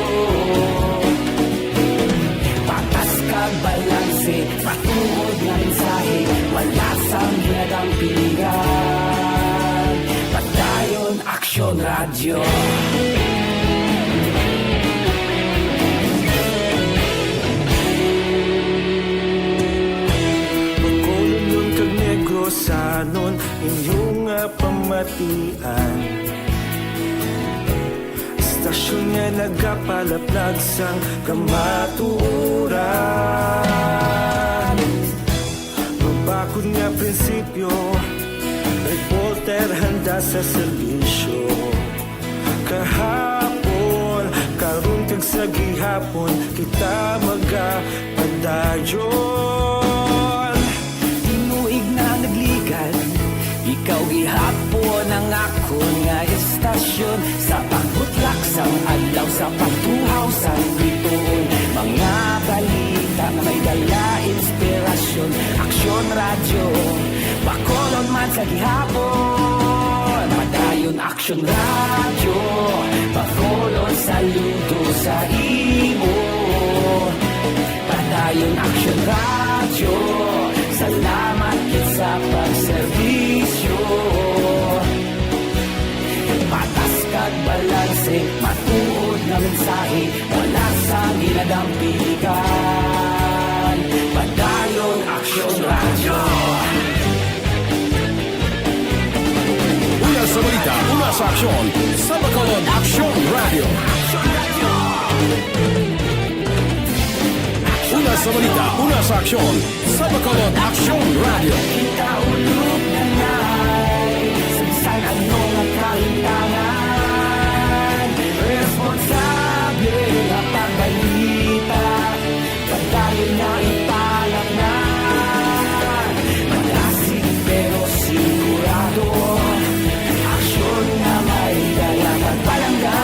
Patas kag balanse, patuod na mensahe, wala sang ginadang pilihan. Padayon Aksyon Radio. Bacolod nun kag Negros sanon inyong pamatian. Istasyon nga nagapalaplag sang kamatuuran. Mabakod nga prinsipyo, reporter handa sa serbisyo. Kahapon, karon kag sa gihapon, kita magapadayon. Tinuig na nagligan, ikaw gihapon ang ako nga istasyon. Sa pagbutlak sang adlaw, sa pagtuhaw sang biton. Mga balita na may dala inspirasyon. Aksyon radyo, Bacolod man sa gihapon. Padayon Aksyon radyo, Bacolod saludo sa imo. Padayon Aksyon radyo, salamat sa pagserbisyo. Patas kag balanse, matuod na mensahe, wala sa ginadang piligan. Padayon Aksyon Radio. Una sa balita, una sa aksyon, sa Bacolod Aksyon Radio. Una sa balita, una sa aksyon, sa Bacolod Aksyon Radio. Kita ulog na na'y Sansan ano nga kaintangan. Responsable na pagbalita, padayon na ipalak na. Malasig pero sigurado, aksyon na may dalang at palangga.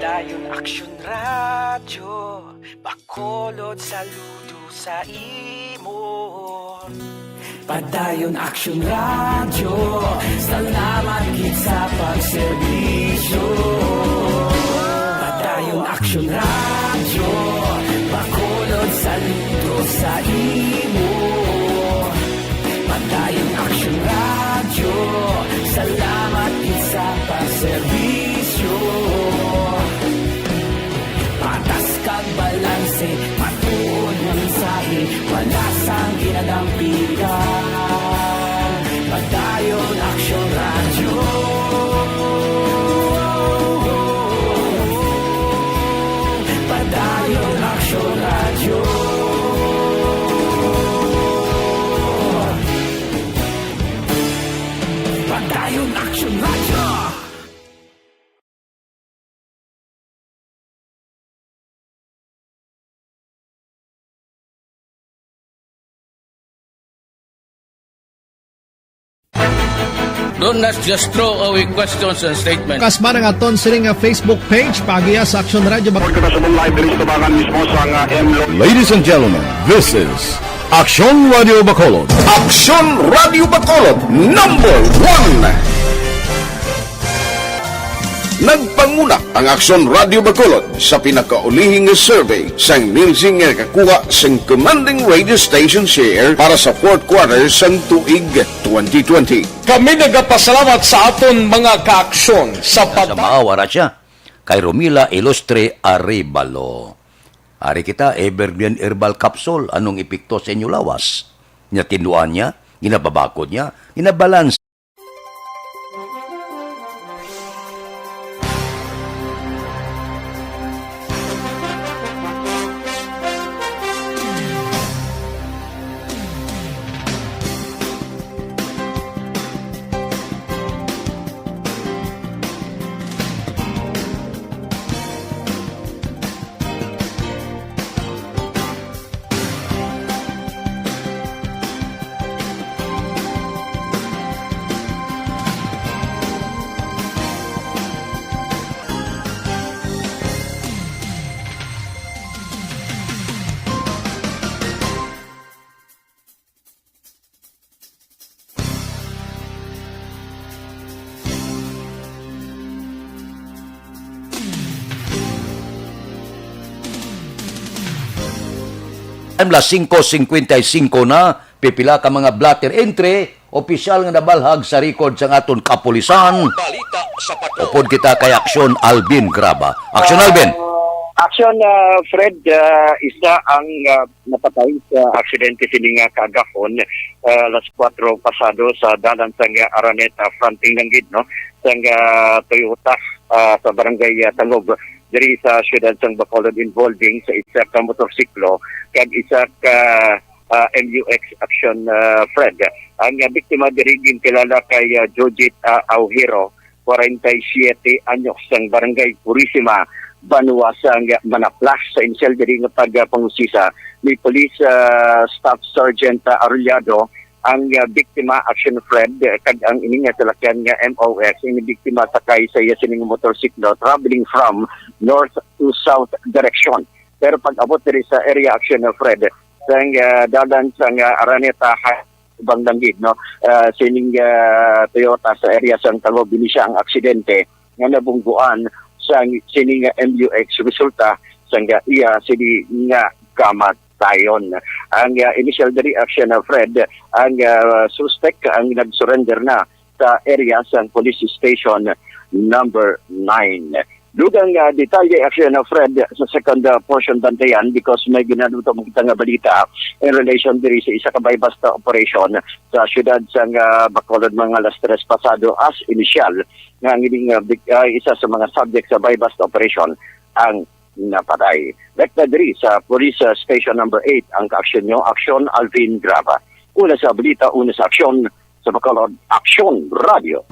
Padayon Aksyon Radio, Bacolod saludo sa imo. Padayon Action Radio, salamat gid sa pagserbisyo. Padayon Action Radio, Bacolod saludo sa imo. Padayon Action Radio, salamat gid sa pagserbisyo. Patas kag balanse, patuod ng mensahe, wala sang ginadampigan. Padayon Action Radio. Padayon Action Radio. Padayon Action Radio. Don't just throw away questions and statements. Kasma ng aton sining nga Facebook page pagiya sa Action Radio. Ladies and gentlemen, this is Action Radio Bacolod. Action Radio Bacolod number 1. Nagpanguna ang Action Radio Bacolod sa pinakaulihing survey sang Nielsen nga kakuha sang commanding radio station share para sa fourth quarter sang tuig 2020. Kami nagapasalamat sa aton mga kaaksyon sa Maawara siya kay Romila Ilustre Arevalo. Ari kita, Evergreen Herbal Capsule, anong epekto sa inyo lawas? Tinduan niya, ginababakod niya, ginabalance. Las 5:55 na, pipila ka mga blatter entry, opisyal nga nabalhag sa record sa aton kapulisan. Upod kita kay Aksyon Alvin Graba. Aksyon Alvin. Aksyon Fred, isa ang napatay sa aksidente sining kagahon alas 4 pasado sa dalan sang Araneta fronting ng gid no sang Toyota sa barangay Tangog diri sa siyudad sang Bacolod involving sa isa ka motorsiklo kag isa ka MUX action Fred. Ang biktima diri gintilala kay Jojit Auhiro, 47 anyos sang barangay Purisima, Banua sang Manaplas. Sa insyal diri nga pagpangusisa ni Police Staff Sergeant Arellado ang biktima action Fred kag ang ining salakyan nga MOX ang biktima sakay sa iya sining motorsiklo traveling from north to south direction. Pero pag abot diri sa area action Fred sang dalan sang Araneta Bangdanggid no sining Toyota sa area sang Tangog dinhi siya ang aksidente nga nabungguan sa sining MUX resulta sang iya sini nga kamatayon. Ang initial reaction of Fred, ang suspect ang nag-surrender na sa area sa police station number 9. Dugang detalye action of Fred sa second portion bantayan because may ginaduto mo kita nga balita in relation diri sa isa ka bypass operation sa siyudad sa Bacolod mga alas 3 pasado as initial nga ang isa sa mga subject sa bypass operation ang napatay. Lekta diri sa police station number 8 ang ka-aksyon nyo, Aksyon Alvin Graba. Una sa balita, una sa aksyon sa Bacolod, Aksyon Radio.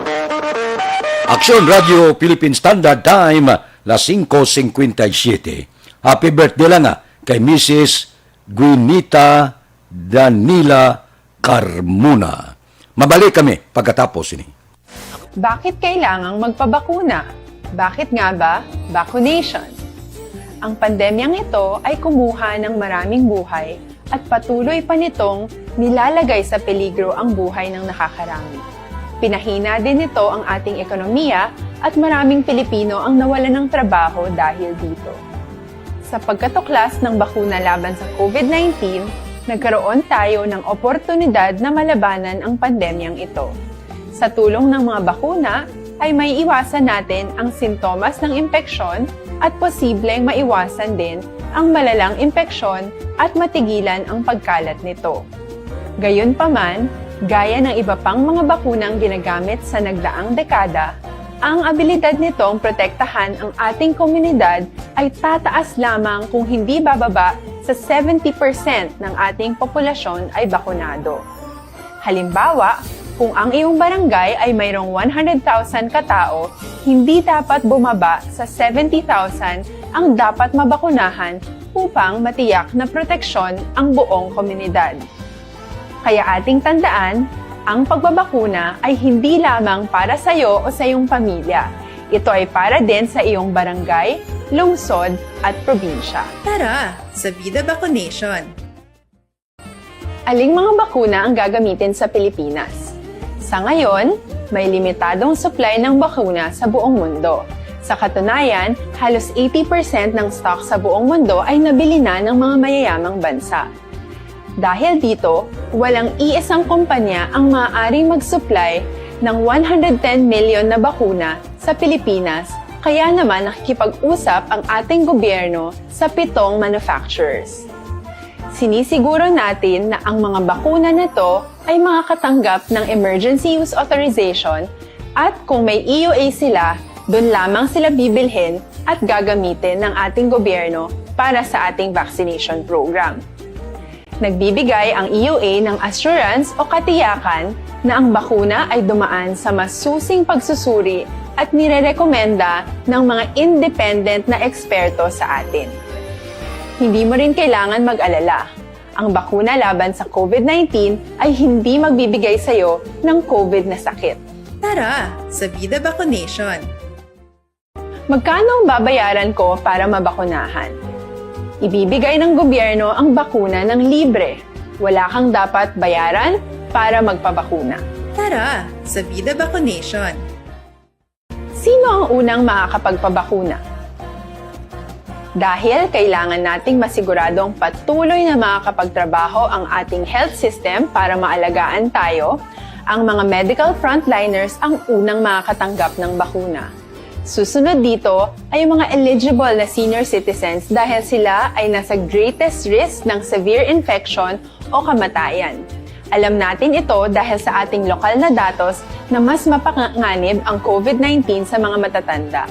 Aksyon Radio Philippine Standard Time, las 5:57. Happy birthday lang kay Mrs. Guinita Danila Carmona. Mabalik kami pagkatapos ini. Bakit kailangang magpabakuna? Bakit nga ba? Vaccination. Ang pandemyang ito ay kumuha ng maraming buhay at patuloy pa nitong nilalagay sa peligro ang buhay ng nakakarami. Pinahina din nito ang ating ekonomiya at maraming Pilipino ang nawalan ng trabaho dahil dito. Sa pagkatuklas ng bakuna laban sa COVID-19, nagkaroon tayo ng oportunidad na malabanan ang pandemyang ito. Sa tulong ng mga bakuna, ay may iwasan natin ang sintomas ng impeksyon at posibleng maiwasan din ang malalang impeksyon at matigilan ang pagkalat nito. Gayunpaman, gaya ng iba pang mga bakunang ginagamit sa nagdaang dekada, ang abilidad nitong protektahan ang ating komunidad ay tataas lamang kung hindi bababa sa 70% ng ating populasyon ay bakunado. Halimbawa, kung ang iyong barangay ay mayroong 100,000 katao, hindi dapat bumaba sa 70,000 ang dapat mabakunahan upang matiyak na proteksyon ang buong komunidad. Kaya ating tandaan, ang pagbabakuna ay hindi lamang para sa iyo o sa iyong pamilya. Ito ay para din sa iyong barangay, lungsod at probinsya. Tara, sa Vida Vaccination! Aling mga bakuna ang gagamitin sa Pilipinas? Sa ngayon, may limitadong supply ng bakuna sa buong mundo. Sa katunayan, halos 80% ng stock sa buong mundo ay nabili na ng mga mayayamang bansa. Dahil dito, walang iisang kumpanya ang maaaring mag-supply ng 110 million na bakuna sa Pilipinas, kaya naman nakikipag-usap ang ating gobyerno sa 7 manufacturers. Sinisiguro natin na ang mga bakuna nito ay makakatanggap ng Emergency Use Authorization at kung may EUA sila, doon lamang sila bibilhin at gagamitin ng ating gobyerno para sa ating vaccination program. Nagbibigay ang EUA ng assurance o katiyakan na ang bakuna ay dumaan sa masusing pagsusuri at nirerekomenda ng mga independent na eksperto sa atin. Hindi mo rin kailangan mag-alala. Ang bakuna laban sa COVID-19 ay hindi magbibigay sa iyo ng COVID na sakit. Tara, sa Vida Vaccination! Magkano ang babayaran ko para mabakunahan? Ibibigay ng gobyerno ang bakuna ng libre. Wala kang dapat bayaran para magpabakuna. Tara, sa Vida Vaccination! Sino ang unang makakapagpabakuna? Dahil kailangan nating masiguradong patuloy na makakapagtrabaho ang ating health system para maalagaan tayo, ang mga medical frontliners ang unang makakatanggap ng bakuna. Susunod dito ay mga eligible na senior citizens dahil sila ay nasa greatest risk ng severe infection o kamatayan. Alam natin ito dahil sa ating lokal na datos na mas mapanganib ang COVID-19 sa mga matatanda.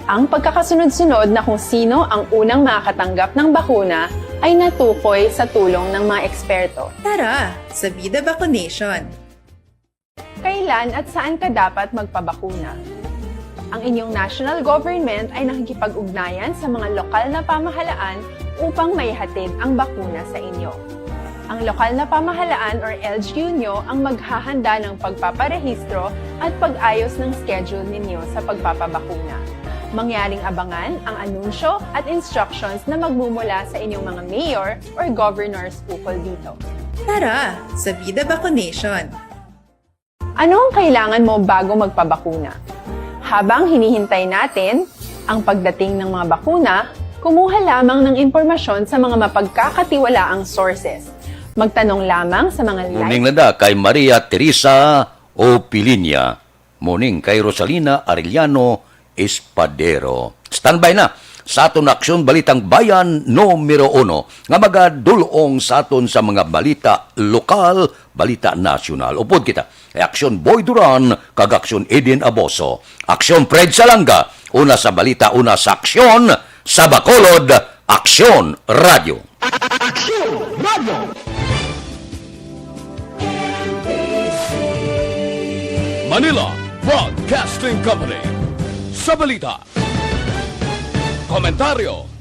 Ang pagkakasunod-sunod na kung sino ang unang makakatanggap ng bakuna ay natukoy sa tulong ng mga eksperto. Tara, sa Vida Vaccination! Kailan at saan ka dapat magpabakuna? Ang inyong national government ay nakikipag-ugnayan sa mga lokal na pamahalaan upang maihatid ang bakuna sa inyo. Ang lokal na pamahalaan or LGU nyo ang maghahanda ng pagpaparehistro at pag-ayos ng schedule ninyo sa pagpapabakuna. Mangyaring abangan ang anunsyo at instructions na magmumula sa inyong mga mayor or governors ukol dito. Tara, sa Vida Vaccination! Ano ang kailangan mo bago magpabakuna? Habang hinihintay natin ang pagdating ng mga bakuna, kumuha lamang ng impormasyon sa mga mapagkakatiwalaang sources. Magtanong lamang sa mga Muning nada kay Maria Teresa Opilinia. Muning kay Rosalina Arellano Espadero. Standby na sa aton aksyon balitang bayan numero 1 nga magadulong sa aton sa mga balita lokal, balita nasyonal. Upod kita ay aksyon Boy Duran kag aksyon Eden Aboso. Aksyon Fred Salanga, una sa balita, una sa aksyon sa Bacolod, Aksyon Radio. Aksyon Radio! Manila Broadcasting Company. Sa balita, komentaryo,